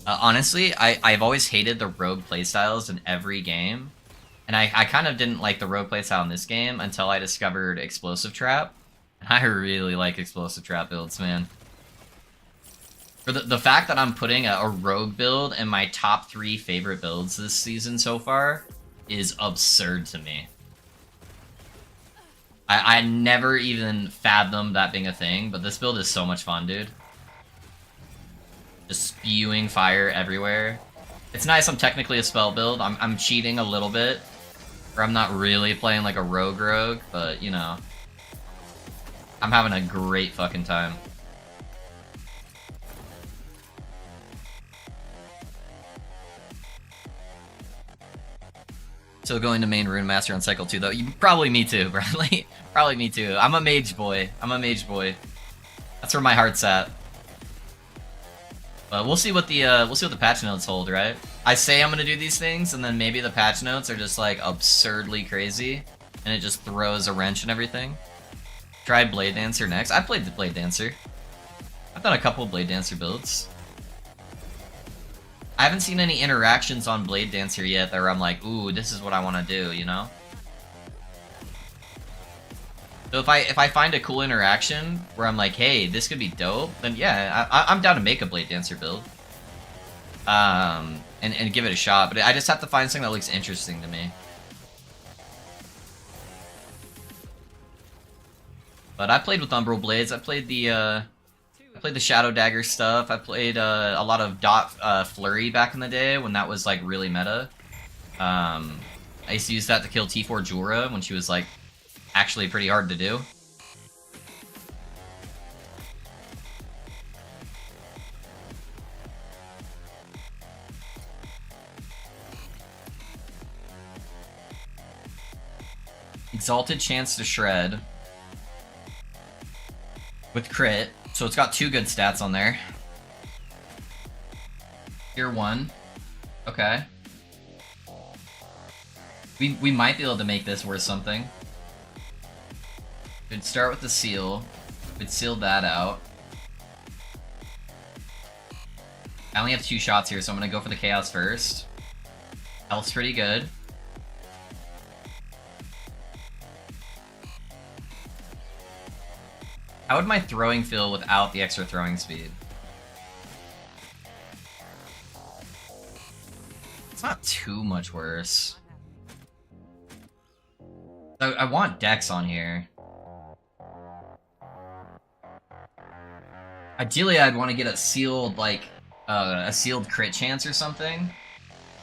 Honestly, I've always hated the rogue playstyles in every game. And I kind of didn't like the rogue playstyle in this game until I discovered Explosive Trap. And I really like Explosive Trap builds, man. For the fact that I'm putting a rogue build in my top 3 favorite builds this season so far is absurd to me. I never even fathomed that being a thing, but this build is so much fun, dude. Just spewing fire everywhere. It's nice I'm technically a spell build. I'm cheating a little bit. Or I'm not really playing like a rogue, but you know. I'm having a great fucking time. Still going to main Rune Master on cycle 2 though. Probably me too, Bradley. Probably me too. I'm a mage boy. That's where my heart's at. But we'll see what the patch notes hold, right? I say I'm gonna do these things, and then maybe the patch notes are just like absurdly crazy, and it just throws a wrench and everything. Try Blade Dancer next. I played the Blade Dancer. I've done a couple of Blade Dancer builds. I haven't seen any interactions on Blade Dancer yet that where I'm like, ooh, this is what I want to do, you know? So if I find a cool interaction where I'm like, hey, this could be dope, then yeah, I'm down to make a Blade Dancer build. And give it a shot, but I just have to find something that looks interesting to me. But I played with Umbral Blades. I played the Shadow Dagger stuff. I played a lot of Dot Flurry back in the day when that was like really meta. I used to use that to kill T4 Jura when she was like actually pretty hard to do. Exalted Chance to Shred with crit, so it's got 2 good stats on there. Tier 1. Okay. We might be able to make this worth something. We'd start with the seal. We'd seal that out. I only have 2 shots here, so I'm gonna go for the Chaos first. Health's pretty good. How would my throwing feel without the extra throwing speed? It's not too much worse. I want Dex on here. Ideally, I'd want to get a sealed, like, a sealed crit chance or something,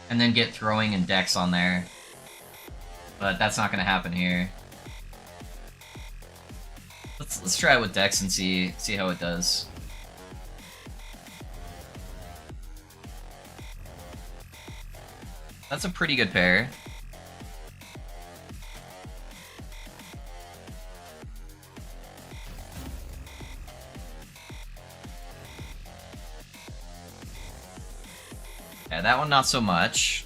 and then get throwing and Dex on there. But that's not gonna happen here. Let's try it with Dex and see how it does. That's a pretty good pair. Yeah, that one not so much.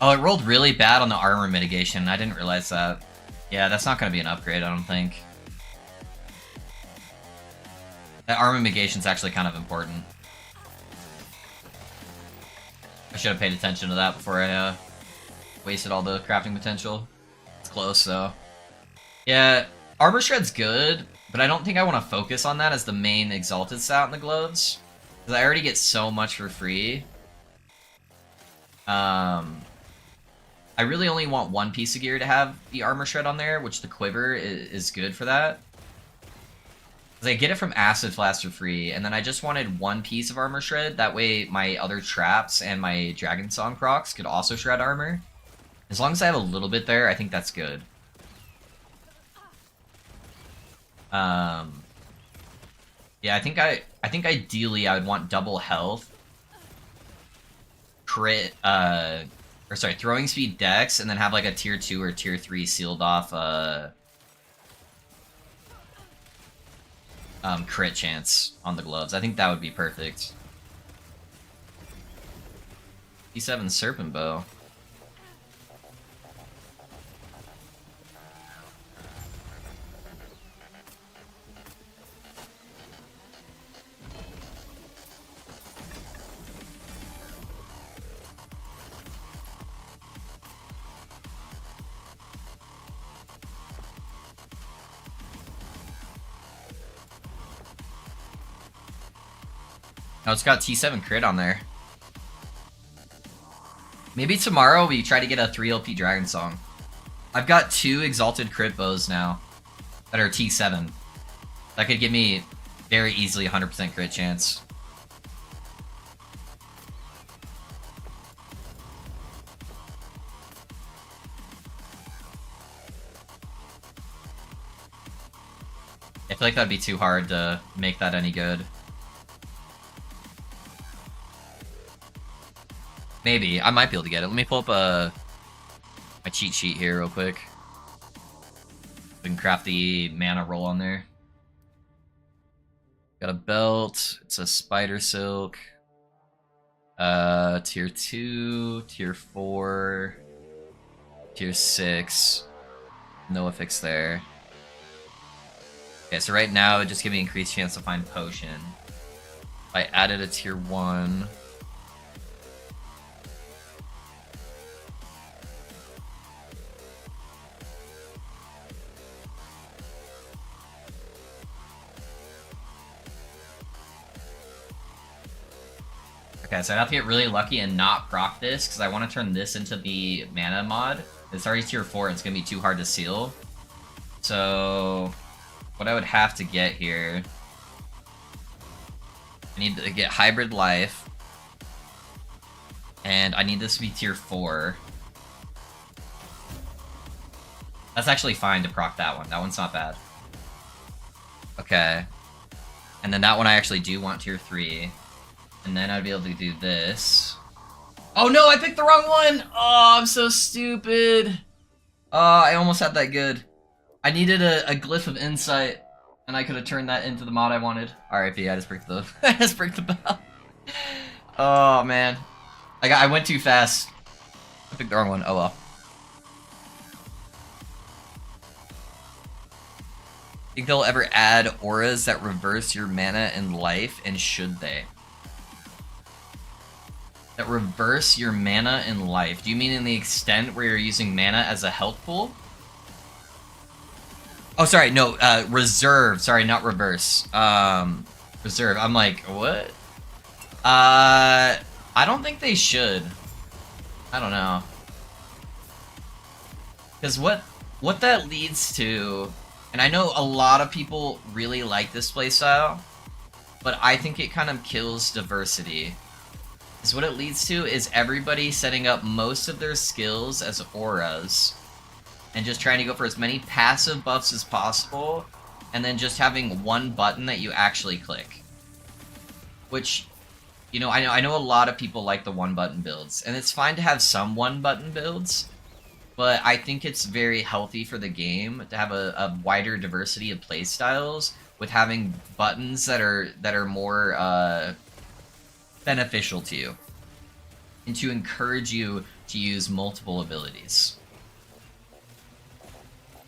Oh, it rolled really bad on the armor mitigation. I didn't realize that. Yeah, that's not going to be an upgrade, I don't think. That armor mitigation's actually kind of important. I should have paid attention to that before I wasted all the crafting potential. It's close, though. Yeah, armor shred's good, but I don't think I want to focus on that as the main exalted stat in the gloves. Because I already get so much for free. I really only want one piece of gear to have the armor shred on there, which the quiver is good for that. Because I get it from Acid Flask for free, and then I just wanted one piece of armor shred, that way my other traps and my Dragon Song procs could also shred armor. As long as I have a little bit there, I think that's good. Yeah, I think ideally I would want double health, crit, or sorry, throwing speed Dex, and then have like a tier 2 or tier 3 sealed off crit chance on the gloves. I think that would be perfect. E7 Serpent Bow. Oh, it's got T7 crit on there. Maybe tomorrow we try to get a 3 LP Dragon Song. I've got 2 Exalted Crit Bows now that are T7. That could give me very easily 100% crit chance. I feel like that'd be too hard to make that any good. Maybe. I might be able to get it. Let me pull up my cheat sheet here real quick. We can craft the mana roll on there. Got a belt. It's a spider silk. Tier 2, tier 4, tier 6. No affix there. Okay, so right now it just gives me increased chance to find potion. If I added a tier 1. Okay, so I have to get really lucky and not proc this, because I want to turn this into the mana mod. It's already tier 4, and it's going to be too hard to seal. So, what I would have to get here... I need to get Hybrid Life. And I need this to be tier 4. That's actually fine to proc that one. That one's not bad. Okay. And then that one I actually do want tier 3. And then I'd be able to do this. Oh no, I picked the wrong one! Oh, I'm so stupid. Oh, I almost had that good. I needed a glyph of insight, and I could have turned that into the mod I wanted. RIP, I just bricked the I just bricked the bell. Oh man. I went too fast. I picked the wrong one. Oh well. Think they'll ever add auras that reverse your mana and life, and should they? That reverse your mana and life. Do you mean in the extent where you're using mana as a health pool? Oh, sorry, no, reserve. Sorry, not reverse. Reserve. I'm like, what? I don't think they should. I don't know. Because what that leads to, and I know a lot of people really like this playstyle, but I think it kind of kills diversity. Is what it leads to is everybody setting up most of their skills as auras and just trying to go for as many passive buffs as possible, and then just having one button that you actually click. Which, you know, I know a lot of people like the one button builds, and it's fine to have some one button builds, but I think it's very healthy for the game to have a wider diversity of playstyles with having buttons that are more beneficial to you, and to encourage you to use multiple abilities.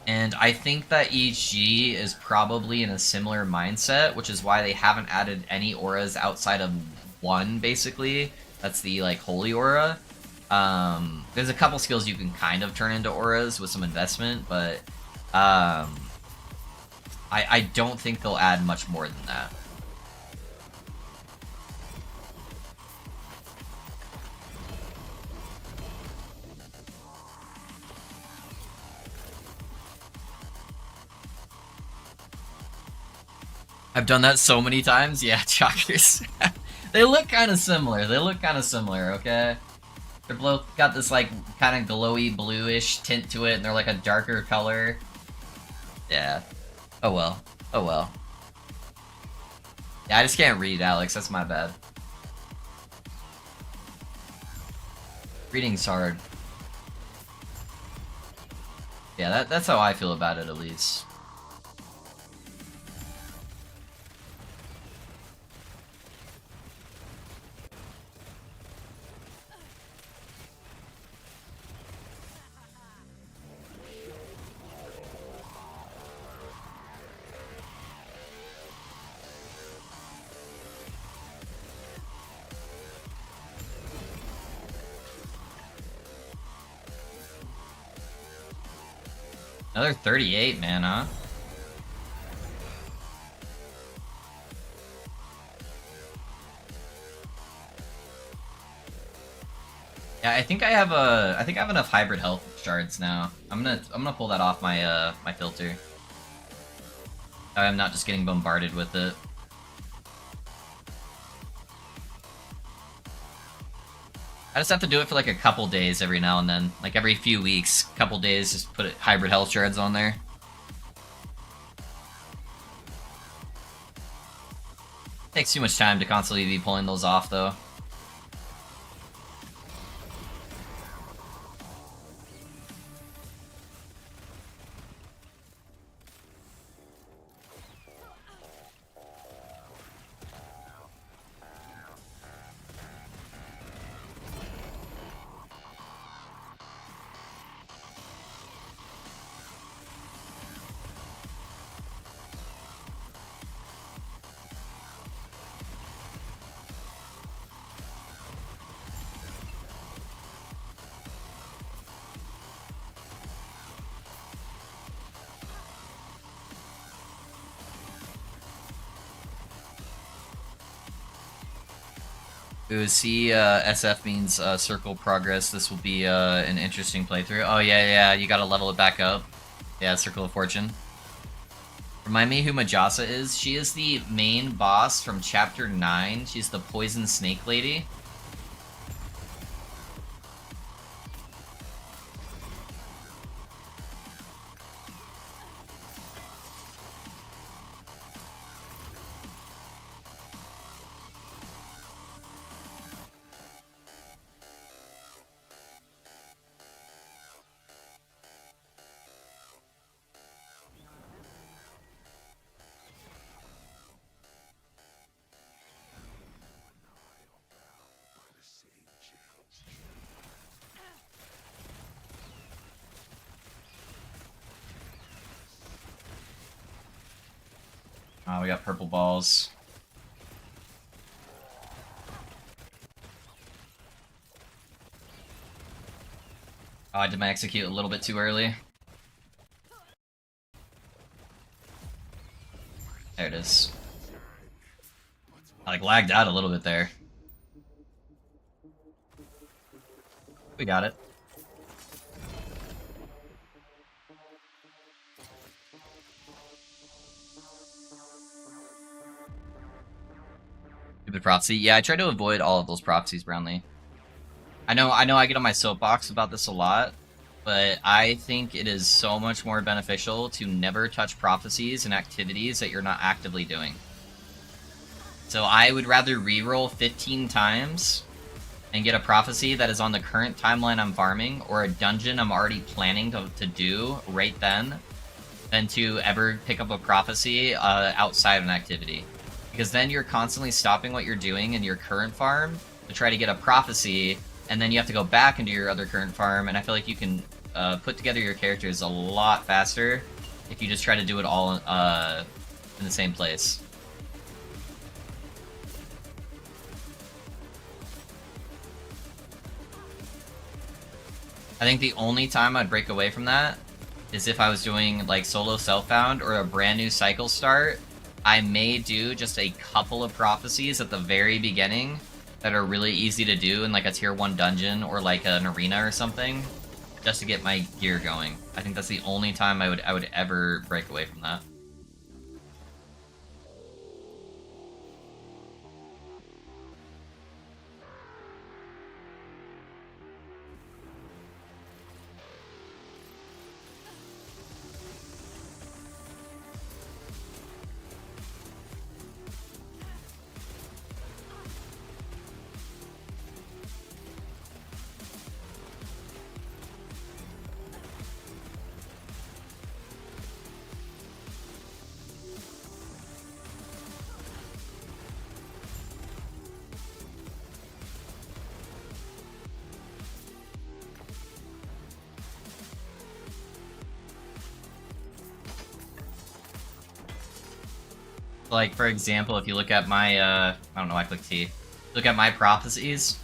And I think that EHG is probably in a similar mindset, which is why they haven't added any auras outside of one, basically. That's the, like, Holy Aura. There's a couple skills you can kind of turn into auras with some investment, but I don't think they'll add much more than that. I've done that so many times. Yeah, Chalkers. They look kind of similar. They look kind of similar, okay? They're both got this, like, kind of glowy bluish tint to it, and they're, like, a darker color. Yeah. Oh, well. Oh, well. Yeah, I just can't read, Alex. That's my bad. Reading's hard. Yeah, that's how I feel about it, at least. Another 38, man, huh? Yeah, I think I have enough hybrid health shards now. I'm gonna pull that off my my filter. I'm not just getting bombarded with it. I just have to do it for like a couple days every now and then. Like every few weeks, couple days, just put hybrid health shards on there. Takes too much time to constantly be pulling those off though. Ooh, see, SF means circle progress. This will be an interesting playthrough. Oh, yeah, you gotta level it back up. Yeah, Circle of Fortune. Remind me who Majasa is. She is the main boss from Chapter 9. She's the Poison Snake Lady. Oh, we got purple balls. Oh, I did my execute a little bit too early. There it is. I like lagged out a little bit there. We got it. Stupid prophecy. Yeah, I try to avoid all of those prophecies, Brownlee. I know I get on my soapbox about this a lot, but I think it is so much more beneficial to never touch prophecies and activities that you're not actively doing. So I would rather reroll 15 times and get a prophecy that is on the current timeline I'm farming, or a dungeon I'm already planning to do right then, than to ever pick up a prophecy outside of an activity. Because then you're constantly stopping what you're doing in your current farm to try to get a prophecy, and then you have to go back into your other current farm, and I feel like you can put together your characters a lot faster if you just try to do it all in the same place. I think the only time I'd break away from that is if I was doing like solo self-found or a brand new cycle start. I may do just a couple of prophecies at the very beginning that are really easy to do in like a tier 1 dungeon or like an arena or something, just to get my gear going. I think that's the only time I would ever break away from that. Like, for example, if you look at my, I don't know, I clicked T. Look at my prophecies.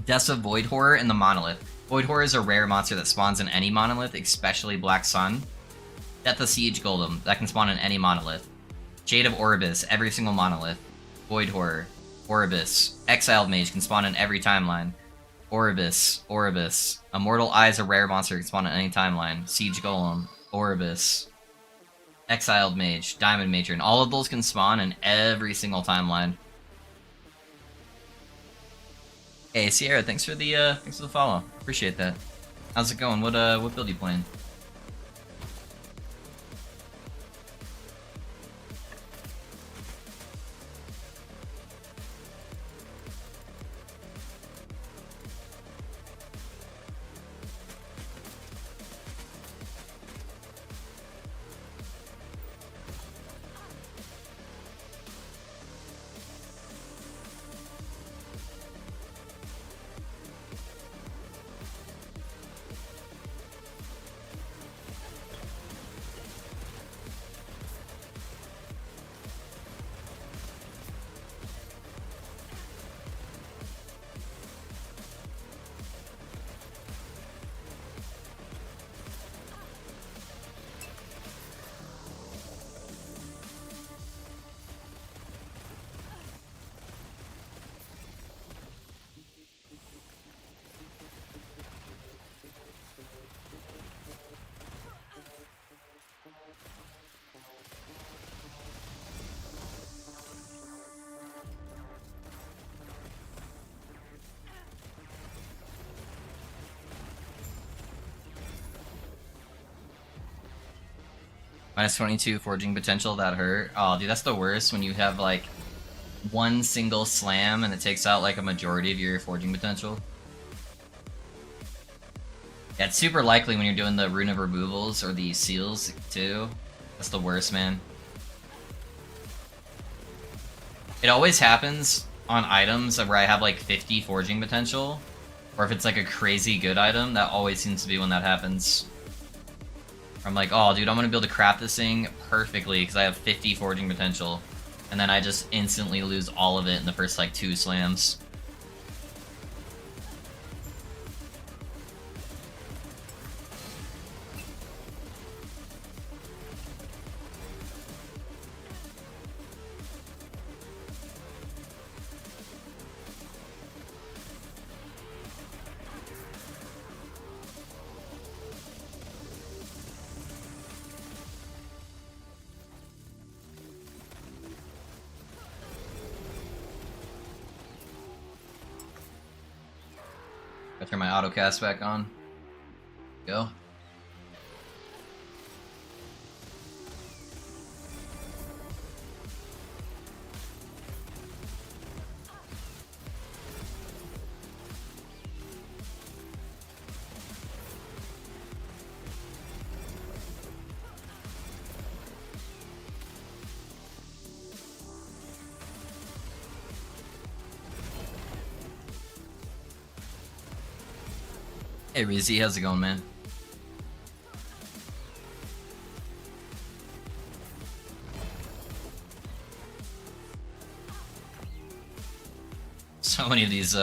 Deaths of Void Horror and the Monolith. Void Horror is a rare monster that spawns in any monolith, especially Black Sun. Death of Siege Golem, that can spawn in any monolith. Jade of Orbis, every single monolith. Void Horror, Orbis, Exiled Mage can spawn in every timeline. Oribus, Oribus. Immortal Eye is a rare monster that can spawn on any timeline. Siege Golem, Oribus. Exiled Mage, Diamond Matron. All of those can spawn in every single timeline. Hey Sierra, thanks for the follow. Appreciate that. How's it going? What build you playing? Minus 22 forging potential, that hurt. Oh, dude, that's the worst when you have like one single slam and it takes out like a majority of your forging potential. Yeah, it's super likely when you're doing the rune of removals or the seals too. That's the worst, man. It always happens on items where I have like 50 forging potential, or if it's like a crazy good item, that always seems to be when that happens. I'm like, oh dude, I'm gonna be able to craft this thing perfectly because I have 50 forging potential, and then I just instantly lose all of it in the first like 2 slams. I turn my autocast back on. Go. Hey Rizzy, how's it going, man? So many of these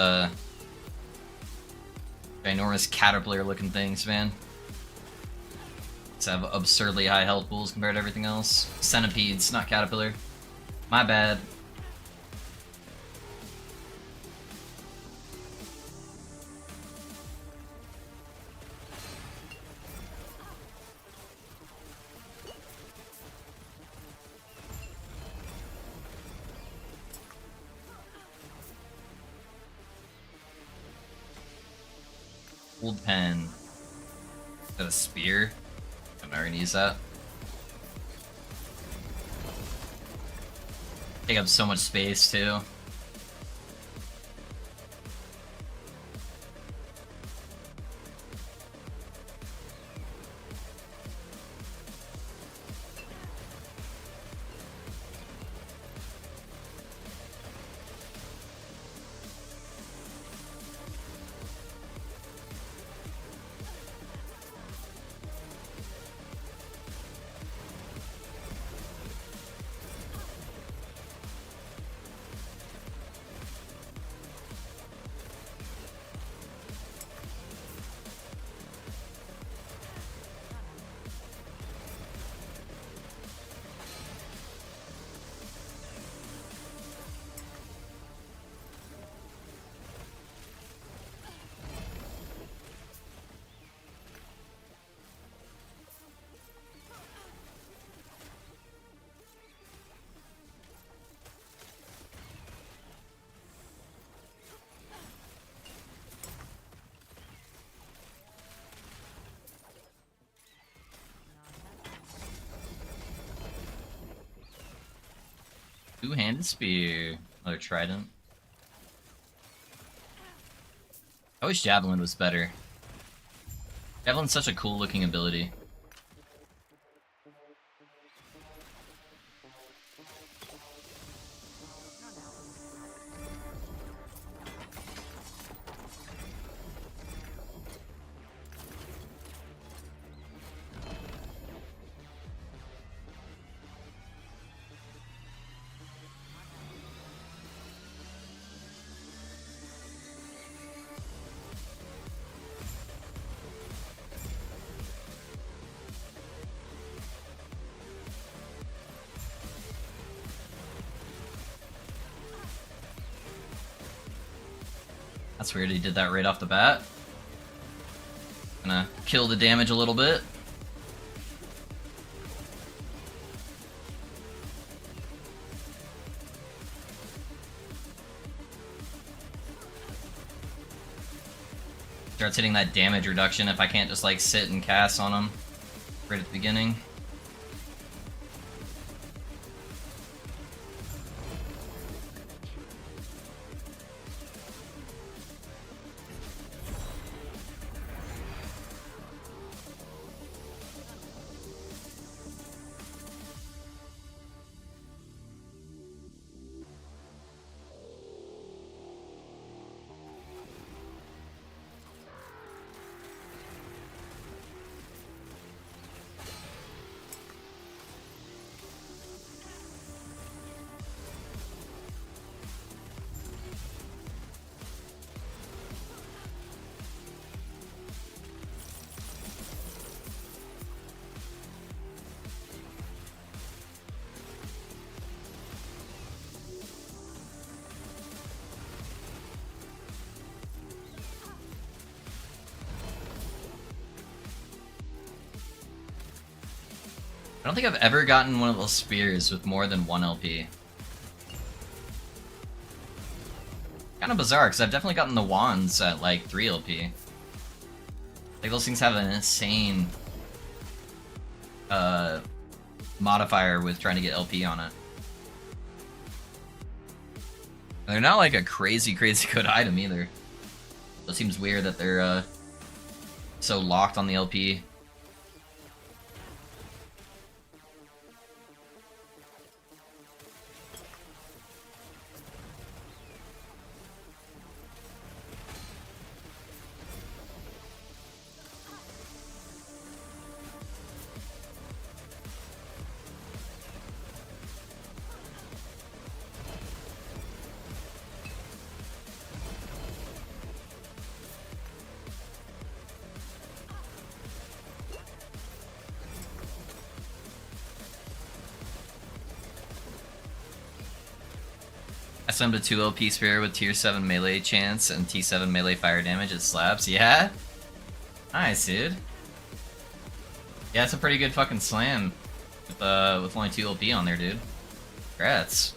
ginormous caterpillar looking things, man. Just have absurdly high health pools compared to everything else. Centipedes, not caterpillar. My bad. Old pen. Is that a spear? I'm not gonna use that. Take up so much space too. Two-handed spear. Another trident. I wish Javelin was better. Javelin's such a cool looking ability. That's weird, he did that right off the bat. Gonna kill the damage a little bit. Starts hitting that damage reduction if I can't just like sit and cast on him right at the beginning. I don't think I've ever gotten one of those spears with more than 1 LP. Kind of bizarre, because I've definitely gotten the wands at like 3 LP. Like those things have an insane modifier with trying to get LP on it. And they're not like a crazy good item either. So it seems weird that they're so locked on the LP. I summoned a 2 LP spear with tier 7 melee chance and T7 melee fire damage. It slaps. Yeah? Nice, dude. Yeah, it's a pretty good fucking slam with only 2 LP on there, dude. Congrats.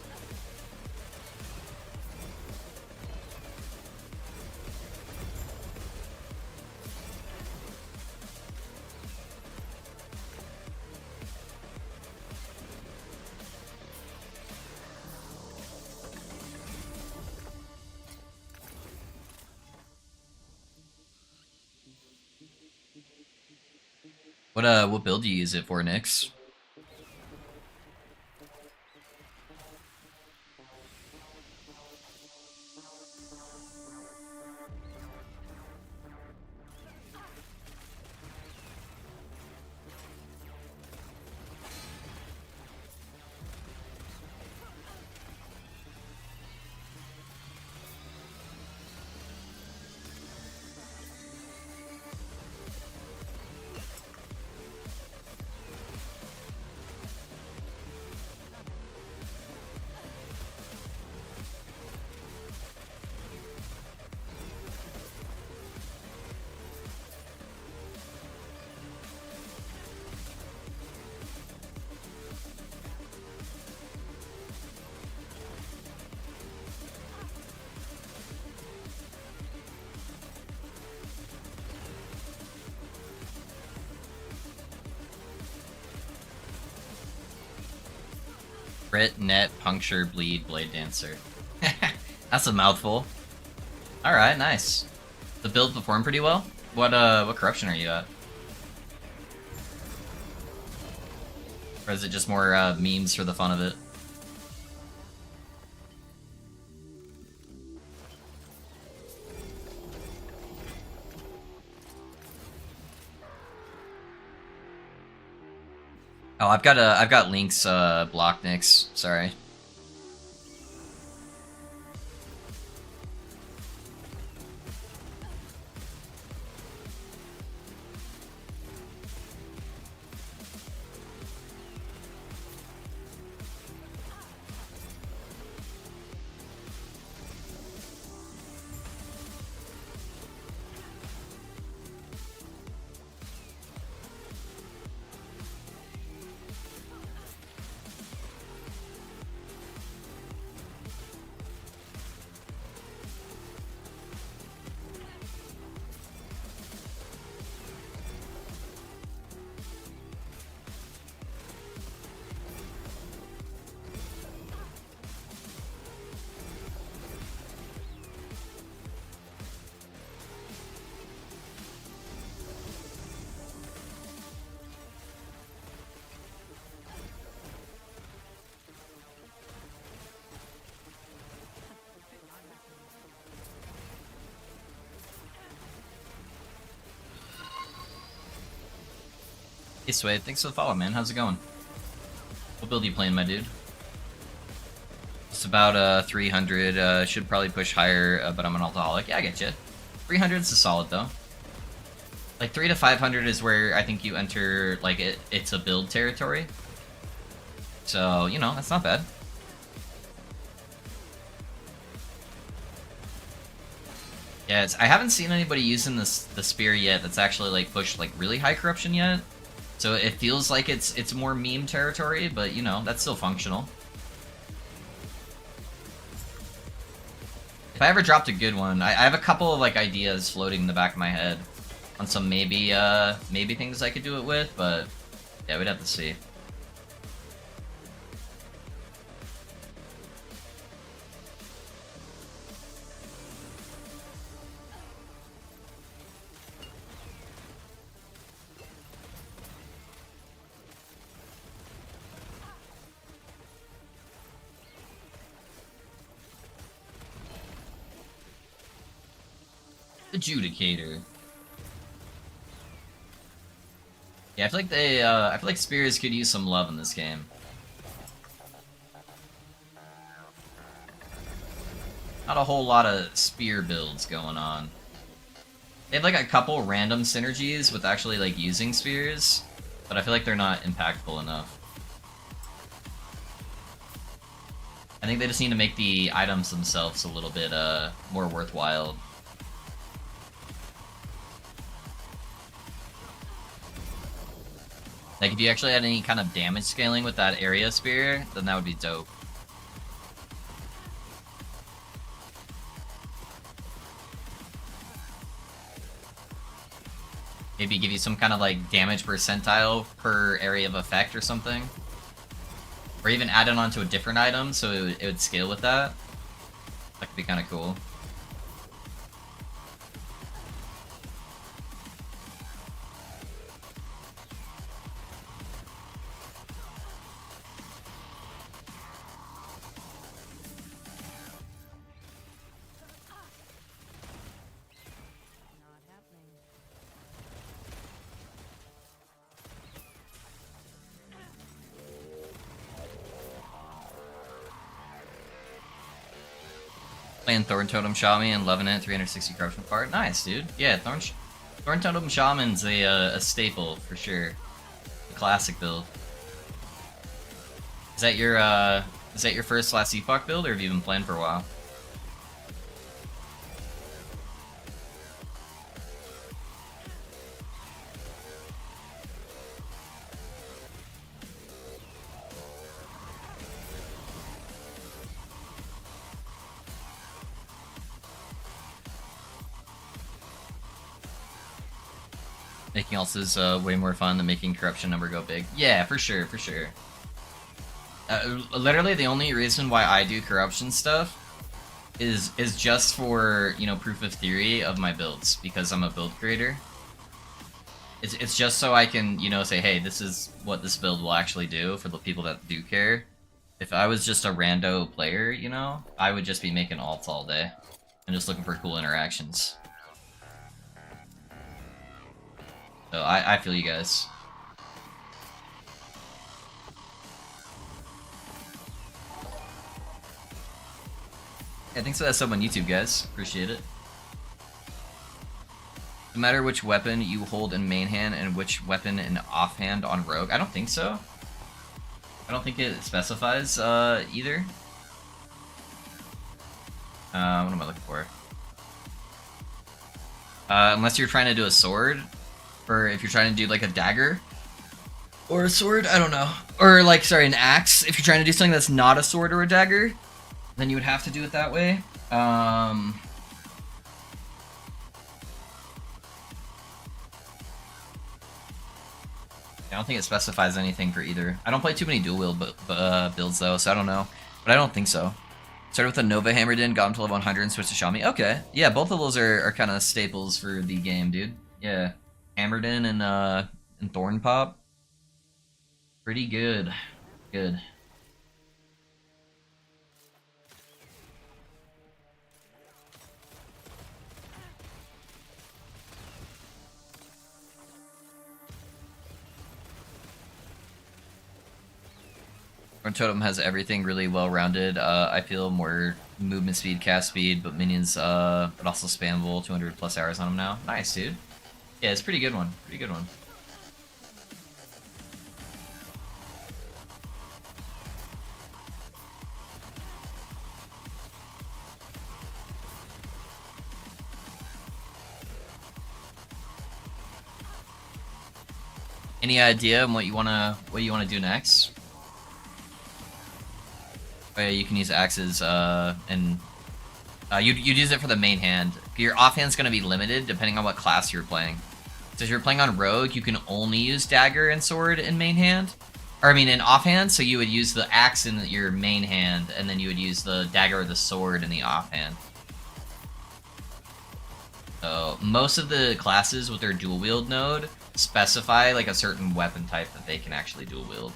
What build do you use it for, Nyx? Crit, net, puncture, bleed, blade dancer. That's a mouthful. Alright, nice. The build performed pretty well. What corruption are you at? Or is it just more memes for the fun of it? Oh, I've got Link's block nicks. Sorry. Hey Swade, thanks for the follow, man. How's it going? What build are you playing, my dude? It's about 300. Should probably push higher, but I'm an alcoholic. Yeah, I get you. 300 is a solid though. Like 300 to 500 is where I think you enter like it's a build territory. So you know that's not bad. Yeah, I haven't seen anybody using the spear yet that's actually like pushed like really high corruption yet. So it feels like it's more meme territory, but you know, that's still functional. If I ever dropped a good one, I have a couple of like ideas floating in the back of my head on some maybe things I could do it with, but yeah, we'd have to see. Adjudicator. Yeah, I feel like I feel like spears could use some love in this game. Not a whole lot of spear builds going on. They have like a couple random synergies with actually like using spears, but I feel like they're not impactful enough. I think they just need to make the items themselves a little bit more worthwhile. Like, if you actually had any kind of damage scaling with that area spear, then that would be dope. Maybe give you some kind of, like, damage percentile per area of effect or something. Or even add it onto a different item, so it would scale with that. That could be kind of cool. Not happening. Playing Thorn Totem Shaman and loving it, 360 corruption part. Nice, dude. Yeah, Thorn Totem Shaman's a staple for sure. A classic build. Is that your first last epoch build, or have you been playing for a while? Making else is way more fun than making corruption number go big. Yeah, for sure, for sure. Literally, the only reason why I do corruption stuff is just for, you know, proof of theory of my builds, because I'm a build creator. It's just so I can, you know, say, hey, this is what this build will actually do for the people that do care. If I was just a rando player, you know, I would just be making alts all day and just looking for cool interactions. So I feel you guys. Yeah, thanks for that sub on YouTube, guys. Appreciate it. No matter which weapon you hold in main hand and which weapon in offhand on rogue. I don't think so. I don't think it specifies either. What am I looking for? Unless you're trying to do a sword, or if you're trying to do like a dagger, or a sword, I don't know. Or like, sorry, an axe. If you're trying to do something that's not a sword or a dagger, then you would have to do it that way. I don't think it specifies anything for either. I don't play too many dual wield builds though, so I don't know. But I don't think so. Started with a Nova Hammered in, got him to level 100 and switched to Xiaomi. Okay. Yeah, both of those are kind of staples for the game, dude. Yeah. Hammered in and Thorn Pop. Pretty good. Good. Run Totem has everything really well-rounded. I feel more movement speed, cast speed, but minions, but also spammable. 200 plus hours on them now. Nice, dude. Yeah, it's a pretty good one. Pretty good one. Any idea on what you wanna do next? Oh, yeah, you can use axes, and you'd use it for the main hand. Your offhand's gonna be limited depending on what class you're playing. So if you're playing on rogue, you can only use dagger and sword in main hand, or I mean in offhand. So you would use the axe in your main hand, and then you would use the dagger or the sword in the offhand. So most of the classes with their dual wield node specify like a certain weapon type that they can actually dual wield.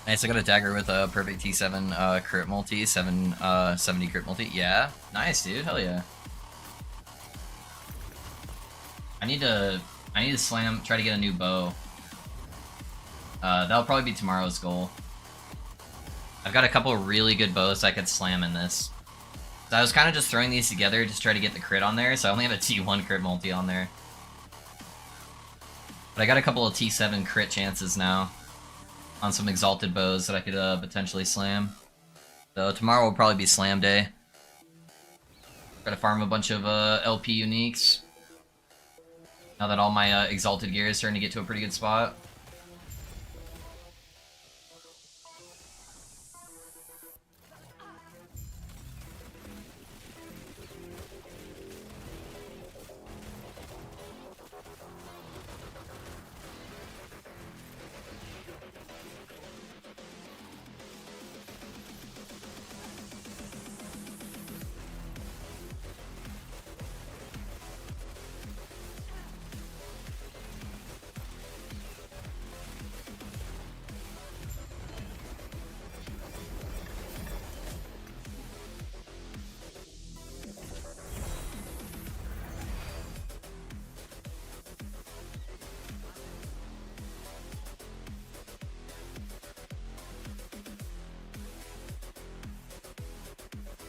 Nice, I got a dagger with a perfect T7 crit multi, 770 crit multi. Yeah, nice, dude. Hell yeah. I need to slam, try to get a new bow. That'll probably be tomorrow's goal. I've got a couple of really good bows I could slam in this. So I was kind of just throwing these together to try to get the crit on there, so I only have a T1 crit multi on there. But I got a couple of T7 crit chances now on some exalted bows that I could potentially slam. So tomorrow will probably be slam day. Gotta farm a bunch of LP uniques. Now that all my exalted gear is starting to get to a pretty good spot.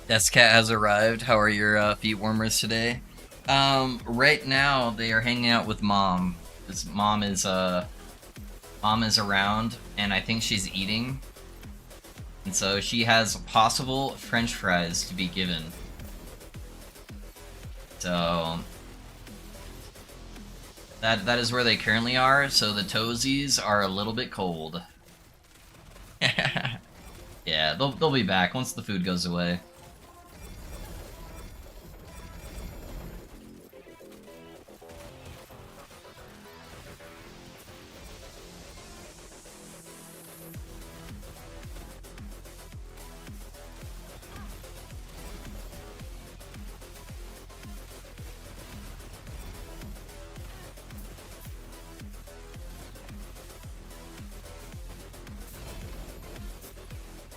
Deathcat has arrived. How are your feet warmers today? Right now they are hanging out with mom. His mom is around, and I think she's eating. And so she has possible French fries to be given. So that is where they currently are. So the toesies are a little bit cold. Yeah, they'll be back once the food goes away.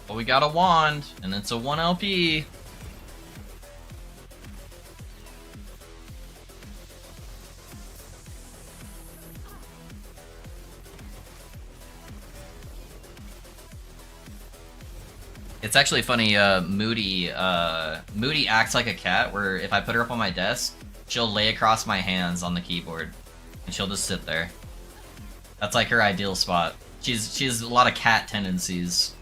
Well, we got a wand, and it's a 1 LP. It's actually funny, Moody acts like a cat, where if I put her up on my desk, she'll lay across my hands on the keyboard, and she'll just sit there. That's like her ideal spot. She has a lot of cat tendencies.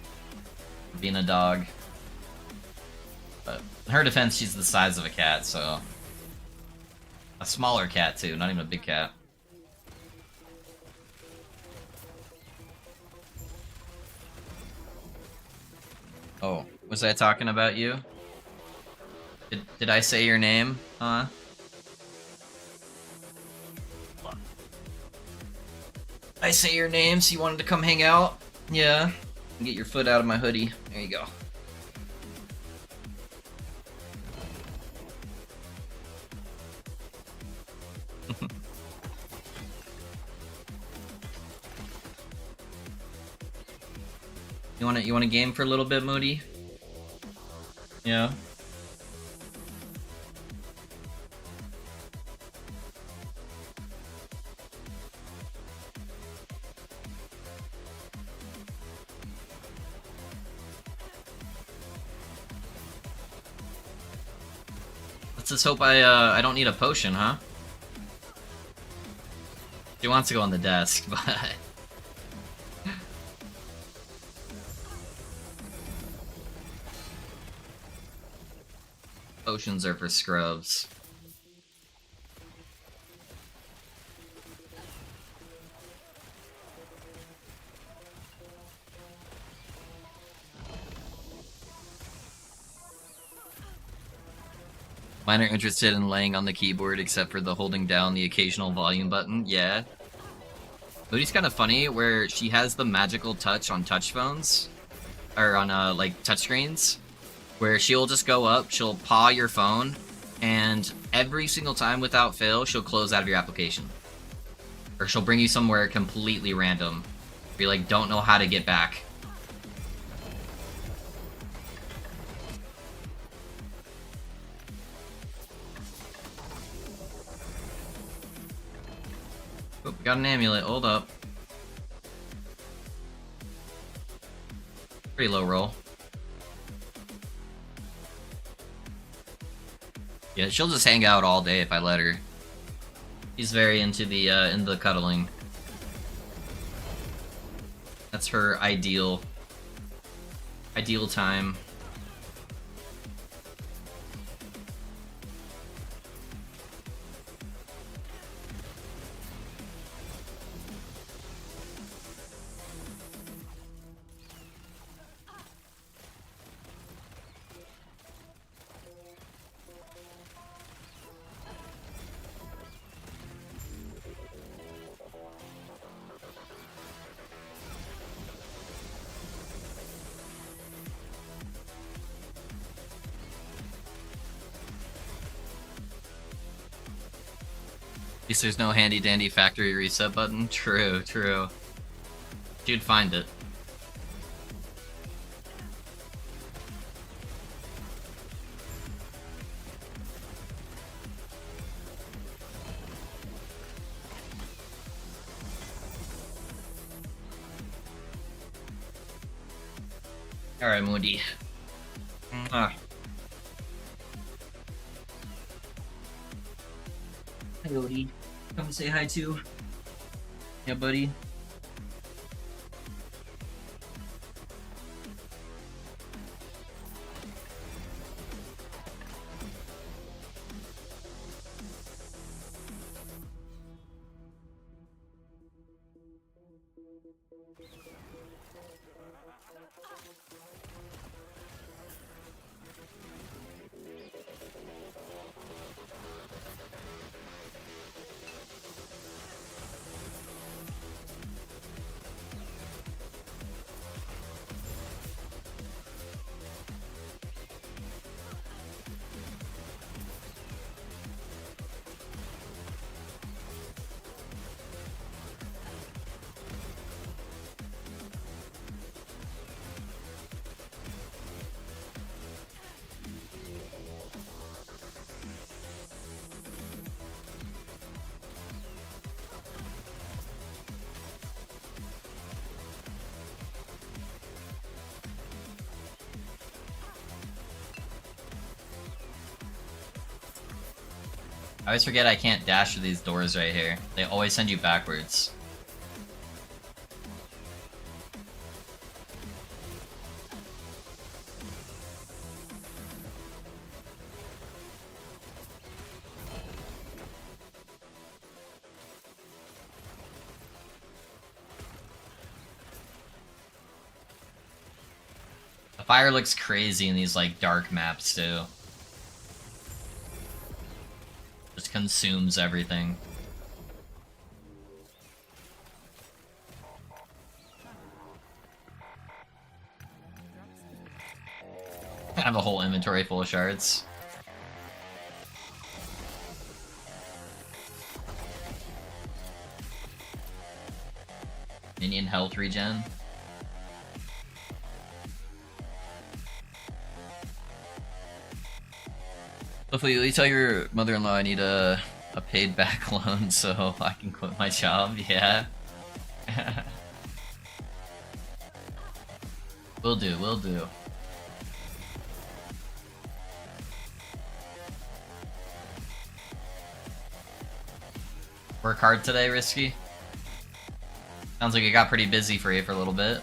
Being a dog. But in her defense, she's the size of a cat, so... A smaller cat, too, not even a big cat. Oh, was I talking about you? Did I say your name? Huh? I say your name, so you wanted to come hang out? Yeah. Get your foot out of my hoodie. There you go. You want a game for a little bit, Moody? Yeah. Let's just hope I don't need a potion, huh? She wants to go on the desk, but... Potions are for scrubs. Mine are interested in laying on the keyboard except for the holding down the occasional volume button. Yeah. Moody's kind of funny where she has the magical touch on touch phones. Or on, like, touchscreens. Where she'll just go up, she'll paw your phone, and every single time without fail, she'll close out of your application. Or she'll bring you somewhere completely random. Where you, like, don't know how to get back. Oh, got an amulet. Hold up. Pretty low roll. Yeah, she'll just hang out all day if I let her. She's very into the cuddling. That's her ideal time. At least there's no handy dandy factory reset button. True, true. You'd find it. Alright, Moody. Hi, Odie. Come say hi too. Yeah, buddy. I always forget I can't dash through these doors right here. They always send you backwards. The fire looks crazy in these like dark maps too. Just consumes everything. I have a whole inventory full of shards. Minion health regen. Hopefully, you tell your mother-in-law I need a paid back loan so I can quit my job. Yeah. Will do, will do. Work hard today, Risky? Sounds like it got pretty busy for you for a little bit.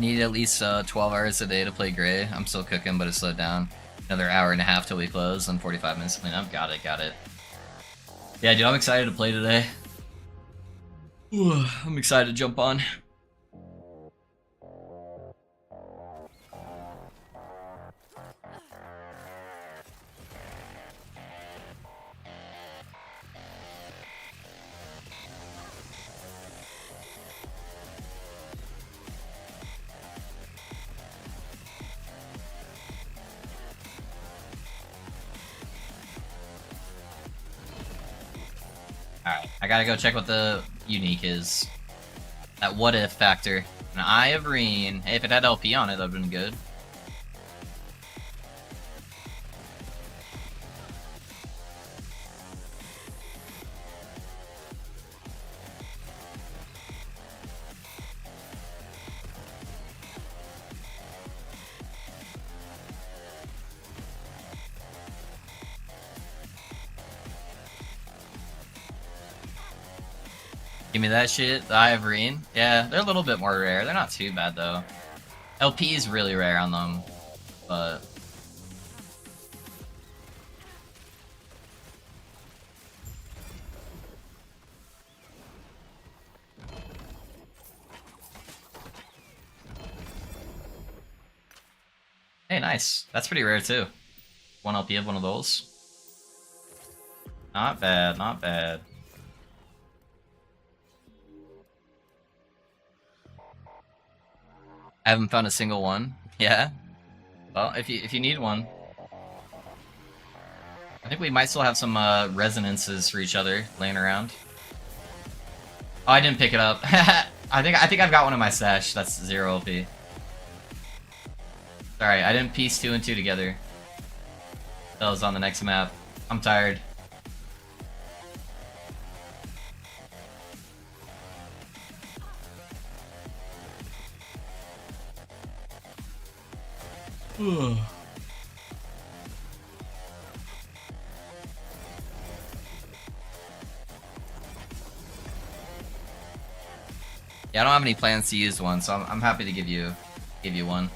need at least 12 hours a day to play Gray. I'm still cooking, but it's slowed down. Another hour and a half till we close, and 45 minutes to clean up. Got it, got it. Yeah, dude, I'm excited to play today. I'm excited to jump on. Alright, I gotta go check what the unique is. That what if factor. An Eye of Reen. Hey, if it had LP on it, that would've been good. Give me that shit. The Eye of Reen. Yeah, they're a little bit more rare. They're not too bad though. LP is really rare on them, but hey, nice. That's pretty rare too. 1 LP of one of those. Not bad, not bad. I haven't found a single one. Yeah. Well, if you need one, I think we might still have some resonances for each other laying around. Oh, I didn't pick it up. I think I've got one in my stash. That's 0 LP. Sorry, I didn't piece 2 and 2 together. That was on the next map. I'm tired. Yeah, I don't have any plans to use one, so I'm happy to give you one.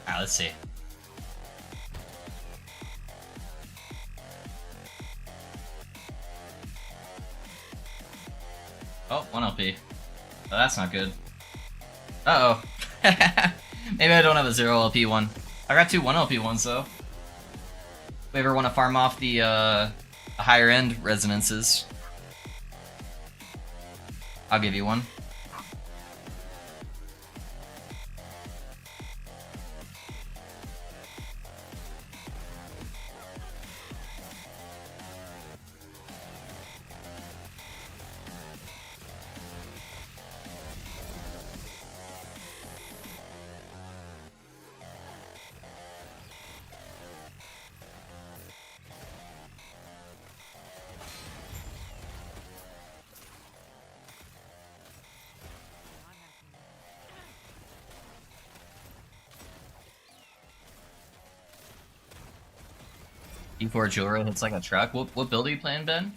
Alright, let's see. Oh, 1 LP. Oh, that's not good. Uh-oh. Maybe I don't have a 0 LP one. I got 2 1 LP ones, though. If we ever want to farm off the higher end resonances, I'll give you one. T4 Jura hits like a truck. What build are you playing, Ben?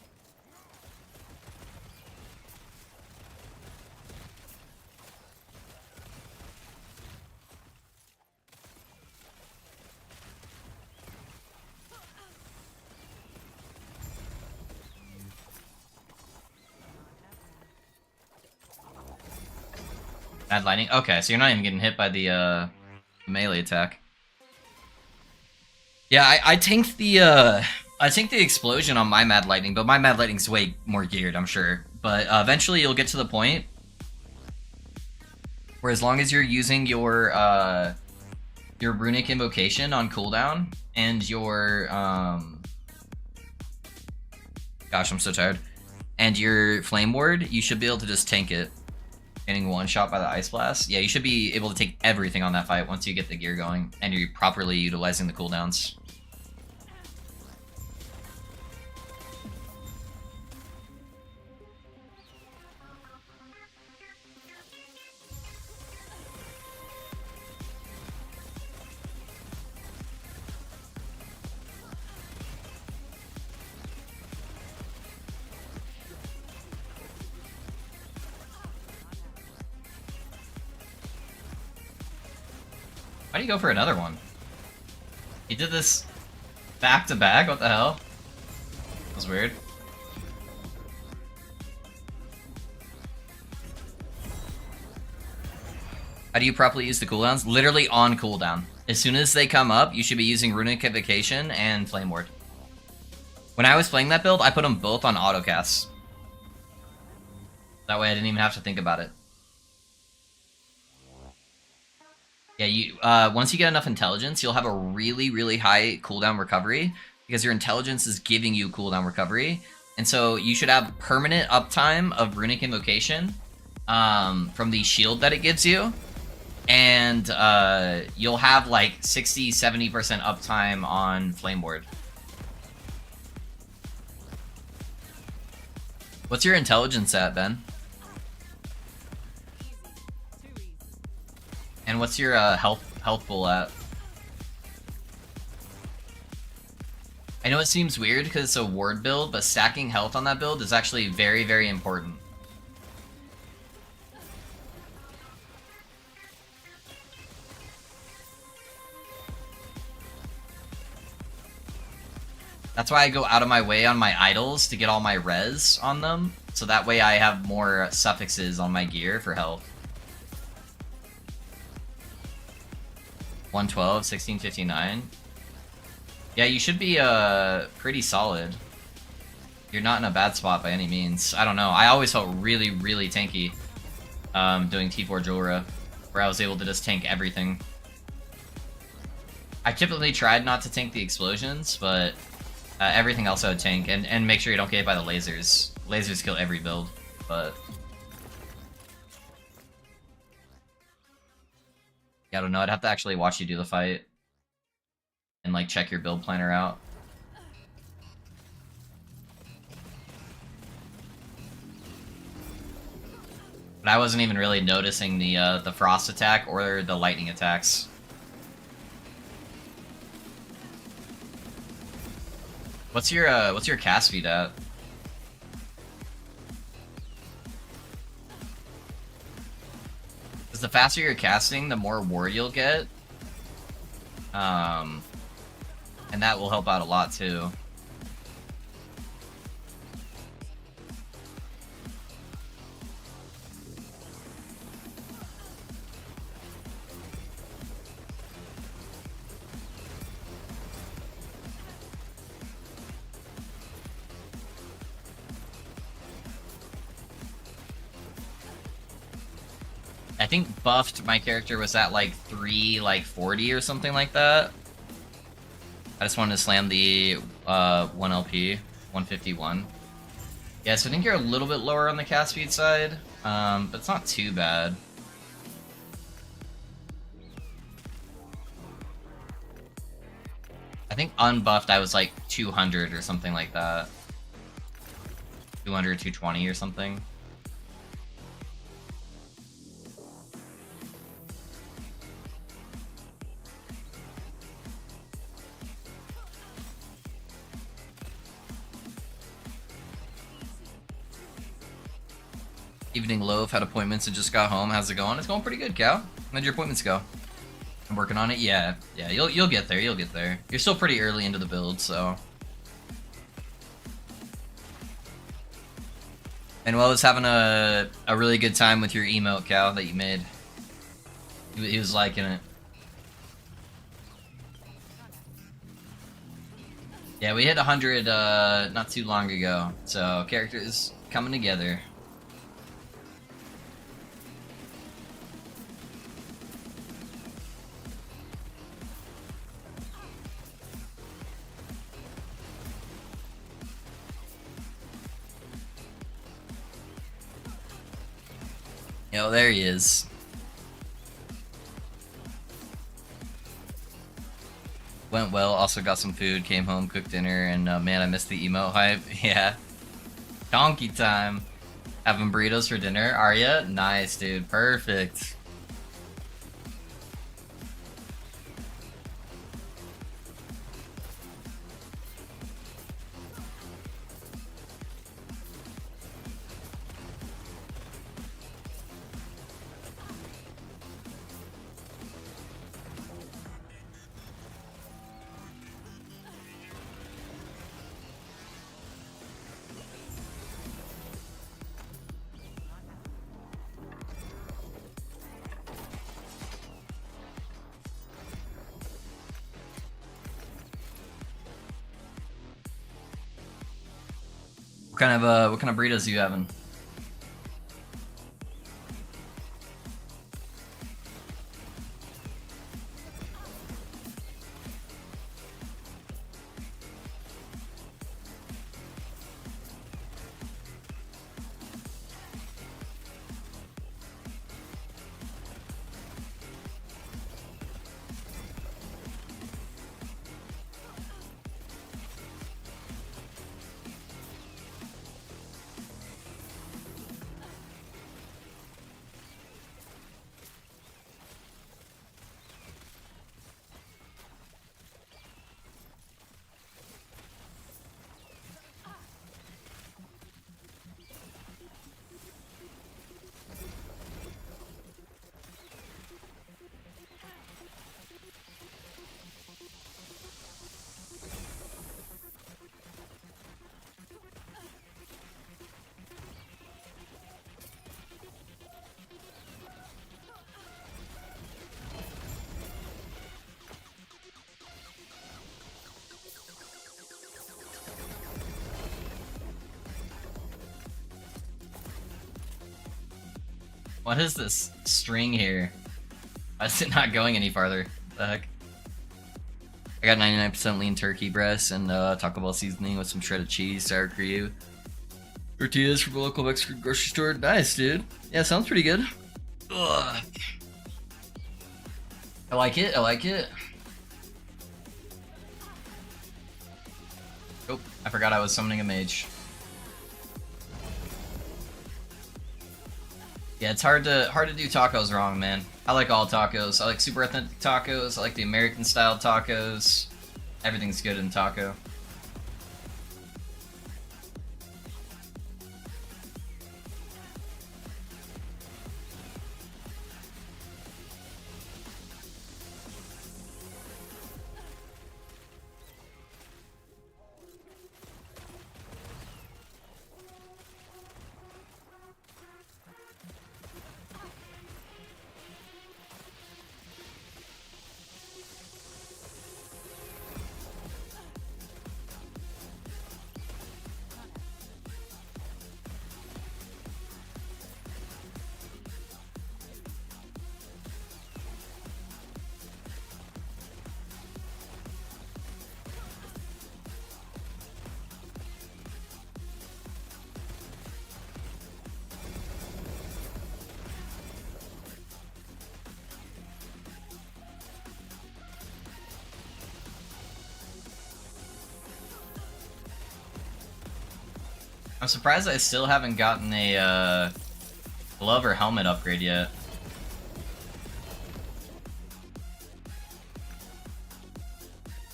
Mad Lightning? Okay, so you're not even getting hit by the melee attack. Yeah, I tanked the explosion on my Mad Lightning, but my Mad Lightning's way more geared, I'm sure. But eventually you'll get to the point where as long as you're using your runic invocation on cooldown and your gosh, I'm so tired. And your flame ward, you should be able to just tank it. Getting one shot by the ice blast. Yeah, you should be able to take everything on that fight once you get the gear going and you're properly utilizing the cooldowns. Why do you go for another one? He did this back to back? What the hell? That was weird. How do you properly use the cooldowns? Literally on cooldown. As soon as they come up, you should be using Runic Evocation and Flame Ward. When I was playing that build, I put them both on autocast. That way I didn't even have to think about it. Yeah, you once you get enough intelligence, you'll have a really, really high cooldown recovery because your intelligence is giving you cooldown recovery. And so you should have permanent uptime of Runic Invocation from the shield that it gives you. And you'll have like 60-70% uptime on Flame Ward. What's your intelligence at, Ben? And what's your health pool at? I know it seems weird because it's a ward build, but stacking health on that build is actually very, very important. That's why I go out of my way on my idols to get all my res on them, so that way I have more suffixes on my gear for health. 112, 1659. Yeah, you should be pretty solid. You're not in a bad spot by any means. I don't know. I always felt really, really tanky doing T4 Jura, where I was able to just tank everything. I typically tried not to tank the explosions, but everything else I would tank, and make sure you don't get hit by the lasers. Lasers kill every build, but... yeah, I don't know, I'd have to actually watch you do the fight. And, like, check your build planner out. But I wasn't even really noticing the frost attack or the lightning attacks. What's your cast speed at? Because the faster you're casting, the more ward you'll get. And that will help out a lot too. I think buffed my character was at like 340 or something like that. I just wanted to slam the 1 LP, 151. Yeah, so I think you're a little bit lower on the cast speed side, but it's not too bad. I think unbuffed I was like 200 or something like that. 200, 220 or something. Evening Loaf had appointments and just got home. How's it going? It's going pretty good, Cal. How'd your appointments go? I'm working on it. Yeah, you'll get there. You'll get there. You're still pretty early into the build, so. And Will was having a really good time with your emote, Cal, that you made. He was liking it. Yeah, we hit 100 not too long ago, so characters coming together. Yo, there he is. Went well, also got some food, came home, cooked dinner, and man, I missed the emote hype. Yeah. Donkey time. Having burritos for dinner, are ya? Nice, dude. Perfect. What kind of burritos are you having? What is this string here? Why is it not going any farther? What the heck? I got 99% lean turkey breast and Taco Bell seasoning with some shredded cheese, sour cream. Tortillas from a local Mexican grocery store. Nice, dude. Yeah, sounds pretty good. Ugh. I like it. I like it. Oh, I forgot I was summoning a mage. Yeah, it's hard to do tacos wrong, man. I like all tacos. I like super authentic tacos. I like the American style tacos. Everything's good in taco. I'm surprised I still haven't gotten a glove or helmet upgrade yet.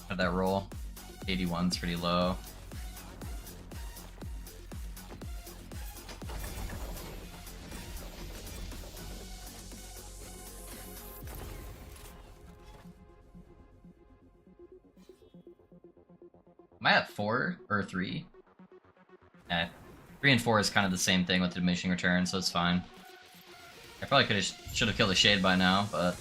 How'd that roll? 81's pretty low. Am I at 4 or 3? Eh. 3 and 4 is kind of the same thing with diminishing return, so it's fine. I probably should have killed a Shade by now, but...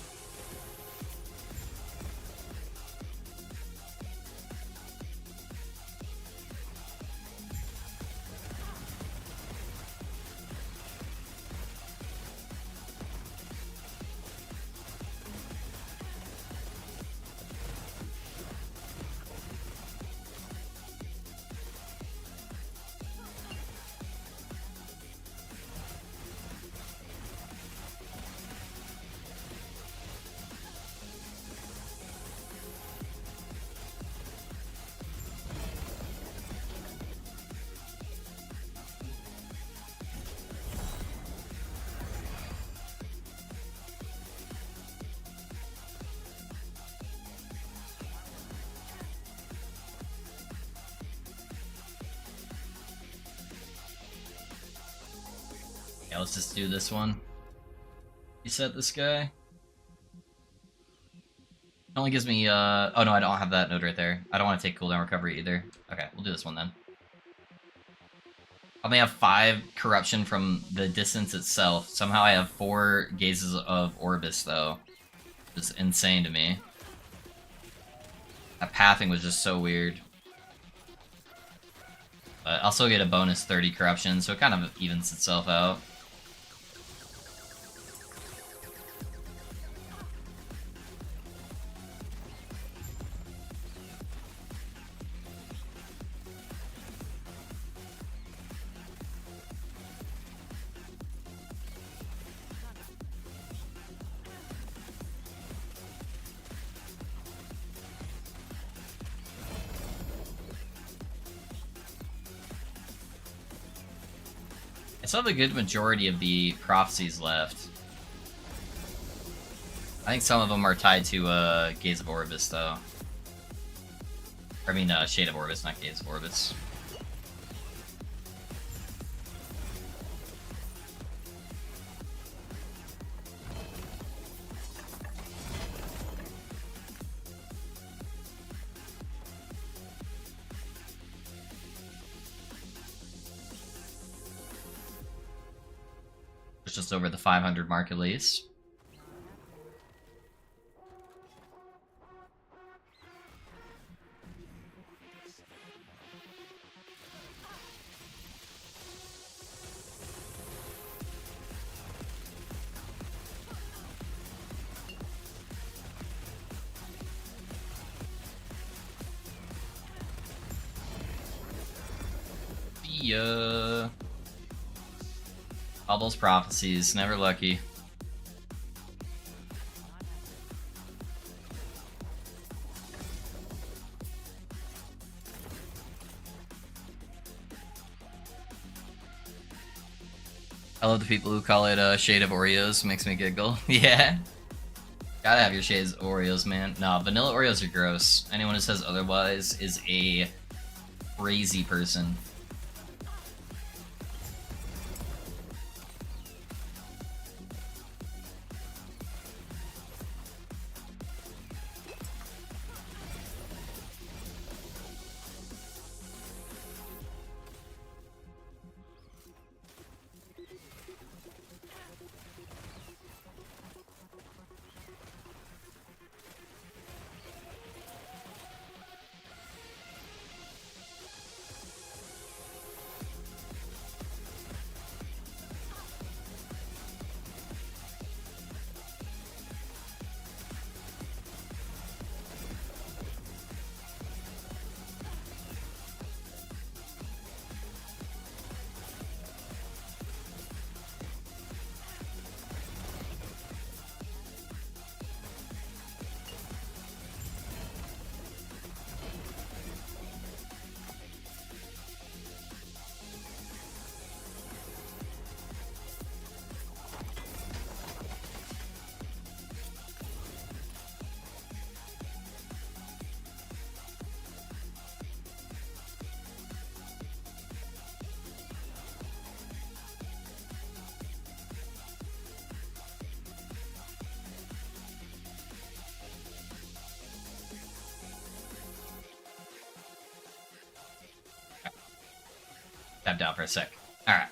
Yeah, let's just do this one. Reset this guy. It only gives me, oh no, I don't have that node right there. I don't want to take cooldown recovery either. Okay, we'll do this one then. I only have 5 corruption from the distance itself. Somehow I have 4 gazes of Orbis, though. It's insane to me. That pathing was just so weird. But I'll still get a bonus 30 corruption, so it kind of evens itself out. I still have a good majority of the prophecies left. I think some of them are tied to Gaze of Orbis, though. I mean, Shade of Orbis, not Gaze of Orbis. It's just over the 500 mark at least. Yeah. All those prophecies, never lucky. I love the people who call it Shade of Oreos, makes me giggle. Yeah. Gotta have your shades of Oreos, man. No, vanilla Oreos are gross. Anyone who says otherwise is a crazy person. Tapped out for a sec. Alright.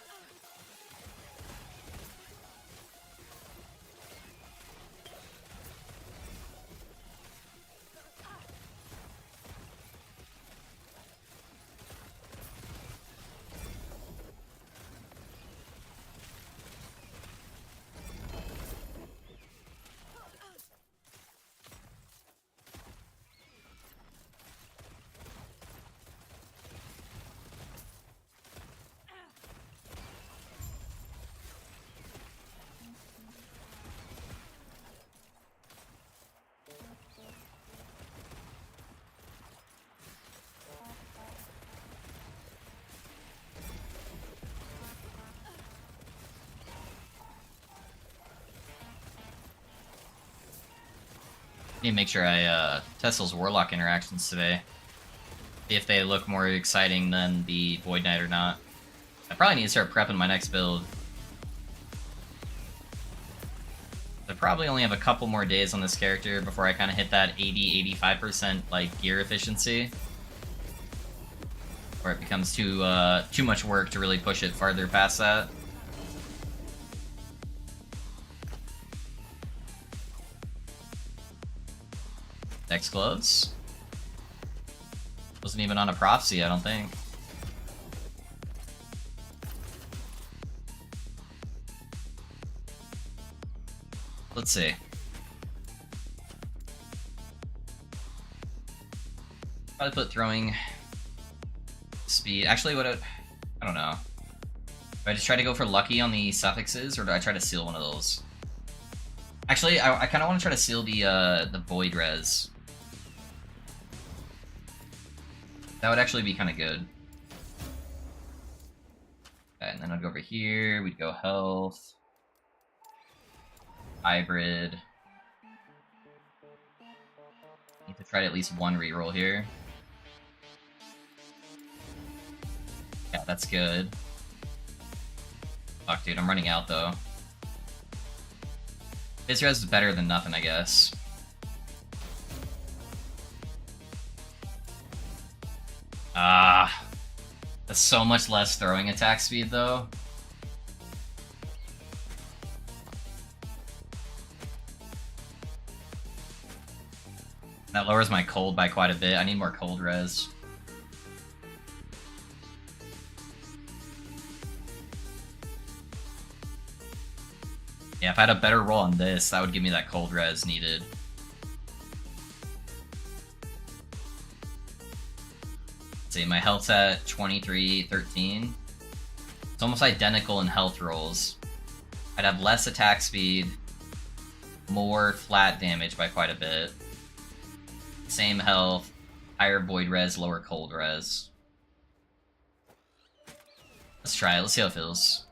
Need to make sure I test those Warlock interactions today. See if they look more exciting than the Void Knight or not. I probably need to start prepping my next build. I probably only have a couple more days on this character before I kind of hit that 80-85% like gear efficiency. Where it becomes too much work to really push it farther past that. Dex gloves. Wasn't even on a prophecy, I don't think. Let's see. Probably put throwing speed. Actually, I don't know. Do I just try to go for lucky on the suffixes, or do I try to seal one of those? Actually, I kind of want to try to seal the void res. That would actually be kind of good. Okay, and then I'd go over here. We'd go health, hybrid. Need to try at least one reroll here. Yeah, that's good. Fuck, dude, I'm running out though. His res is better than nothing, I guess. Ah, that's so much less throwing attack speed though. That lowers my cold by quite a bit. I need more cold res. Yeah, if I had a better roll on this, that would give me that cold res needed. Let's see, my health's at 2313. It's almost identical in health rolls. I'd have less attack speed, more flat damage by quite a bit. Same health, higher void res, lower cold res. Let's try it, let's see how it feels.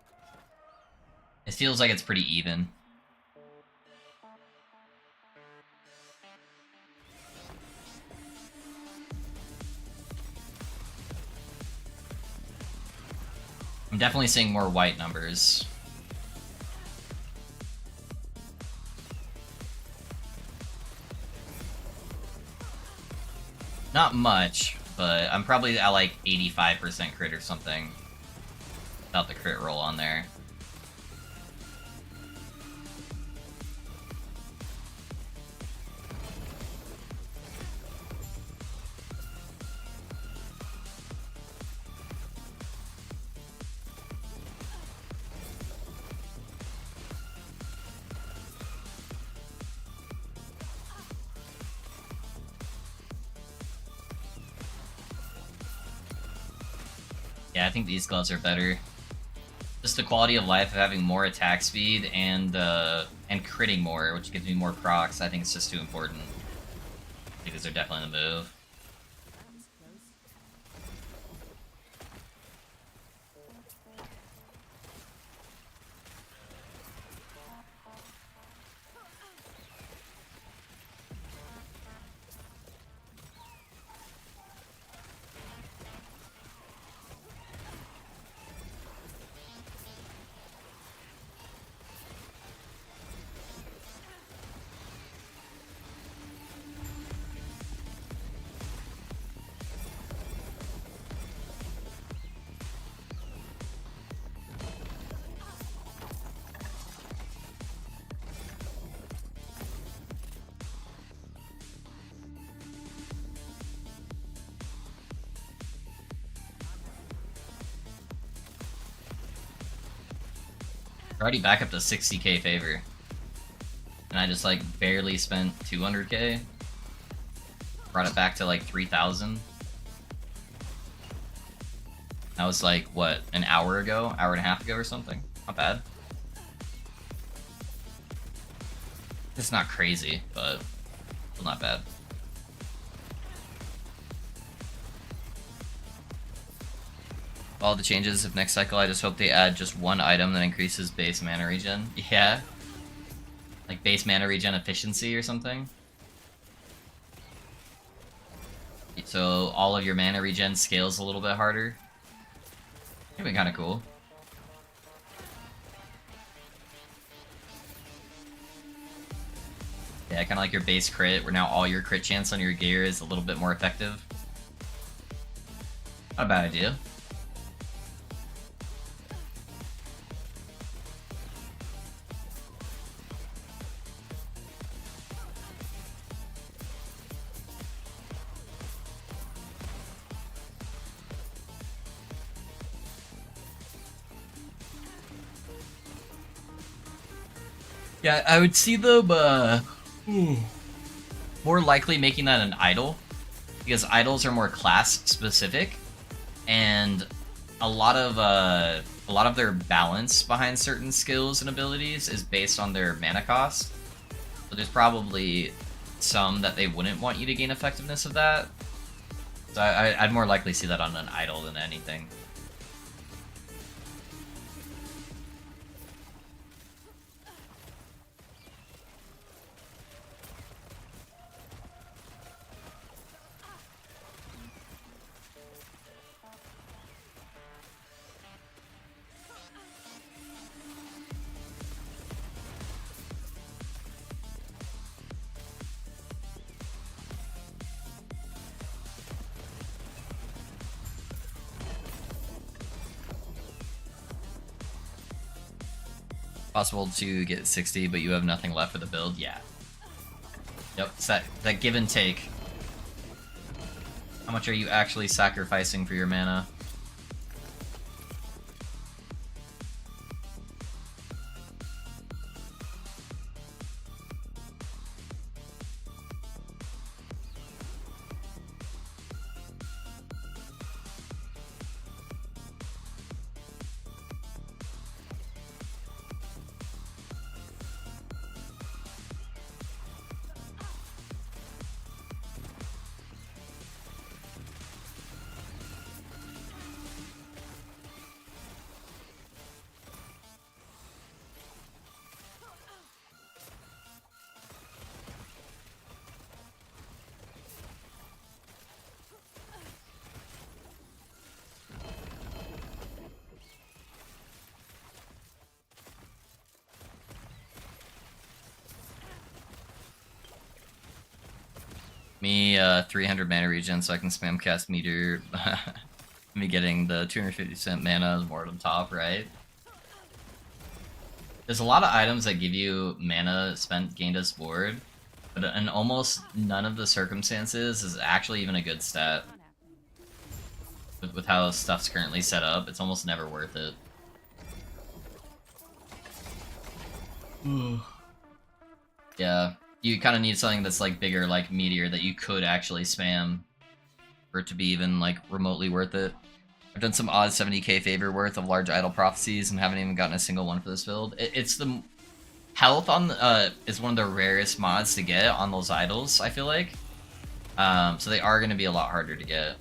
It feels like it's pretty even. I'm definitely seeing more white numbers. Not much, but I'm probably at like 85% crit or something. Without the crit roll on there. Yeah, I think these gloves are better. Just the quality of life of having more attack speed and critting more, which gives me more procs, I think it's just too important. Because they're definitely the move. We're already back up to 60k favor. And I just like barely spent 200k. Brought it back to like 3,000. That was like, what, an hour ago? Hour and a half ago or something? Not bad. It's not crazy, but still not bad. All the changes of next cycle, I just hope they add just one item that increases base mana regen. Yeah. Like base mana regen efficiency or something. So all of your mana regen scales a little bit harder. It'd be kind of cool. Yeah, kind of like your base crit, where now all your crit chance on your gear is a little bit more effective. Not a bad idea. Yeah, I would see them more likely making that an idol, because idols are more class specific, and a lot of their balance behind certain skills and abilities is based on their mana cost. So there's probably some that they wouldn't want you to gain effectiveness of that. So I'd more likely see that on an idol than anything. Possible to get 60, but you have nothing left for the build? Yeah. Yep, it's that give and take. How much are you actually sacrificing for your mana? Me, 300 mana regen so I can spam cast meter. Me getting the 250% mana is more at the top, right? There's a lot of items that give you mana spent gained as board, but in almost none of the circumstances is actually even a good stat. With how stuff's currently set up, it's almost never worth it. Yeah. You kind of need something that's like bigger, like Meteor, that you could actually spam for it to be even like remotely worth it. I've done some odd 70k favor worth of large idol prophecies and haven't even gotten a single one for this build. It's the health on is one of the rarest mods to get on those idols, I feel like. So they are going to be a lot harder to get.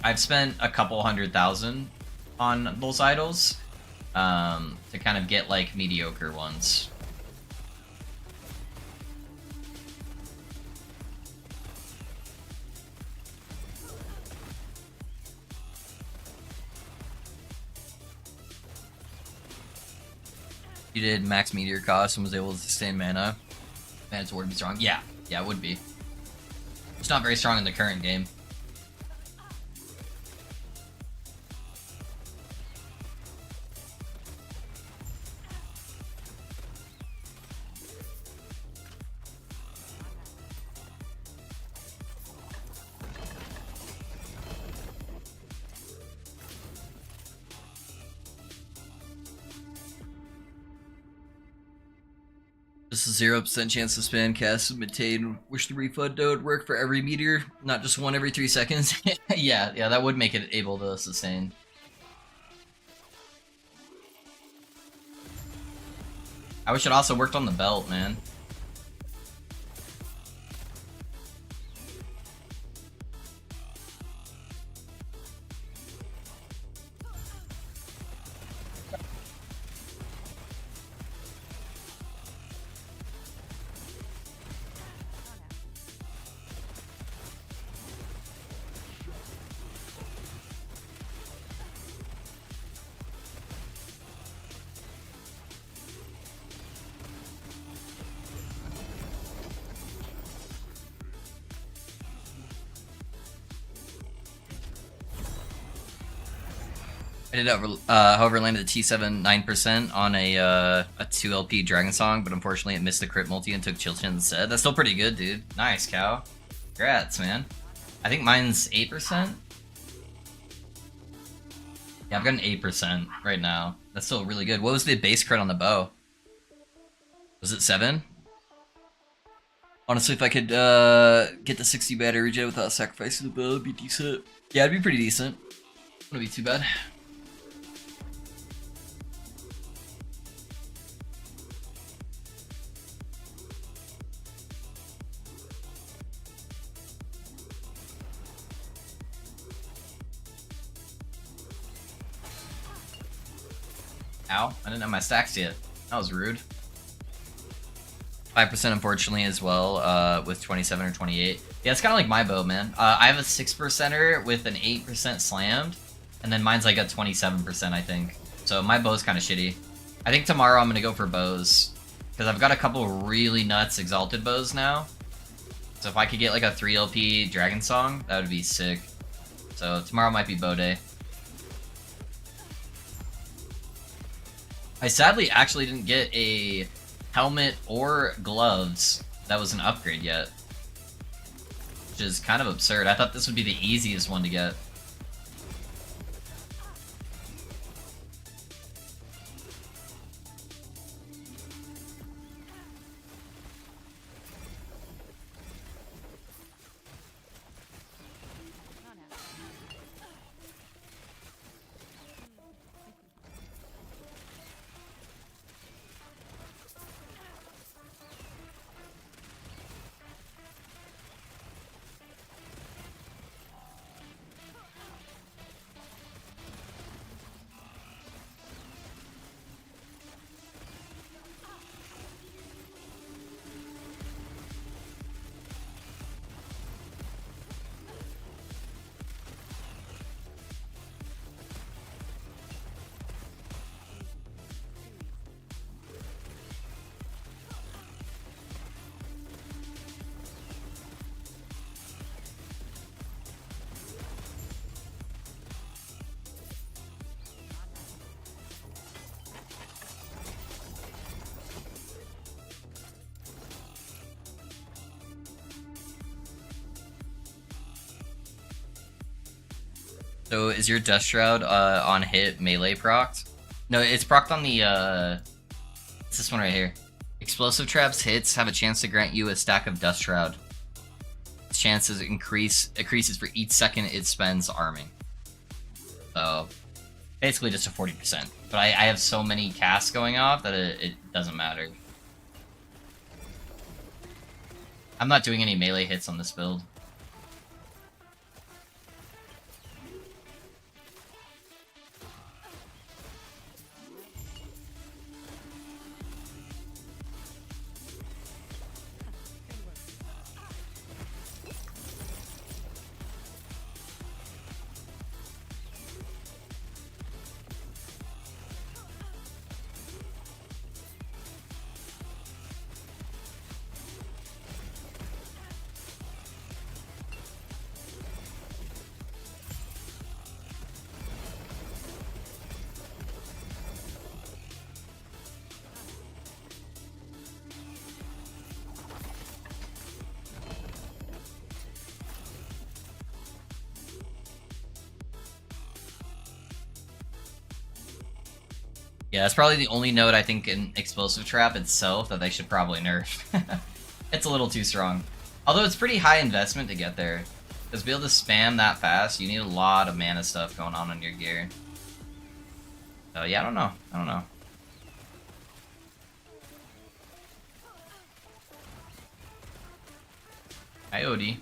I've spent a couple 100,000 on those idols to kind of get like mediocre ones. You did max meteor cost and was able to sustain mana, Man's Ward would be strong. Yeah, it would be. It's not very strong in the current game. This is 0% chance to spam cast and maintain. Wish the refund would work for every meteor, not just one every 3 seconds. Yeah, that would make it able to sustain. I wish it also worked on the belt, man. I did, however, landed a T7 9% on a 2LP Dragon Song, but unfortunately it missed the crit multi and took Chilchin instead. That's still pretty good, dude. Nice, Cow. Congrats, man. I think mine's 8%. Yeah, I've got an 8% right now. That's still really good. What was the base crit on the bow? Was it 7? Honestly, if I could get the 60 battery regen without sacrificing the bow, it'd be decent. Yeah, it'd be pretty decent. Wouldn't be too bad. Ow, I didn't have my stacks yet. That was rude. 5% unfortunately as well, with 27 or 28. Yeah, it's kind of like my bow, man. I have a 6%er with an 8% slammed, and then mine's like a 27%, I think. So my bow's kind of shitty. I think tomorrow I'm gonna go for bows, because I've got a couple really nuts exalted bows now. So if I could get like a 3LP Dragon Song, that would be sick. So tomorrow might be bow day. I sadly actually didn't get a helmet or gloves that was an upgrade yet, which is kind of absurd. I thought this would be the easiest one to get. Not happening. So is your Dust Shroud on hit melee procced? No, it's procced on the, it's this one right here. Explosive traps hits have a chance to grant you a stack of Dust Shroud. Its chances increases for each second it spends arming. So basically just a 40%. But I have so many casts going off that it doesn't matter. I'm not doing any melee hits on this build. Yeah, that's probably the only node I think in Explosive Trap itself that they should probably nerf. It's a little too strong. Although it's pretty high investment to get there. Because to be able to spam that fast, you need a lot of mana stuff going on your gear. So yeah, I don't know. I don't know. Coyote.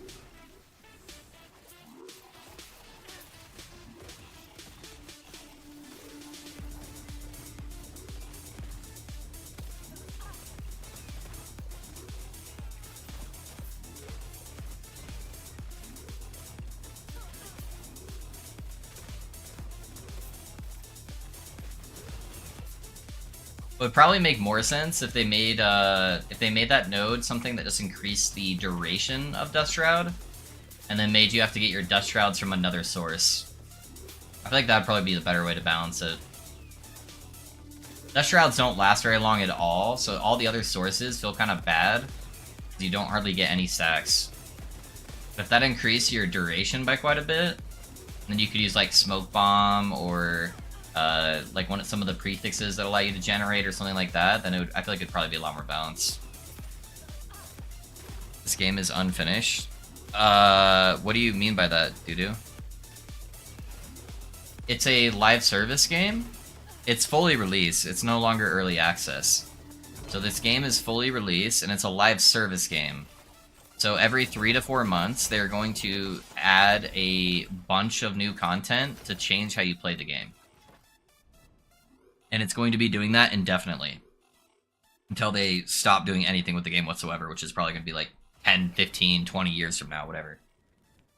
It would probably make more sense if they made that node something that just increased the duration of Dust Shroud, and then made you have to get your Dust Shrouds from another source. I feel like that'd probably be the better way to balance it. Dust Shrouds don't last very long at all, so all the other sources feel kind of bad. You don't hardly get any stacks. But if that increased your duration by quite a bit, then you could use like Smoke Bomb or like some of the prefixes that allow you to generate or something like that, then I feel like it'd probably be a lot more balanced. This game is unfinished. What do you mean by that, Dudu? It's a live service game. It's fully released. It's no longer early access. So this game is fully released, and it's a live service game. So every 3 to 4 months, they're going to add a bunch of new content to change how you play the game. And it's going to be doing that indefinitely. Until they stop doing anything with the game whatsoever, which is probably going to be like 10, 15, 20 years from now, whatever.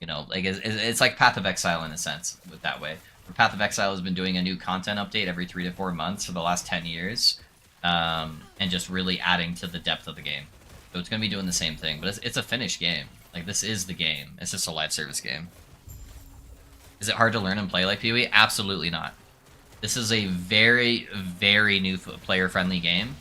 You know, like it's like Path of Exile in a sense, that way. Path of Exile has been doing a new content update every 3 to 4 months for the last 10 years. And just really adding to the depth of the game. So it's going to be doing the same thing, but it's a finished game. Like, this is the game. It's just a live service game. Is it hard to learn and play like PoE? Absolutely not. This is a very, very new player-friendly game.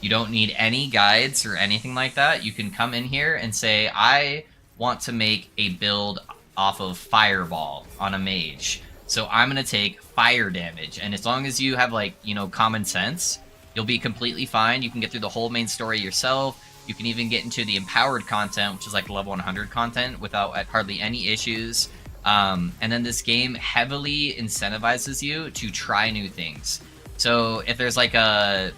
You don't need any guides or anything like that. You can come in here and say, I want to make a build off of Fireball on a mage. So I'm going to take fire damage. And as long as you have, like, you know, common sense, you'll be completely fine. You can get through the whole main story yourself. You can even get into the empowered content, which is like level 100 content, without hardly any issues. And then this game heavily incentivizes you to try new things. So if there's like a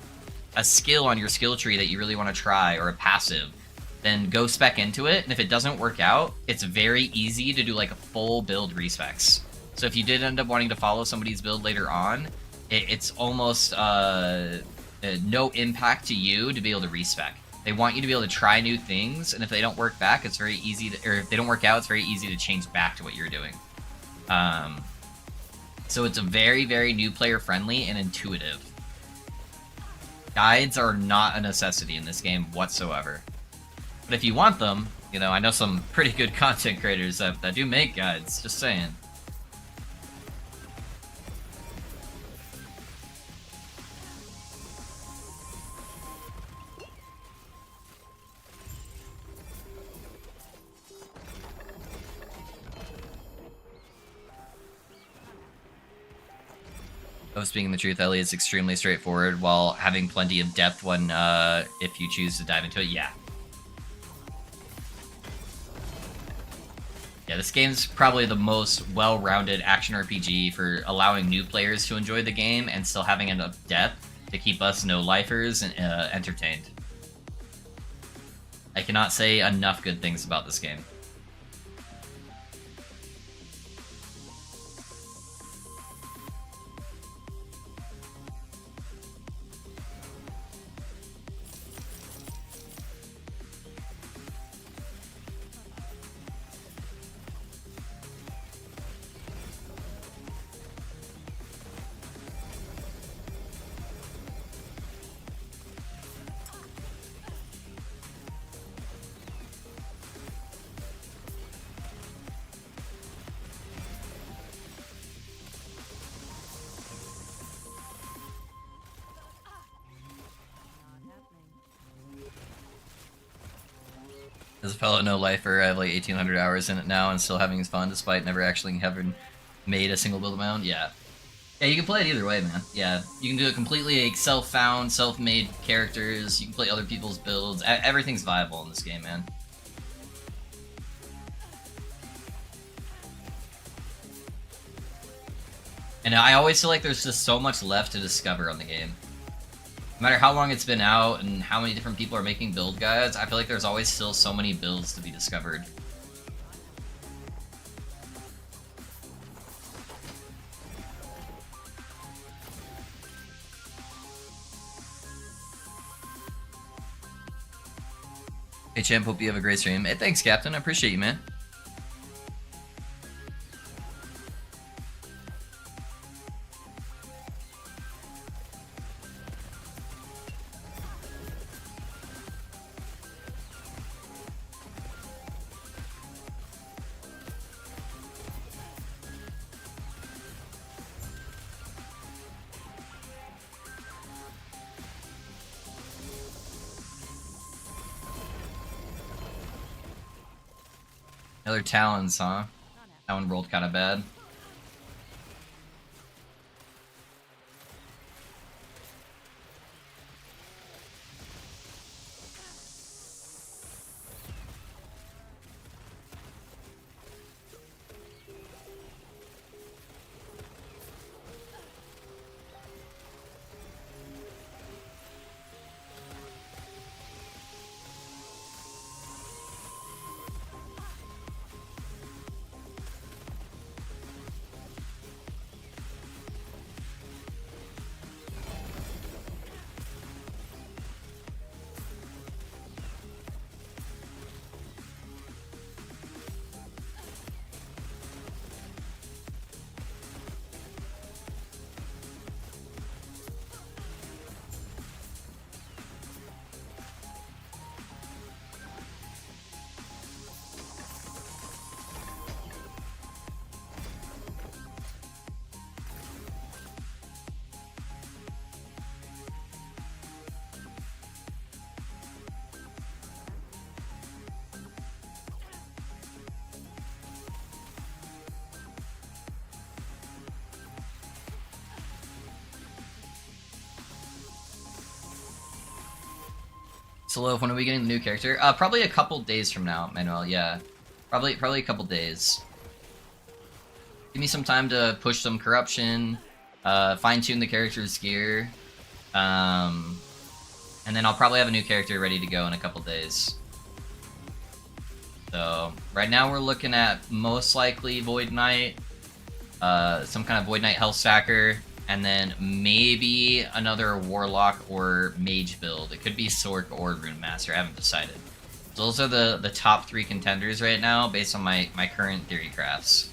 skill on your skill tree that you really want to try, or a passive, then go spec into it. And if it doesn't work out, it's very easy to do like a full build respecs. So if you did end up wanting to follow somebody's build later on, it's almost no impact to you to be able to respec. They want you to be able to try new things, and if they don't work back, it's very easy to, or if they don't work out, it's very easy to change back to what you're doing. So it's a very, very new player friendly and intuitive. Guides are not a necessity in this game whatsoever. But if you want them, you know, I know some pretty good content creators that do make guides, just saying. Of speaking the truth, Ellie, is extremely straightforward while having plenty of depth when if you choose to dive into it. Yeah. Yeah, this game's probably the most well-rounded action RPG for allowing new players to enjoy the game and still having enough depth to keep us no-lifers entertained. I cannot say enough good things about this game. As a fellow no-lifer, I have like 1,800 hours in it now and still having fun despite never actually having made a single build of my own. Yeah. Yeah, you can play it either way, man. Yeah, you can do it completely like self-found, self-made characters. You can play other people's builds. Everything's viable in this game, man. And I always feel like there's just so much left to discover on the game. No matter how long it's been out and how many different people are making build guides, I feel like there's always still so many builds to be discovered. Hey champ, hope you have a great stream. Hey, thanks Captain, I appreciate you, man. Another Talons, huh? That one rolled kind of bad. So, when are we getting the new character? Probably a couple days from now, Manuel. Yeah, probably a couple days. Give me some time to push some corruption, fine-tune the character's gear, and then I'll probably have a new character ready to go in a couple days. So right now we're looking at most likely Void Knight, some kind of Void Knight health stacker, and then maybe another Warlock or Mage build. It could be Sork or Rune Master. I haven't decided. So those are the top 3 contenders right now based on my current theory crafts.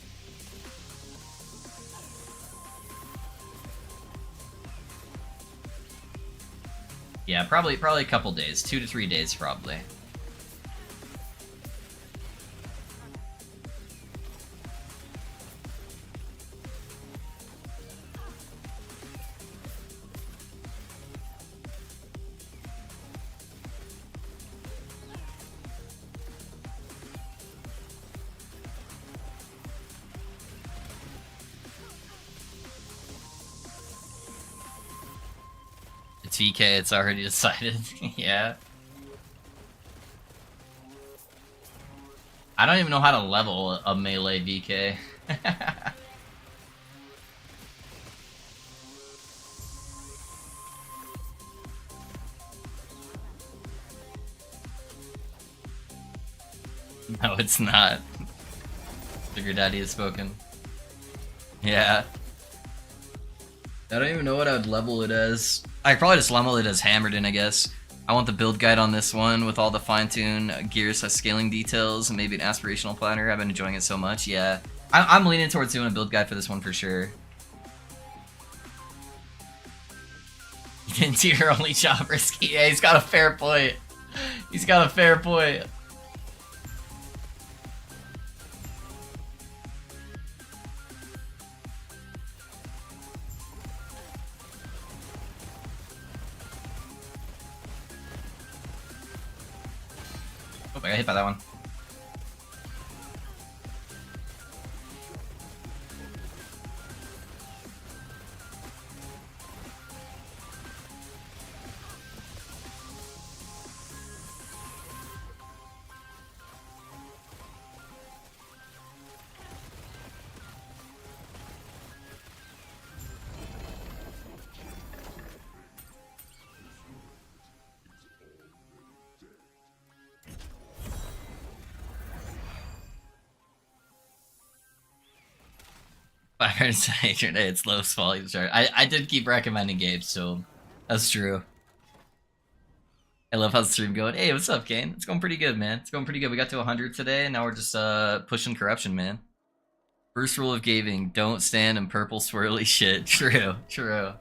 Yeah, probably a couple days, 2 to 3 days probably. It's VK, it's already decided. Yeah. I don't even know how to level a melee VK. No, it's not. Sugar Daddy has spoken. Yeah. I don't even know what I would level it as. I'd probably just level it as Hammerden, I guess. I want the build guide on this one with all the fine-tune gears, scaling details, and maybe an aspirational planner. I've been enjoying it so much, yeah. I'm leaning towards doing a build guide for this one for sure. You didn't see her only shot risky. Yeah, he's got a fair point. He's got a fair point. Oh, I got hit by that one. 500 hatred. Hey, it's Lowe's fault. I did keep recommending Gabe, so that's true. I love how the stream going. Hey, what's up, Kane? It's going pretty good, man. It's going pretty good. We got to 100 today, and now we're just pushing corruption, man. First rule of gaming: don't stand in purple swirly shit. True, true.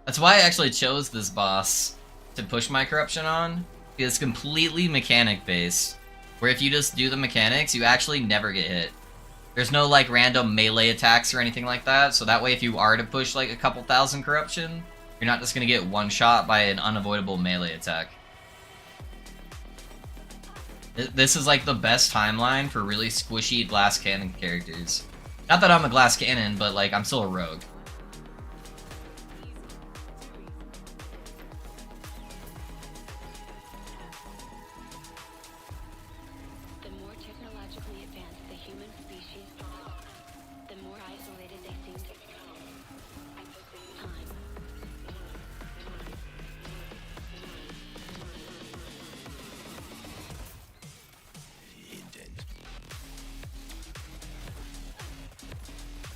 That's why I actually chose this boss to push my corruption on. It's completely mechanic based, where if you just do the mechanics, you actually never get hit. There's no like random melee attacks or anything like that, so that way if you are to push like a couple thousand corruption, you're not just gonna get one shot by an unavoidable melee attack. This is like the best timeline for really squishy glass cannon characters. Not that I'm a glass cannon, but like I'm still a rogue. The more technologically advanced the human species, the more isolated they seem to become. At the same time,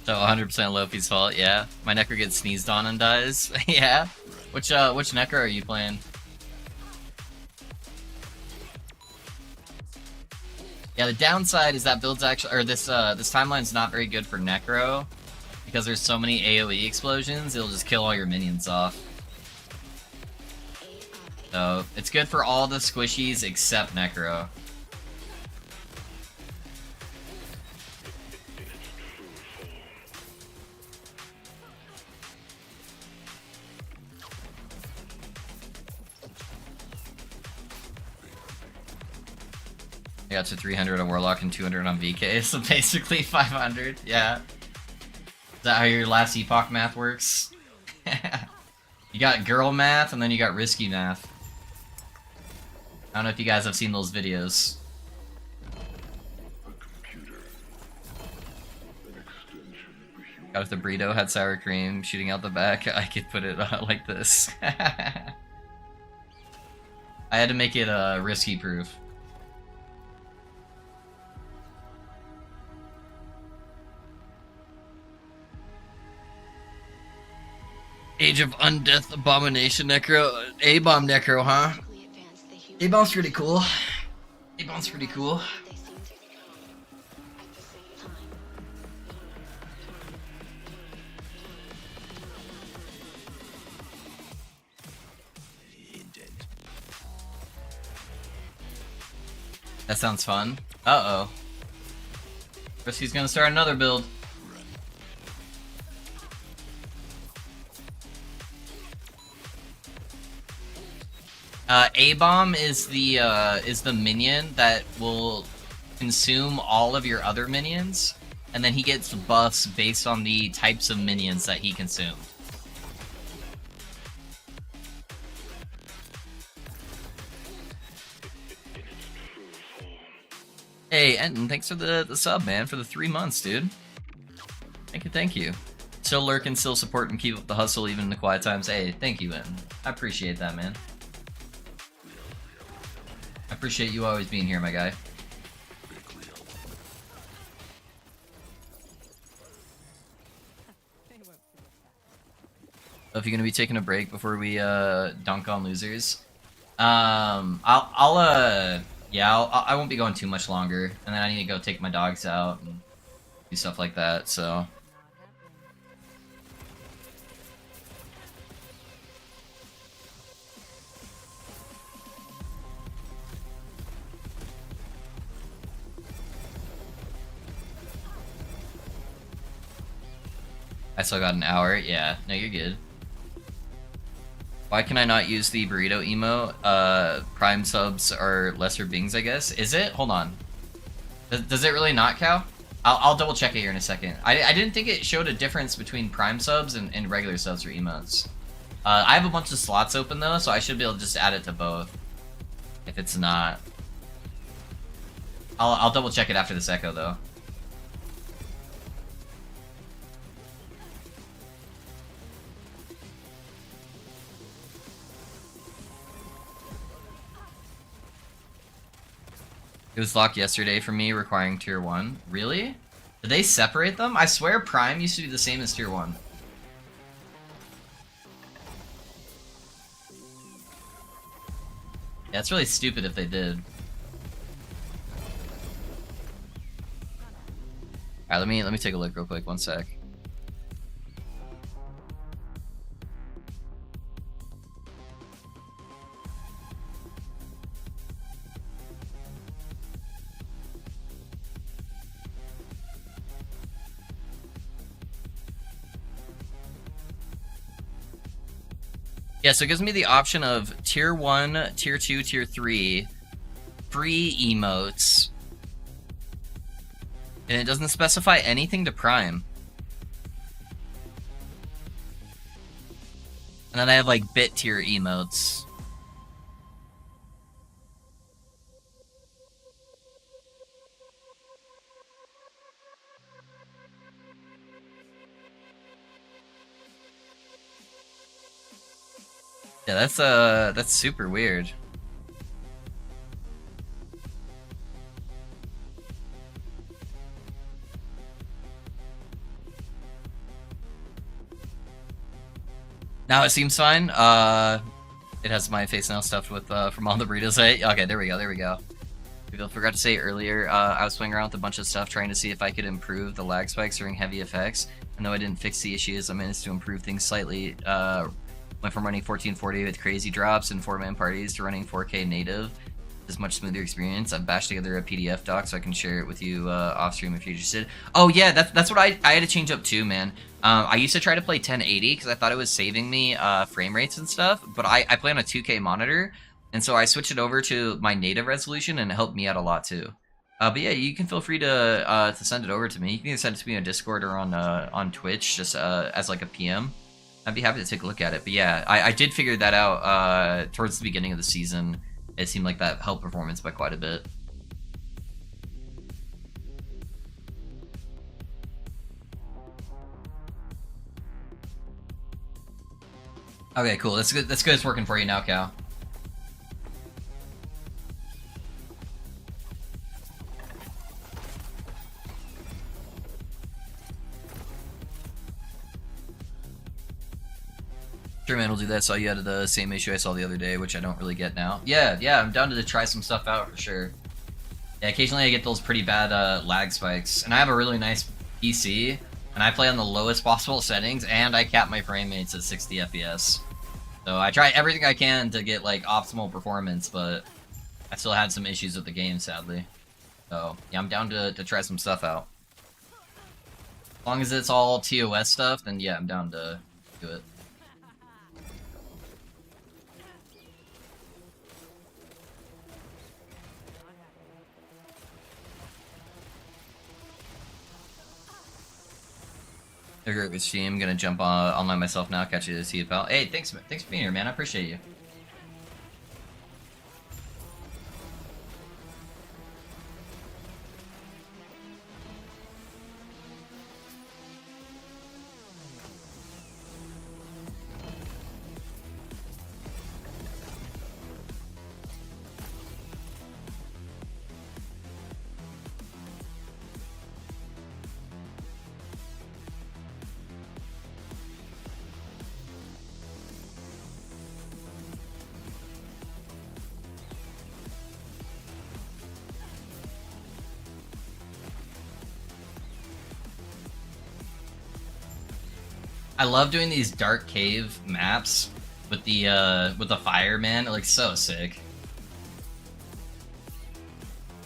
So 100% Lofi's fault, yeah. My Necro gets sneezed on and dies. Yeah. Which Necro are you playing? Yeah, the downside is that build's actually, or this timeline's not very good for Necro because there's so many AoE explosions. It'll just kill all your minions off. So it's good for all the squishies except Necro. I got to 300 on Warlock and 200 on VK, so basically 500, yeah. Is that how your last epoch math works? You got girl math, and then you got risky math. I don't know if you guys have seen those videos. Got if the burrito had sour cream shooting out the back, I could put it like this. I had to make it risky proof. Age of Undeath Abomination Necro. A-Bomb Necro, huh? technically advanced the human A-Bomb's pretty cool. A-Bomb's pretty cool. they seem to become. At the same time, That sounds fun. Uh-oh. Risky's gonna start another build. A-Bomb is the minion that will consume all of your other minions, and then he gets buffs based on the types of minions that he consumed. Hey, Enton, thanks for the sub, man, for the 3 months, dude. Thank you, thank you. Still lurking, still support, and keep up the hustle even in the quiet times. Hey, thank you, Enton. I appreciate that, man. I appreciate you always being here, my guy. If you're gonna be taking a break before we dunk on losers, I won't be going too much longer, and then I need to go take my dogs out and do stuff like that. So Not happening. I still got an hour. Yeah, no, you're good. Why can I not use the burrito emote? Prime subs are lesser beings, I guess. Is it? Hold on. Does it really not, Cow? I'll double check it here in a second. I didn't think it showed a difference between prime subs and regular subs or emotes. I have a bunch of slots open though, so I should be able to just add it to both. If it's not, I'll double check it after this echo though. It was locked yesterday for me, requiring tier 1. Really? Did they separate them? I swear Prime used to be the same as Tier 1. Yeah, it's really stupid if they did. Alright, let me take a look real quick, one sec. Yeah, so it gives me the option of Tier 1, Tier 2, Tier 3, free emotes, and it doesn't specify anything to Prime. And then I have like bit tier emotes. Yeah, that's super weird. Now it seems fine. It has my face now stuffed with from all the burritos I ate. Okay, there we go. I forgot to say earlier, I was playing around with a bunch of stuff trying to see if I could improve the lag spikes during heavy effects. And though I didn't fix the issues, I managed to improve things slightly. Went from running 1440 with crazy drops and 4-man parties to running 4K native. It's a much smoother experience. I've bashed together a PDF doc so I can share it with you off stream if you're interested. Oh yeah, that's what I had to change up too, man. I used to try to play 1080 because I thought it was saving me frame rates and stuff, but I play on a 2K monitor, and so I switched it over to my native resolution, and it helped me out a lot too. But yeah, you can feel free to send it over to me. You can either send it to me on Discord or on Twitch, just as like a PM. I'd be happy to take a look at it. But yeah, I did figure that out towards the beginning of the season. It seemed like that helped performance by quite a bit. Okay, cool. That's good. That's good. It's working for you now, Cal. Sure, man, we'll do that. Saw you had the same issue I saw the other day, which I don't really get now. Yeah, I'm down to try some stuff out for sure. Yeah, occasionally I get those pretty bad lag spikes, and I have a really nice PC, and I play on the lowest possible settings, and I cap my frame rates at 60 FPS. So I try everything I can to get like optimal performance, but I still had some issues with the game, sadly. So yeah, I'm down to try some stuff out. As long as it's all TOS stuff, then yeah, I'm down to do it. Great with stream. Gonna jump online myself now. Catch you to see you, pal. Hey, thanks for being here, man. I appreciate you. I love doing these dark cave maps with the fire, man. It looks so sick.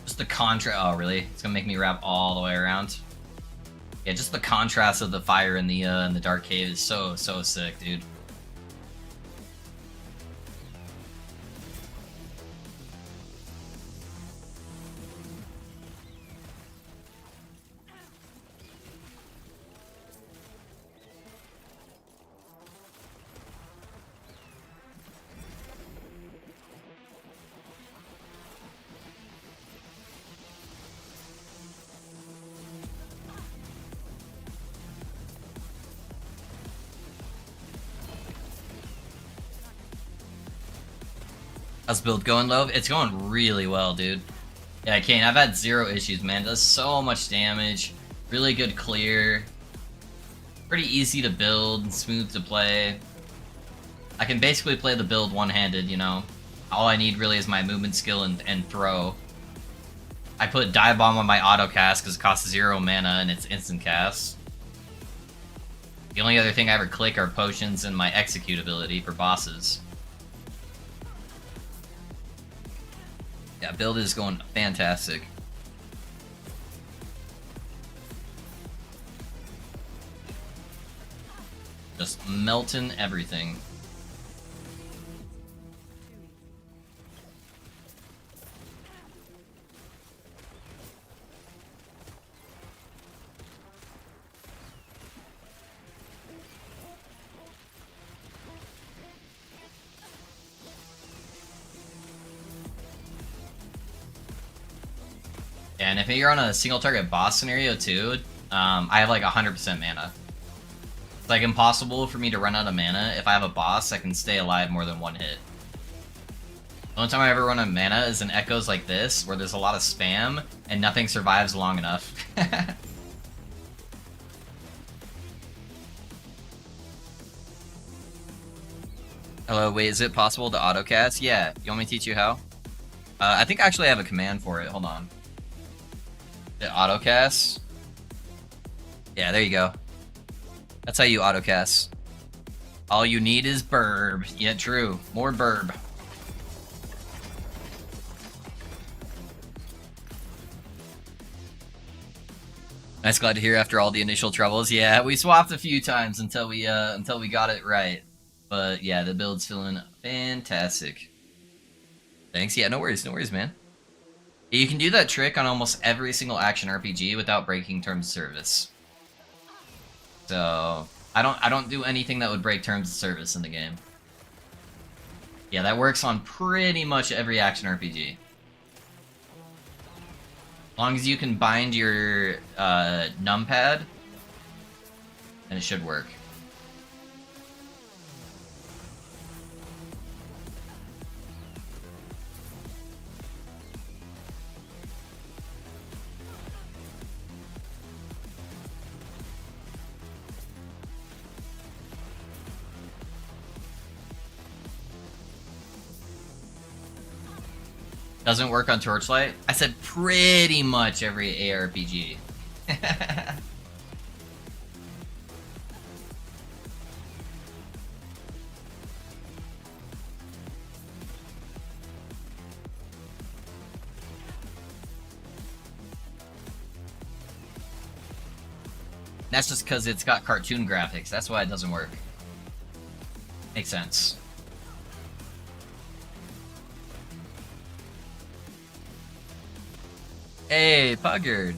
Just the contrast. Oh, really? It's gonna make me wrap all the way around. Yeah, just the contrast of the fire in the dark cave is so sick, dude. How's the build going, Love? It's going really well, dude. Yeah, Kane, I've had 0 issues, man. It does so much damage. Really good clear. Pretty easy to build, smooth to play. I can basically play the build one-handed, you know. All I need really is my movement skill and throw. I put Dive Bomb on my auto cast because it costs 0 mana and it's instant cast. The only other thing I ever click are potions and my execute ability for bosses. Yeah, build is going fantastic. Just melting everything. And if you're on a single target boss scenario too, I have like 100% mana. It's like impossible for me to run out of mana. If I have a boss, I can stay alive more than one hit. The only time I ever run out of mana is in echoes like this, where there's a lot of spam and nothing survives long enough. Hello, wait, is it possible to autocast? Yeah, you want me to teach you how? I think I actually have a command for it, hold on. It autocasts? Yeah, there you go. That's how you autocast. All you need is burb. Yeah, true. More burb. Nice, glad to hear after all the initial troubles. Yeah, we swapped a few times until we got it right. But yeah, the build's feeling fantastic. Thanks. Yeah, no worries, man. You can do that trick on almost every single action RPG without breaking terms of service. So I don't do anything that would break terms of service in the game. Yeah, that works on pretty much every action RPG. As long as you can bind your numpad, then it should work. Doesn't work on Torchlight? I said pretty much every ARPG. That's just because it's got cartoon graphics. That's why it doesn't work. Makes sense. Hey, Puggard.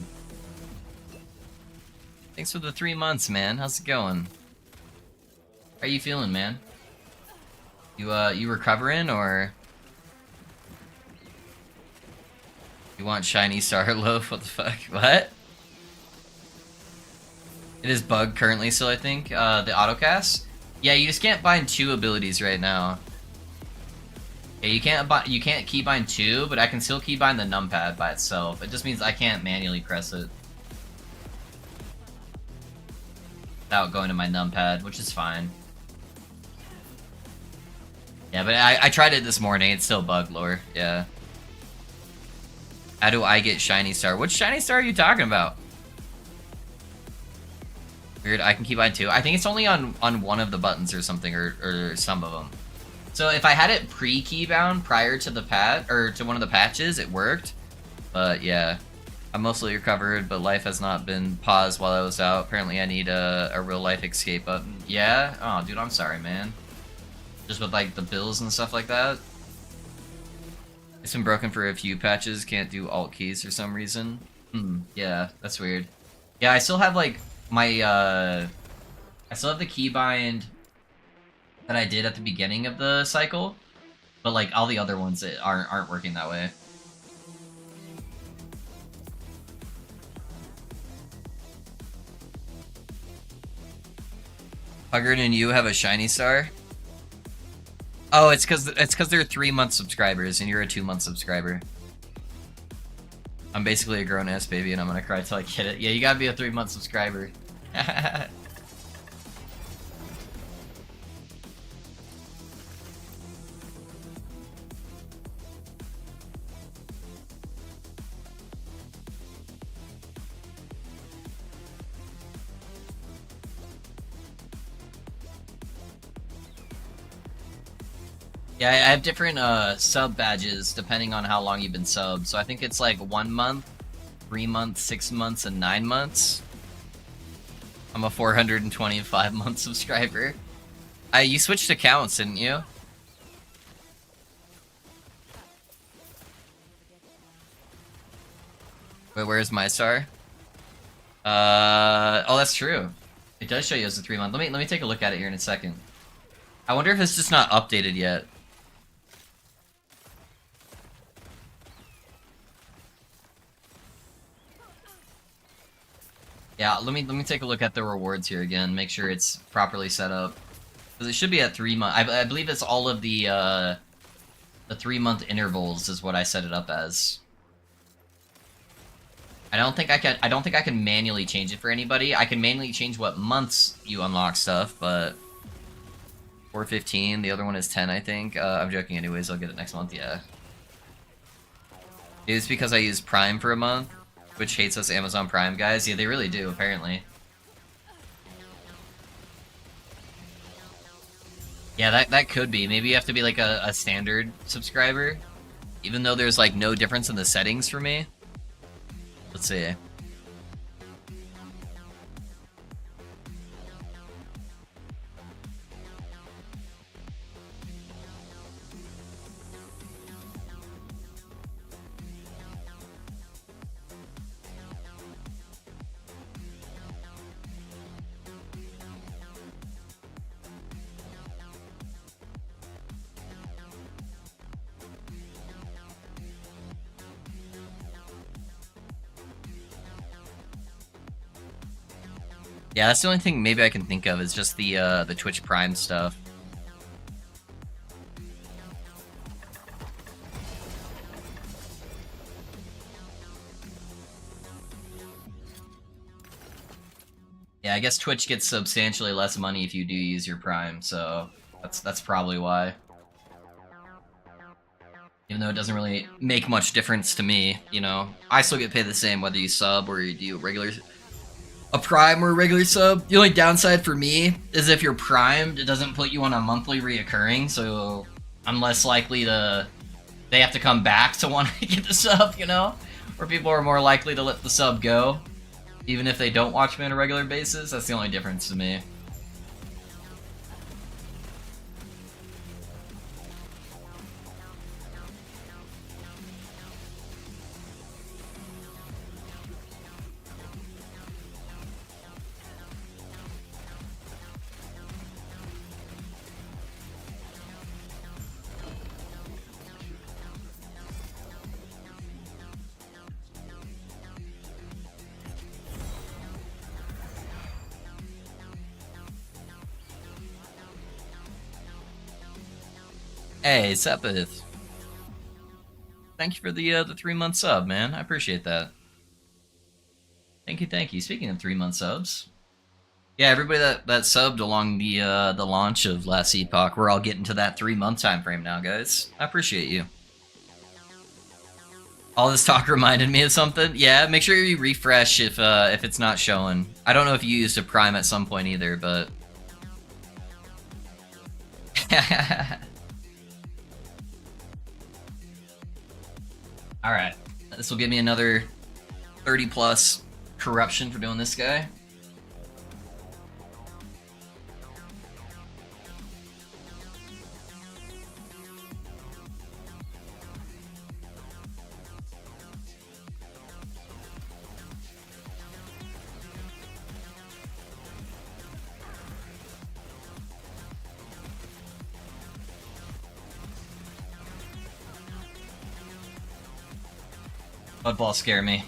Thanks for the 3 months, man. How's it going? How are you feeling, man? You recovering, or you want shiny star loaf? What the fuck? What? It is bugged currently still, I think. The autocast? Yeah, you just can't bind 2 abilities right now. Yeah, you can't keybind 2, but I can still keybind the numpad by itself. It just means I can't manually press it without going to my numpad, which is fine. Yeah, but I tried it this morning. It's still bugged, lore. Yeah. How do I get shiny star? Which shiny star are you talking about? Weird. I can keybind 2. I think it's only on one of the buttons or something, or some of them. So if I had it pre-keybound prior to the to one of the patches, it worked. But yeah, I'm mostly recovered, but life has not been paused while I was out. Apparently I need a real life escape button. Yeah? Oh, dude, I'm sorry, man. Just with like the bills and stuff like that. It's been broken for a few patches. Can't do alt keys for some reason. Yeah, that's weird. Yeah, I still have like my I still have the keybind that I did at the beginning of the cycle, but like all the other ones that aren't working that way. Huggard and you have a shiny star? Oh, it's because they're 3-month subscribers and you're a 2-month subscriber. I'm basically a grown-ass baby and I'm gonna cry till I get it. Yeah, you gotta be a 3-month subscriber. Yeah, I have different sub badges depending on how long you've been subbed. So I think it's like 1 month, 3 months, 6 months, and 9 months. I'm a 425-month subscriber. You switched accounts, didn't you? Wait, where's my star? Oh, that's true. It does show you as a 3-month. Let me take a look at it here in a second. I wonder if it's just not updated yet. Yeah, let me take a look at the rewards here again. Make sure it's properly set up, because it should be at 3 months. I believe it's all of the 3-month intervals is what I set it up as. I don't think I can manually change it for anybody. I can manually change what months you unlock stuff, but 4/15. The other one is 10, I think. I'm joking. Anyways, I'll get it next month. Yeah. It's because I use Prime for a month, which hates us Amazon Prime guys. Yeah, they really do, apparently. Yeah, that could be. Maybe you have to be like a standard subscriber, even though there's like no difference in the settings for me. Let's see. Yeah, that's the only thing maybe I can think of is just the Twitch Prime stuff. Yeah, I guess Twitch gets substantially less money if you do use your Prime, so that's probably why. Even though it doesn't really make much difference to me, you know. I still get paid the same whether you sub or you do a Prime or a regular sub. The only downside for me is if you're primed, it doesn't put you on a monthly reoccurring, so I'm less likely they have to come back to want to get the sub, you know? Or people are more likely to let the sub go, even if they don't watch me on a regular basis. That's the only difference to me. Hey, Sepith. Thank you for the 3-month sub, man. I appreciate that. Thank you, thank you. Speaking of 3-month subs, yeah, everybody that subbed along the launch of Last Epoch, we're all getting to that 3-month time frame now, guys. I appreciate you. All this talk reminded me of something. Yeah, make sure you refresh if it's not showing. I don't know if you used a Prime at some point either, but. Alright, this will give me another 30 plus corruption for doing this guy. Mudball scare me.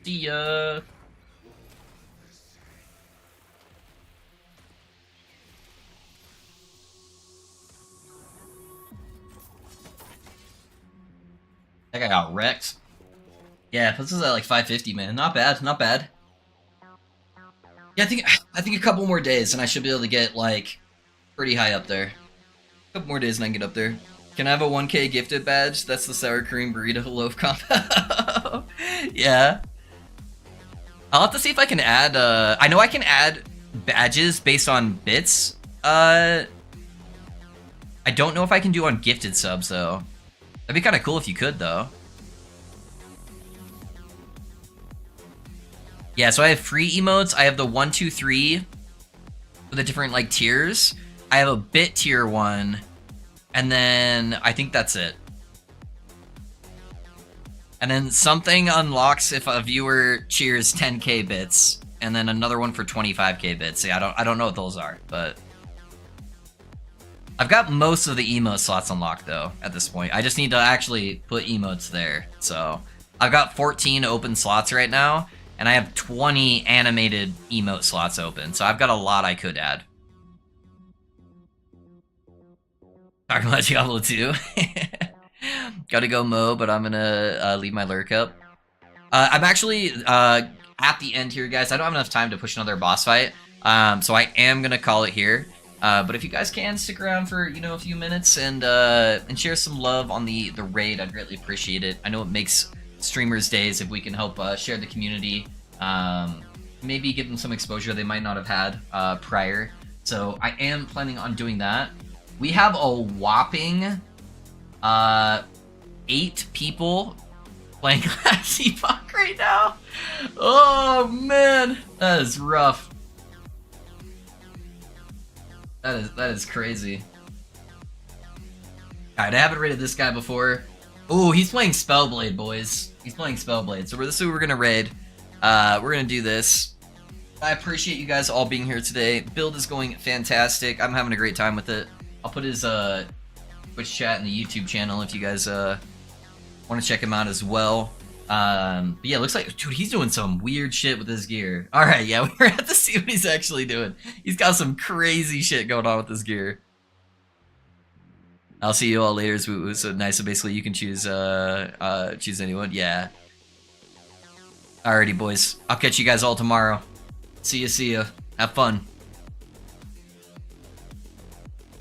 See ya. That guy got wrecked. Yeah, this is at like 550, man. Not bad, not bad. Yeah, I think a couple more days and I should be able to get like pretty high up there. A couple more days and I can get up there. Can I have a 1K gifted badge? That's the sour cream burrito loaf combo. Yeah. I'll have to see if I can add, I know I can add badges based on bits. I don't know if I can do on gifted subs, though. That'd be kind of cool if you could, though. Yeah, so I have free emotes. I have the 1, 2, 3 for the different, like, tiers. I have a bit tier one, and then I think that's it. And then something unlocks if a viewer cheers 10k bits, and then another one for 25k bits. Yeah, I don't know what those are, but I've got most of the emote slots unlocked though at this point. I just need to actually put emotes there. So I've got 14 open slots right now, and I have 20 animated emote slots open. So I've got a lot I could add. Talking about Diablo 2. Gotta go mow, but I'm gonna leave my lurk up. I'm actually at the end here, guys. I don't have enough time to push another boss fight, so I am gonna call it here. But if you guys can stick around for a few minutes and share some love on the raid, I'd greatly appreciate it. I know it makes streamers' days if we can help share the community, maybe give them some exposure they might not have had prior. So I am planning on doing that. We have a whopping 8 people playing Classy Punk right now. Oh man, that is rough. That is crazy. Alright, I haven't raided this guy before. Ooh, he's playing Spellblade, boys. He's playing Spellblade. So this is who we're gonna raid. We're gonna do this. I appreciate you guys all being here today. Build is going fantastic. I'm having a great time with it. I'll put his Twitch chat in the YouTube channel if you guys want to check him out as well. But yeah, looks like, dude, he's doing some weird shit with his gear. Alright, yeah, we're gonna have to see what he's actually doing. He's got some crazy shit going on with his gear. I'll see you all later. So nice. So basically you can choose anyone. Yeah. Alrighty, boys. I'll catch you guys all tomorrow. See ya. Have fun.